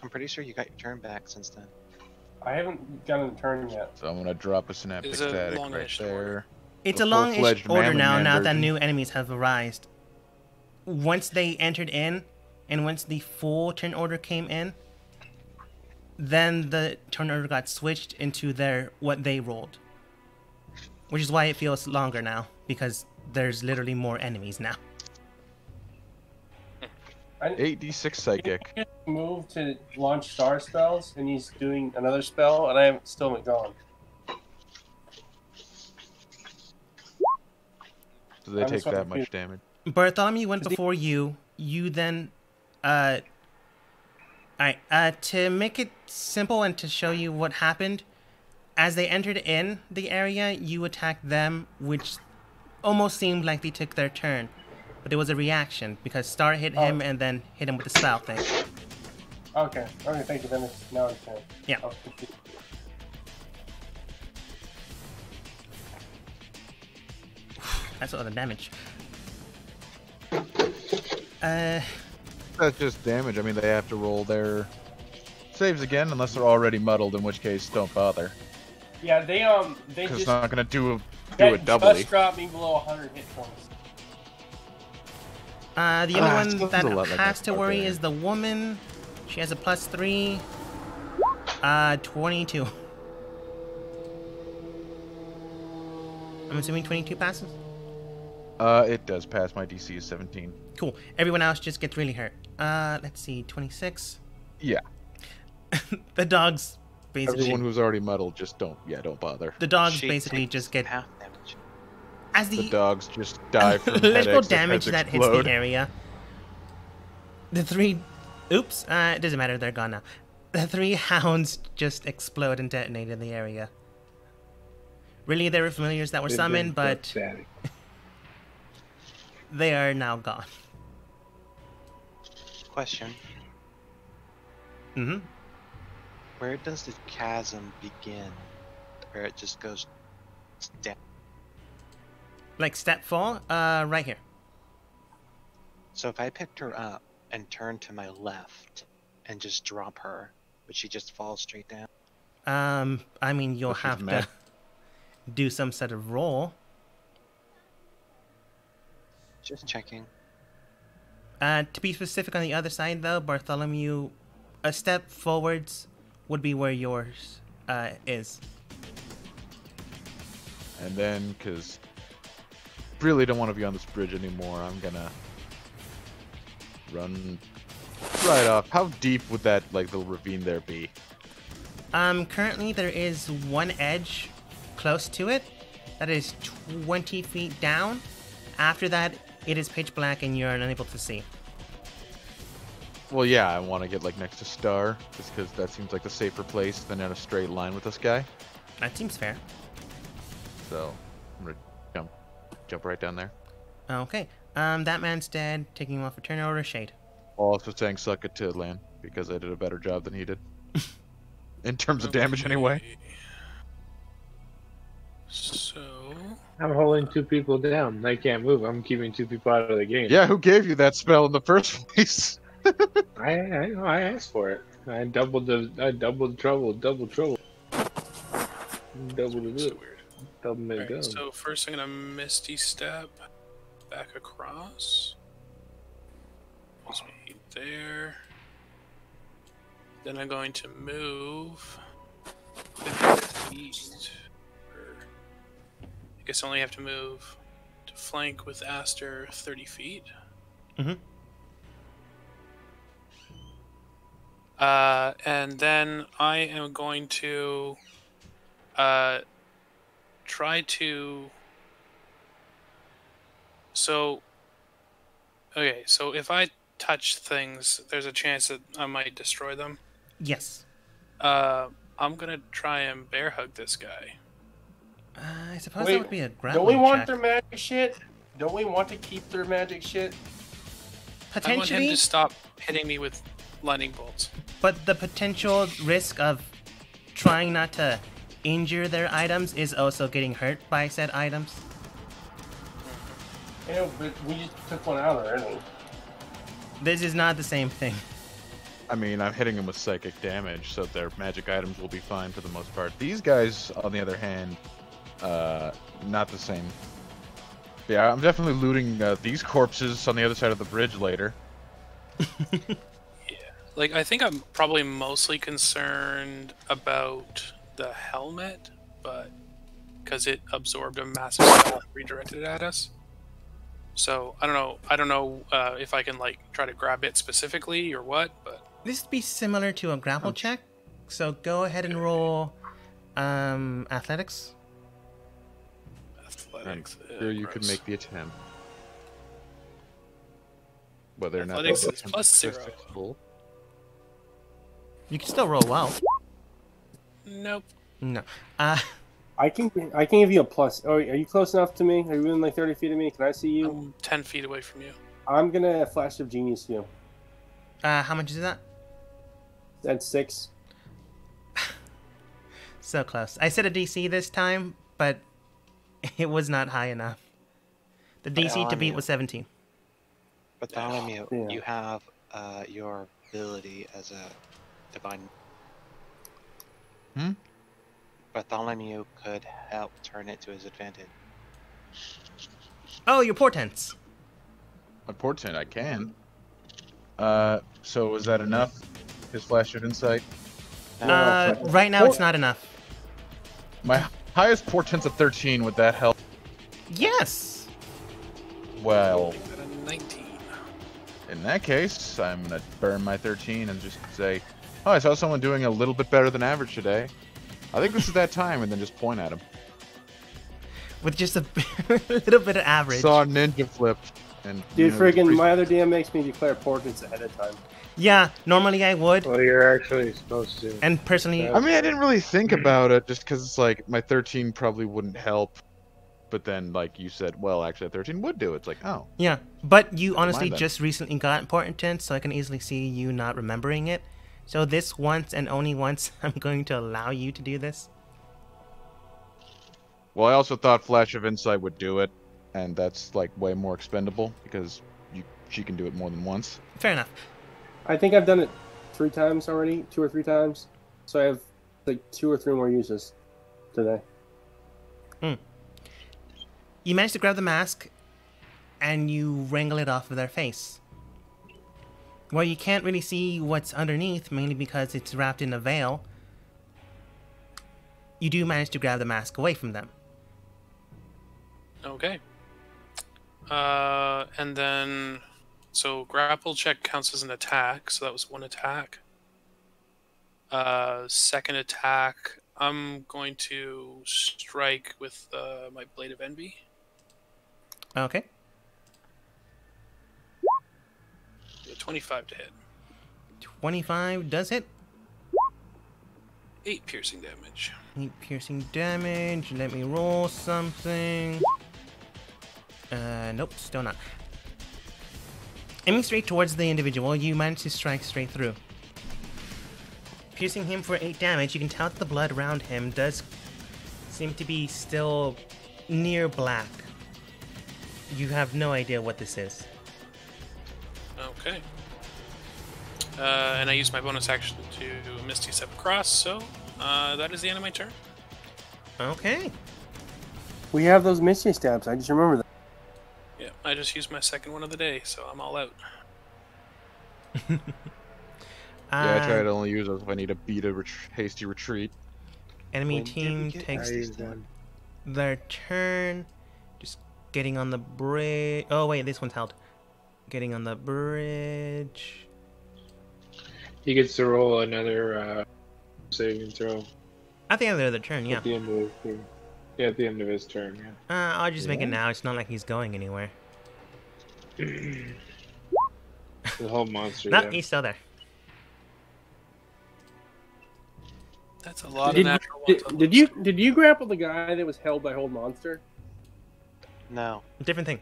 I'm pretty sure you got your turn back since then. I haven't gotten a turn yet. I'm gonna drop a synaptic Is it static right longish there. order? It's The a longish full-fledged order Mammoth now, Man now that version. new enemies have arisen. Once they entered in, and once the full turn order came in, then the turn order got switched into what they rolled. Which is why it feels longer now, because there's literally more enemies now. 8d6 psychic. He moved to launch star spells, and he's doing another spell, and I still haven't gone. So they I'm take just that much damage. Bartholomew went before you. You then, alright, to make it simple and to show you what happened, as they entered in the area, you attacked them, which almost seemed like they took their turn. But it was a reaction, because Star hit him and then hit him with the spell thing. Okay, thank you. Then now I can. Yeah. I was confused. That's a lot of damage. That's just damage. I mean, they have to roll their saves again, unless they're already muddled, in which case, don't bother. Yeah, they Because just it's not gonna do it that doubly. just dropped me below 100 hit points. The only it one sounds a that lot like has a to worry barbarian. is the woman. She has a +3. 22. I'm assuming 22 passes? It does pass. My DC is 17. Cool. Everyone else just gets really hurt. Let's see, 26. Yeah. The dogs basically. Everyone who's already muddled, just don't bother. The dogs She basically takes just get half damage. as The dogs just die from electrical headaches damage as that heads hits explode. the area. The three, oops, it doesn't matter. They're gone now. The 3 hounds just explode and detonate in the area. Really, they were familiars that were summoned, but they are now gone. Question. Mm-hmm. Where does the chasm begin? Where it just goes down? Like step 4, right here. So if I picked her up and turned to my left and just drop her, would she just fall straight down? I mean, you'll But she's have mad. to do some sort of roll. Just checking. To be specific on the other side, though, Bartholomew, a step forwards would be where yours is. And then, because really don't want to be on this bridge anymore, I'm gonna run right off. How deep would that, like, the ravine there be? Currently there is one edge close to it that is 20 feet down. After that, it is pitch black and you're unable to see. Well, yeah, I want to get, like, next to Star, just because that seems like the safer place than in a straight line with this guy. That seems fair. So, I'm gonna jump right down there. Okay. That man's dead. Taking him off a turn order. Shade. Also saying suck it to Lan, because I did a better job than he did. In terms of damage, anyway. So I'm holding 2 people down. They can't move. I'm keeping 2 people out of the game. Yeah, who gave you that spell in the first place? I asked for it. I doubled trouble. Double the so loot. weird. Double my Alright, gun. so first I'm gonna Misty Step back across. Puts me there. Then I'm going to move 50 feet. I guess I only have to move to flank with Aster 30 feet. Mm-hmm. And then I am going to try to. So, okay, so if I touch things, there's a chance that I might destroy them. Yes. I'm gonna try and bear hug this guy. I suppose that would be a grappling Don't we want check. their magic shit? Don't we want to keep their magic shit? I want him Potentially, to stop hitting me with lightning bolts. but the potential risk of trying not to injure their items is also getting hurt by said items. Yeah, but we just took one out already. This is not the same thing. I mean, I'm hitting them with psychic damage, so their magic items will be fine for the most part. These guys, on the other hand, not the same. Yeah, I'm definitely looting these corpses on the other side of the bridge later. Yeah, like I think I'm probably mostly concerned about the helmet, but because it absorbed a massive spell and redirected it at us. So I don't know if I can like try to grab it specifically or what, but This would be similar to a grapple check, so go ahead and roll athletics. athletics. Here you can make the attempt. Whether or not Athletics that's is plus 0. successful. You can still roll well. Nope. No. I can give you a plus. Oh, are you close enough to me? Are you within like 30 feet of me? Can I see you? I'm 10 feet away from you. I'm gonna flash of genius you. How much is that? That's 6. So close. I said a DC this time, but it was not high enough. The DC to beat was 17. Bartholomew, Yeah. you have your ability as a divine. Bartholomew could help turn it to his advantage. Oh, your portents. My portent, I can. So is that enough? His flash of insight? Right now it's not enough. My highest portent's a 13. Would that help? Yes. Well, Got a 19. in that case, I'm gonna burn my 13 and just say, "Oh, I saw someone doing a little bit better than average today. I think this is that time," and then just point at him. With just a little bit of average. Saw a ninja flip, and Dude, you know, friggin' pretty- my other DM makes me declare portents ahead of time. Yeah, normally I would. Well, you're actually supposed to. And personally, I mean, I didn't really think about it just because it's like my 13 probably wouldn't help. But then, like you said, well, actually, a 13 would do. It's like, oh, yeah. But you honestly mind then. just recently got portent, so I can easily see you not remembering it. So this once and only once, I'm going to allow you to do this. well, I also thought Flash of Insight would do it, and that's like way more expendable because she can do it more than once. Fair enough. I think I've done it 3 times already, 2 or 3 times. So I have like 2 or 3 more uses today. You manage to grab the mask, and you wrangle it off of their face. Well, you can't really see what's underneath, mainly because it's wrapped in a veil. You do manage to grab the mask away from them. Okay. And then, so grapple check counts as an attack, so that was 1 attack. Second attack, I'm going to strike with my Blade of Envy. Okay. 25 to hit. 25 does hit. 8 piercing damage. 8 piercing damage. Let me roll something. Nope, still not. Aiming straight towards the individual, you manage to strike straight through. Piercing him for 8 damage, you can tell that the blood around him does seem to be still near black. You have no idea what this is. Okay. And I use my bonus action to Misty Step across, so that is the end of my turn. Okay. We have those Misty Stabs. I just remember that. Yeah, I just used my second one of the day, so I'm all out. Yeah, I try to only use those if I need to beat a hasty retreat. Enemy When did we team get takes hasty step? their turn. Just getting on the bridge. Oh wait, this one's held. Getting on the bridge. He gets to roll another saving throw. I think they're the turn, yeah. At the end of his turn. Yeah, at the end of his turn, yeah. I'll just make it now. It's not like he's going anywhere. The whole monster. No, yeah. he's still there. That's a lot of Did, natural did, ones. did you grapple the guy that was held by Hold Monster? No. Different thing.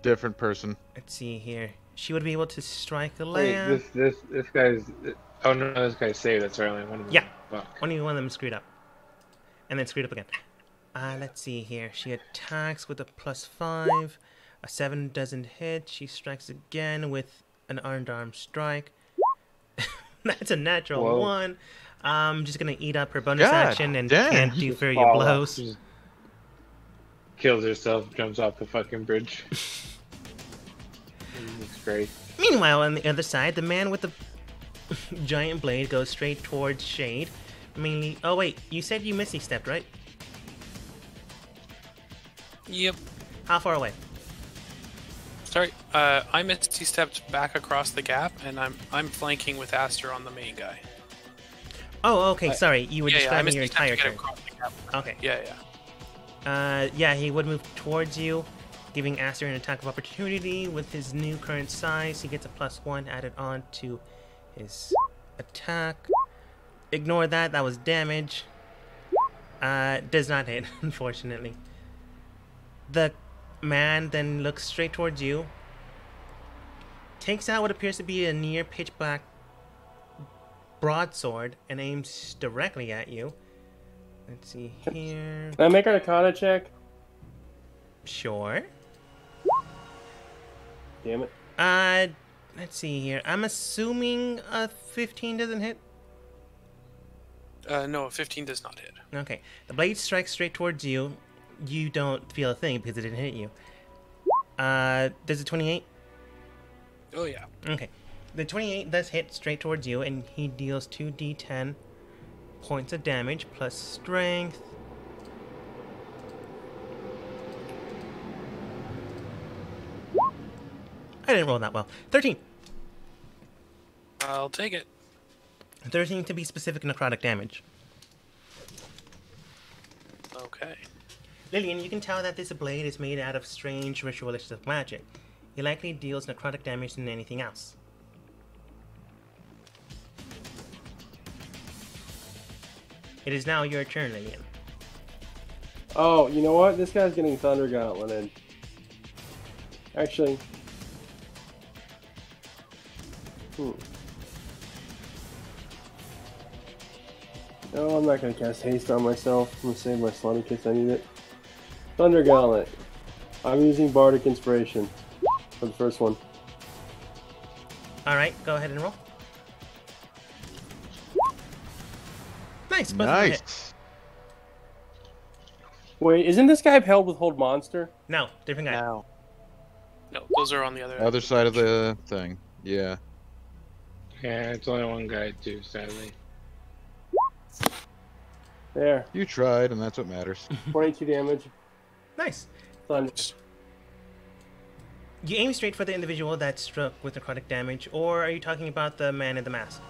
Different person. Let's see here. She would be able to strike a Wait, land. this guy's. Oh no, this guy's saved. That's right. Only one of them. Yeah. Fuck. Only one of them screwed up. And then screwed up again. Let's see here. She attacks with a +5. A 7 doesn't hit. She strikes again with an arm strike. That's a natural Whoa. 1. I'm just gonna eat up her bonus God action and damn. can't do further Fall off. blows. Just kills herself, jumps off the fucking bridge. It's great. Meanwhile, on the other side, the man with the giant blade goes straight towards Shade. Mainly. Oh wait, you said you Misty stepped, right? Yep. How far away? Sorry, I Misty stepped back across the gap, and I'm flanking with Aster on the main guy. Oh, okay. Sorry, you were I describing Misty your stepped to entire get turn. across the gap. Okay. Yeah. Yeah, he would move towards you, giving Aster an attack of opportunity. With his new current size, he gets a +1 added on to his attack. Ignore that. That was damage. Does not hit, unfortunately. The man then looks straight towards you, takes out what appears to be a near pitch black broadsword, and aims directly at you. Let's see here. Can I make an Arcana check? Sure. Damn it. Let's see here. I'm assuming a 15 doesn't hit. No, a 15 does not hit. Okay. The blade strikes straight towards you. You don't feel a thing because it didn't hit you. Does it 28? Oh yeah. Okay. The 28 does hit straight towards you, and he deals 2d10 points of damage plus strength. I didn't roll that well. 13. I'll take it. 13 to be specific necrotic damage. Okay. Lillian, you can tell that this blade is made out of strange ritualistic magic. It likely deals necrotic damage than anything else. It is now your turn, Lillian. Oh, you know what? This guy's getting Thunder Gauntleted. Actually. No, I'm not going to cast Haste on myself. I'm going to save my slot in case I need it. Thunder Gauntlet. I'm using Bardic Inspiration for the first one. Alright, go ahead and roll. Nice, both of them hit. Nice. Wait, isn't this guy held with Hold Monster? No, different guy. No. No, those are on the other. Other side of the thing. Yeah. Yeah, it's only one guy too, sadly. There. You tried, and that's what matters. 22 damage. Nice. Thunder. You aim straight for the individual that struck with necrotic damage, or are you talking about the man in the mask?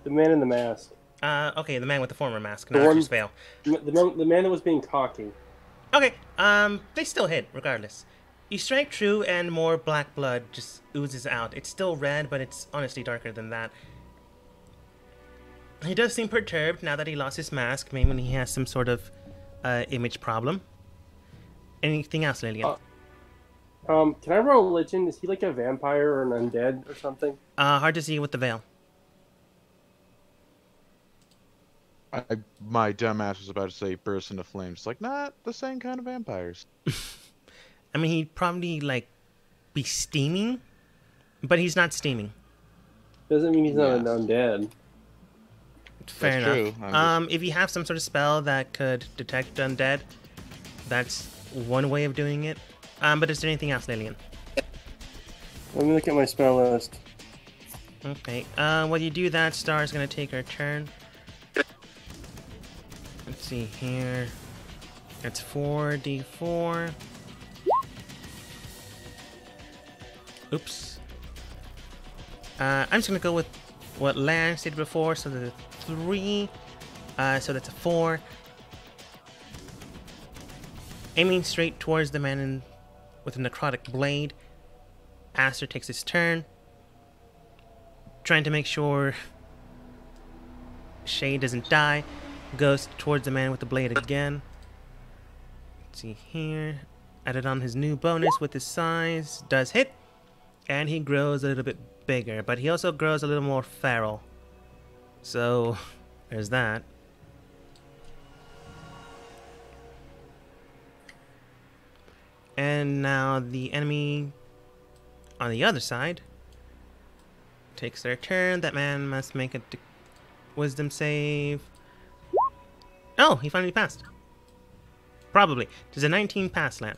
The man in the mask. Okay, the man with the former mask, The not one- Arthur's Veil. The man that was being cocky. Okay, they still hit, regardless. You strike true, and more black blood just oozes out. It's still red, but it's honestly darker than that. He does seem perturbed now that he lost his mask. Maybe he has some sort of image problem. Anything else, Lillian? Can I roll religion? Is he like a vampire or an undead or something? Hard to see with the veil. My dumbass was about to say burst into flames. It's like, not the same kind of vampires. I mean, he'd probably, like, be steaming, but he's not steaming. Doesn't mean he's not an undead. Fair That's enough. true. If you have some sort of spell that could detect undead, that's one way of doing it. But is there anything else, Lillian? Let me look at my spell list. Okay. While you do that, Star is gonna take her turn. Let's see here. That's 4d4. Oops. I'm just gonna go with what Lance did before, so the 3. So that's a 4. Aiming straight towards the man with a necrotic blade. Aster takes his turn, trying to make sure Shay doesn't die. Goes towards the man with the blade again. Let's see here. Added on his new bonus with his size. Does hit. And he grows a little bit bigger, but he also grows a little more feral. So, there's that. And now the enemy on the other side takes their turn. That man must make a wisdom save. Oh, he finally passed. Probably. Does a 19 pass, Lan?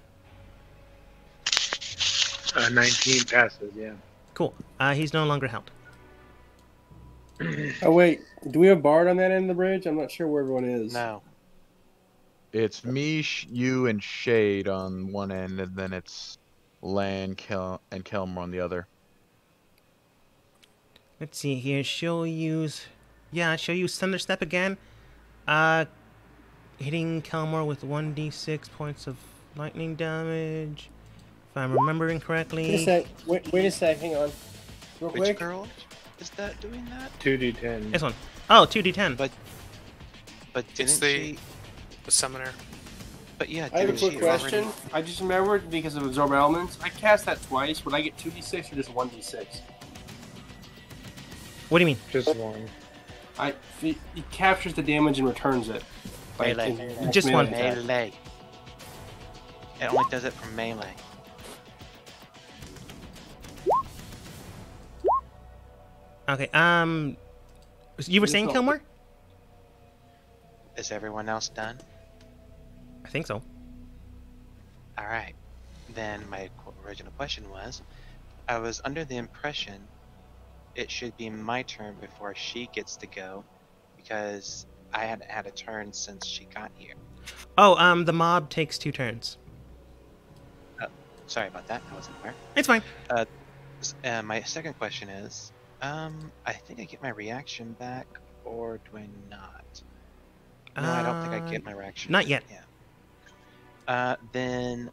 19 passes, yeah. Cool. He's no longer held. Oh, wait. Do we have Bard on that end of the bridge? I'm not sure where everyone is. No. It's me, you, and Shade on one end, and then it's Lan, and Kelmor on the other. Let's see here. She'll use Thunderstep again. Hitting Kelmor with 1d6 points of lightning damage. If I'm remembering correctly. Wait a sec. Hang on. Real Which quick. girl is that doing that? 2d10. This one. Oh, 2d10. But It's didn't she? the summoner. But yeah, I have a didn't quick she question. already- I just remembered because of Absorb Elements. I cast that twice. Would I get 2d6 or just 1d6? What do you mean? Just one. It captures the damage and returns it. Melee. Just one. attack. Melee. It only does it from melee. Okay, you were saying, Kelmor? Is everyone else done? I think so. All right. Then my original question was, I was under the impression it should be my turn before she gets to go, because I hadn't had a turn since she got here. Oh, the mob takes 2 turns. Sorry about that. I wasn't aware. It's fine. My second question is, I think I get my reaction back, or do I not? No, I don't think I get my reaction. Not back. yet. Yeah. Then,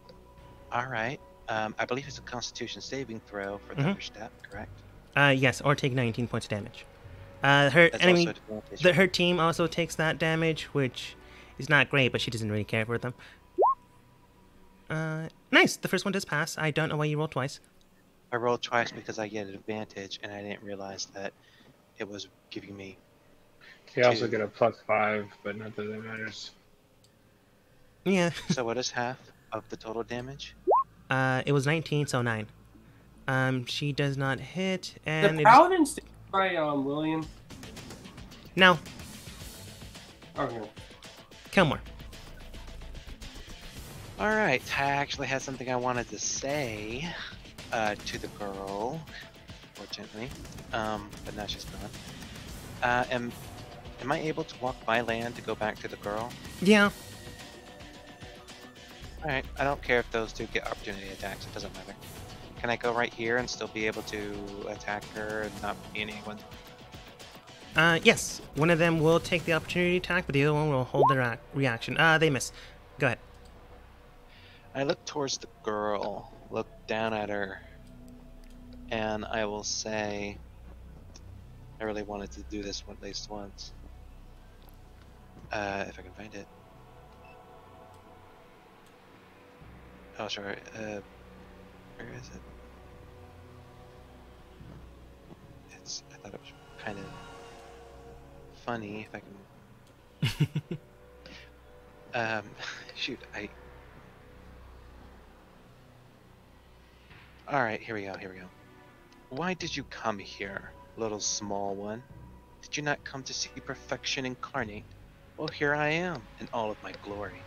all right. I believe it's a Constitution saving throw for Thunderstep, correct? Yes, or take 19 points of damage. Her That's enemy, also advantage. her team also takes that damage, which is not great, but she doesn't really care for them. Nice. The first one does pass. I don't know why you rolled twice. I rolled twice because I get an advantage, and I didn't realize that it was giving me. You also get a +5, but not that it matters. Yeah. So what is half of the total damage? It was 19, so 9. She does not hit, and The Paladin stayed by Lillian. No, Okay. Kelmor. All right. I actually had something I wanted to say to the girl, fortunately, but now she's gone. Am I able to walk by land to go back to the girl? Yeah. Alright, I don't care if those two get opportunity attacks, it doesn't matter. Can I go right here and still be able to attack her and not be anyone? Yes. One of them will take the opportunity attack, but the other one will hold their reaction. They miss. Go ahead. I look towards the girl, look down at her, and I will say, I really wanted to do this one at least once. If I can find it. Oh, sorry. Where is it? I thought it was kind of funny if I can. Shoot, Alright, here we go. Why did you come here, little small one? Did you not come to see perfection incarnate? Well, here I am, in all of my glory.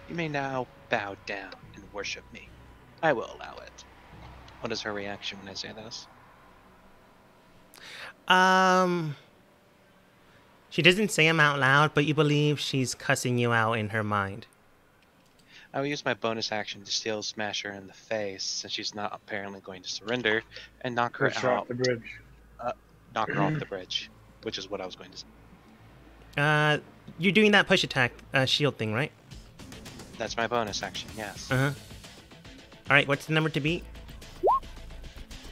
You may now bow down and worship me. I will allow it. What is her reaction when I say this? She doesn't say them out loud, but you believe she's cussing you out in her mind. I will use my bonus action to Steel Smash her in the face, since she's not apparently going to surrender, and knock her Push her off out. the bridge. Knock her off the bridge, which is what I was going to say. You're doing that push attack shield thing, right? That's my bonus action, yes. Uh-huh. Alright, what's the number to beat?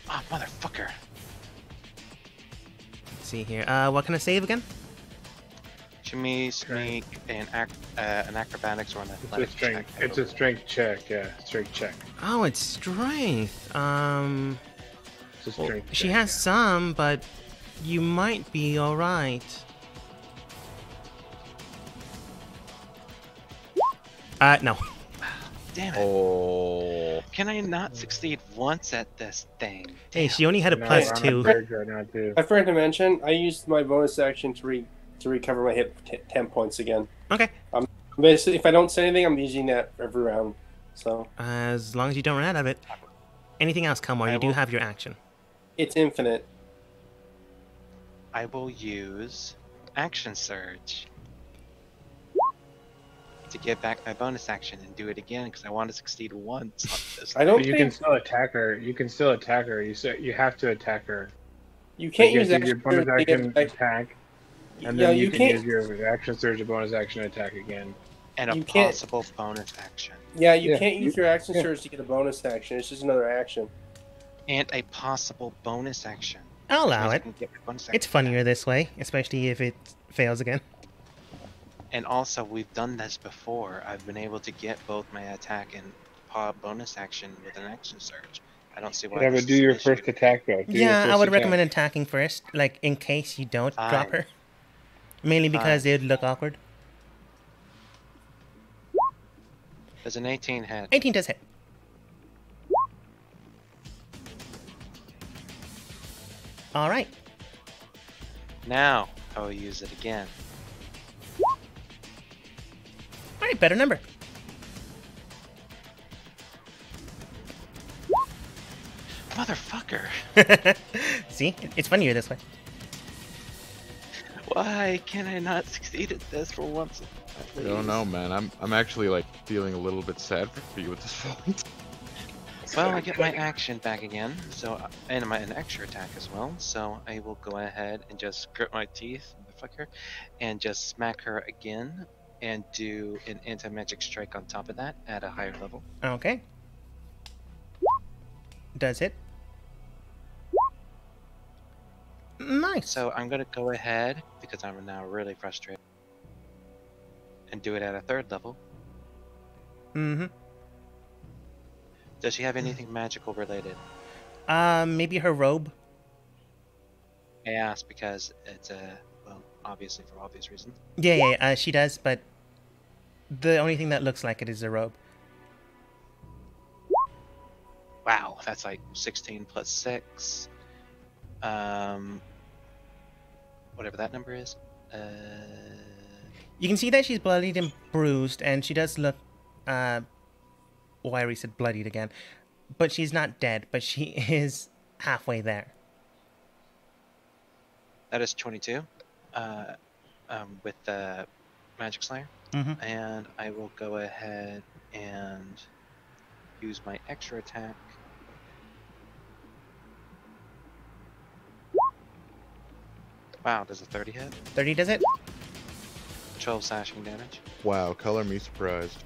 Oh, motherfucker. Let's see here. What can I save again? Shimmy, sneak, and an acrobatics or an It's a athletics check. strength. It's a strength check. Yeah, strength check. Oh, it's strength. It's a strength She check, has some, but you might be alright. No. Damn it. Oh. Can I not succeed once at this thing? Hey, she only had a No, plus I'm on 2. bridge right now too. I forgot to mention, I used my bonus action to recover my hit 10 points again. Okay. Basically, if I don't say anything, I'm using that every round. So As long as you don't run out of it. Anything else, Kelmore? You do have your action. it's infinite. I will use Action Surge to get back my bonus action and do it again because I want to succeed once on this. I don't But you think can still attack her. You can still attack her. You have to attack her. you can't Like, use your bonus action to action get- attack, and Yeah, then you you can can't. use your action surge to bonus action attack again. And a You can't- possible bonus action. Yeah, you Yeah, can't use you- your action yeah. surge to get a bonus action. It's just another action. And a possible bonus action. I'll Which allow means I it. can get my bonus It's action funnier back. this way, especially if it fails again. And also, we've done this before. I've been able to get both my attack and bonus action with an action surge. I don't see why. Yeah, this but do is an your issue. first attack though. Do your Yeah, I first would attack. recommend attacking first, like in case you don't drop Fine. her. Mainly because it would look awkward. There's an 18 hit. 18 does hit. Alright. Now I will use it again. Alright, better number. Motherfucker! See? It's funnier this way. Why can I not succeed at this for once? I don't know, man. I'm actually like feeling a little bit sad for you at this point. Well, I get my action back again, so and an extra attack as well. So I will go ahead and just grit my teeth, motherfucker, and just smack her again, and do an anti-magic strike on top of that at a higher level. Okay. Does hit. Nice. So I'm gonna go ahead because I'm now really frustrated, and do it at a third level. Mm-hmm. Does she have anything magical related? Maybe her robe. I ask because it's well, obviously for obvious reasons. Yeah, she does, but the only thing that looks like it is a robe. Wow, that's like 16 plus 6. Whatever that number is. You can see that she's bloodied and bruised, and she does look, well, I already said bloodied again, but she's not dead, but she is halfway there. That is 22. With the Magic Slayer. Mm-hmm. And I will go ahead and use my extra attack. Wow, does a 30 hit? 30 does it? 12 slashing damage. Wow, color me surprised.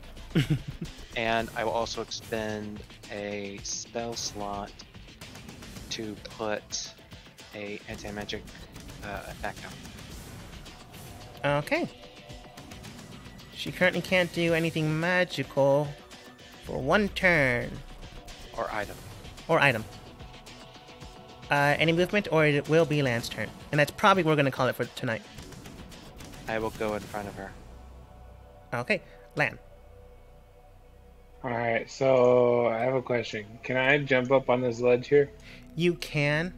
And I will also expend a spell slot to put a anti-magic attack down. Okay. She currently can't do anything magical for one turn. Or item. Or item. Any movement, or it will be Lance's turn. And that's probably what we're going to call it for tonight. I will go in front of her. Okay, Lan. Alright, so I have a question. Can I jump up on this ledge here? You can.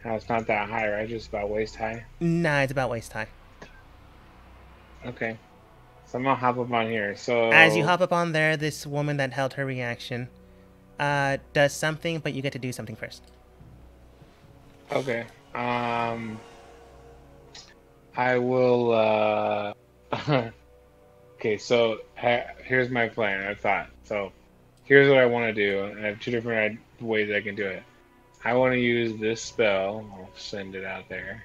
No, it's not that high, right? Just about waist high? Nah, it's about waist high. Okay. So I'm gonna hop up on here. So As you hop up on there, this woman that held her reaction does something, but you get to do something first. Okay. I will. Okay, so here's my plan. I thought so. Here's what I want to do. I have two different ways I can do it. I want to use this spell. I'll send it out there.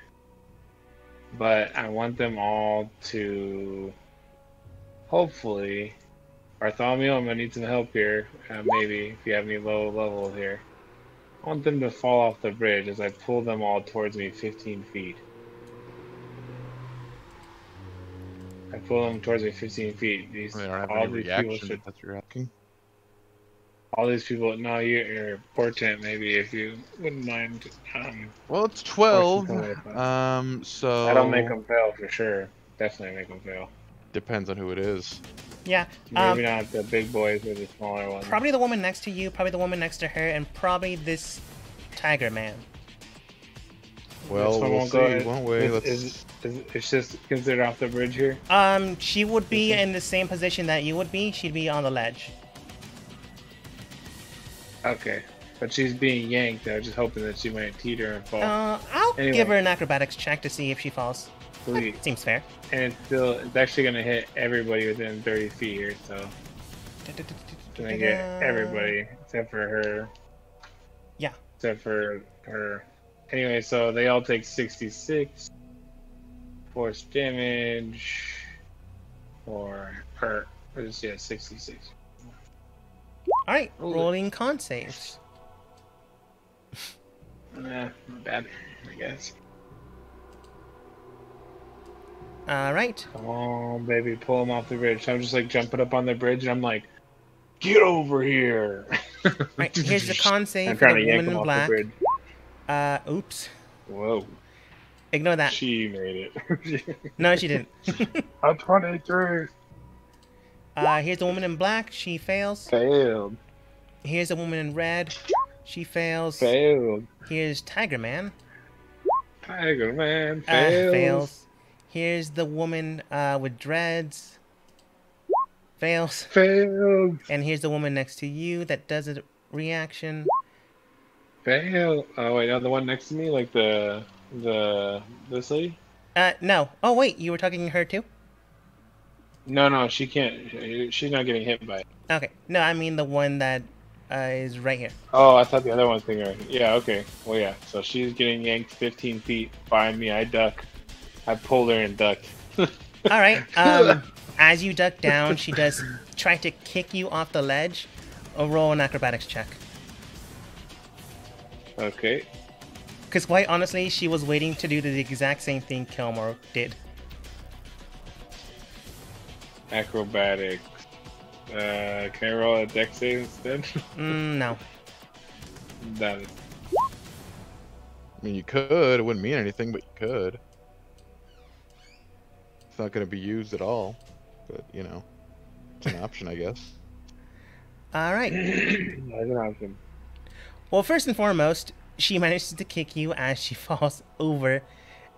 But I want them all to, hopefully, Bartholomew, I'm gonna need some help here. Maybe if you have any low level here. I want them to fall off the bridge as I pull them all towards me 15 feet. I pull them towards me 15 feet. They don't have any reaction, if that's what you're asking. All these people, no, you're portent maybe if you wouldn't mind. Well, it's 12. So that'll make them fail for sure. Definitely make them fail. Depends on who it is. Yeah. Maybe not the big boys or the smaller ones. Probably the woman next to you, probably the woman next to her, and probably this tiger man. Well, we'll see, won't we? It's just considered off the bridge here? She would be in the same position that you would be. She'd be on the ledge. Okay. But she's being yanked. I was just hoping that she might teeter and fall. I'll give her an acrobatics check to see if she falls. Sweet. That seems fair. And it's actually going to hit everybody within 30 feet here, so... It's going to get everybody, except for her. Yeah. Except for her. Anyway, so they all take 66 force damage, or 66. Alright, rolling con saves. Nah, not bad, I guess. Alright. Come on, baby, pull them off the bridge. So I'm just like jumping up on the bridge, and I'm like, get over here! Right, here's the con save for the woman in black. Oops. Whoa. Ignore that. She made it. No, she didn't. I'm 23. Here's the woman in black. She fails. Failed. Here's the woman in red. She fails. Failed. Here's Tiger Man. Tiger Man fails. Fails. Here's the woman with dreads. Fails. Failed. And here's the woman next to you that does a reaction. Fail. Oh wait, no, the one next to me, like this lady? No. Oh wait, you were talking to her too? No, she can't. She's not getting hit by it. Okay. No, I mean the one that is right here. Oh, I thought the other one's thinking right. Yeah, okay. Well, yeah. So she's getting yanked 15 feet behind me. I duck. I pulled her and ducked. All right. As you duck down, she does try to kick you off the ledge. Roll an acrobatics check. Okay. Because quite honestly, she was waiting to do the exact same thing Kilmore did. Acrobatics. Can I roll a dex save instead? No. Done. I mean, you could. It wouldn't mean anything, but you could. It's not going to be used at all. But, you know, it's an option, I guess. All right. That's an option. Well, first and foremost, she manages to kick you as she falls over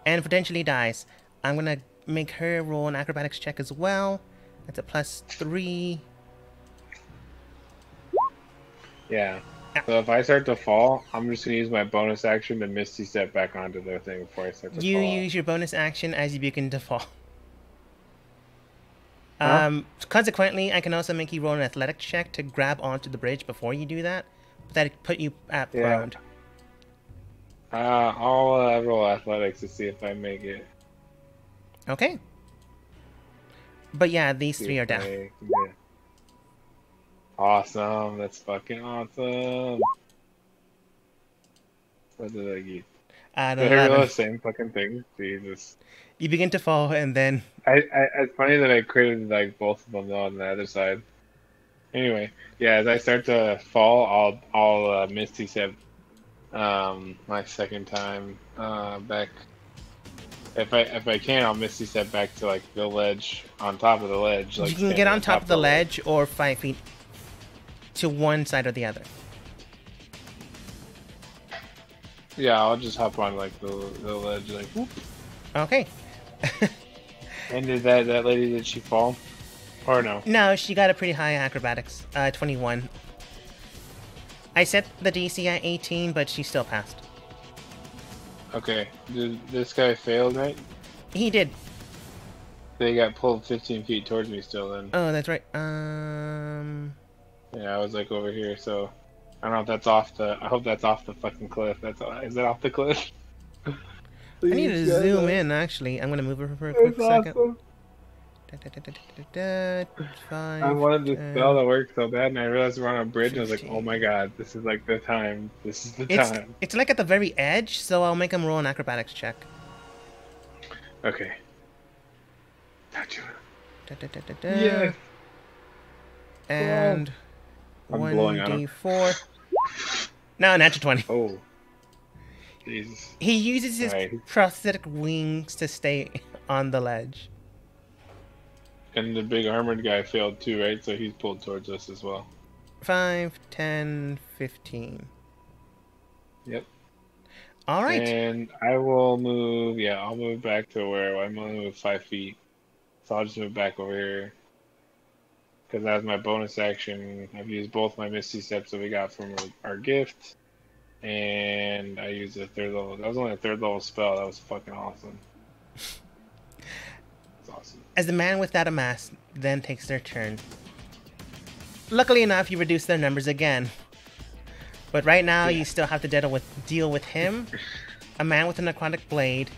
and potentially dies. I'm going to make her roll an acrobatics check as well. That's a +3. Yeah. So if I start to fall, I'm just going to use my bonus action to Misty Step back onto the thing before I start to fall. You use your bonus action as you begin to fall. Consequently, I can also make you roll an athletics check to grab onto the bridge before you do that. But that'd put you at prone. I'll roll athletics to see if I make it. Okay. But yeah, these three are down. Awesome. That's fucking awesome. What did I get? Did I roll the same fucking thing? Jesus. You begin to fall, and then... It's funny that I created like both of them though on the other side. Anyway, yeah, as I start to fall, I'll Misty Step my second time back. If I can, I'll Misty Step back to like the ledge, on top of the ledge. Like, you can get on top of the ledge or 5 feet to one side or the other. Yeah, I'll just hop on like the ledge, like whoop. Okay. And did that lady, did she fall? Or no? No, she got a pretty high acrobatics, 21. I set the DC at 18, but she still passed. Okay, this guy failed, right? He did. They got pulled 15 feet towards me still then. Oh, that's right. Yeah, I was like over here, so I don't know if that's off the. I hope that's off the fucking cliff. Is it off the cliff? I need to zoom in. Actually, I'm gonna move it for a quick second. Awesome. I wanted this spell to work so bad, and I realized we're on a bridge. And I was like, "Oh my god, this is like the time. This is the time." It's like at the very edge, so I'll make him roll an acrobatics check. Okay. Gotcha. Yes. And 1d4. No, natural 20. Oh. Jesus. He uses his prosthetic wings to stay on the ledge. And the big armored guy failed too, right? So he's pulled towards us as well. 5, 10, 15. Yep. All right. And I will move. Yeah, I'll move back to where I'm gonna move 5 feet. So I'll just move back over here. Because as my bonus action, I've used both my Misty Steps that we got from our gift. And I used a 3rd level. That was only a 3rd level spell. That was fucking awesome. That's awesome. As the man without a mask then takes their turn. Luckily enough, you reduce their numbers again. But right now, you still have to deal with him, a man with a necrotic blade,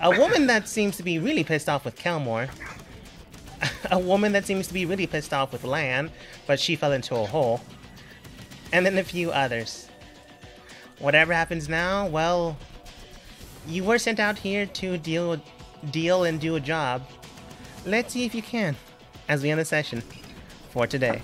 a woman that seems to be really pissed off with Kelmore, a woman that seems to be really pissed off with Lan, but she fell into a hole, and then a few others. Whatever happens now, well, you were sent out here to deal and do a job. Let's see if you can, as we end the session for today.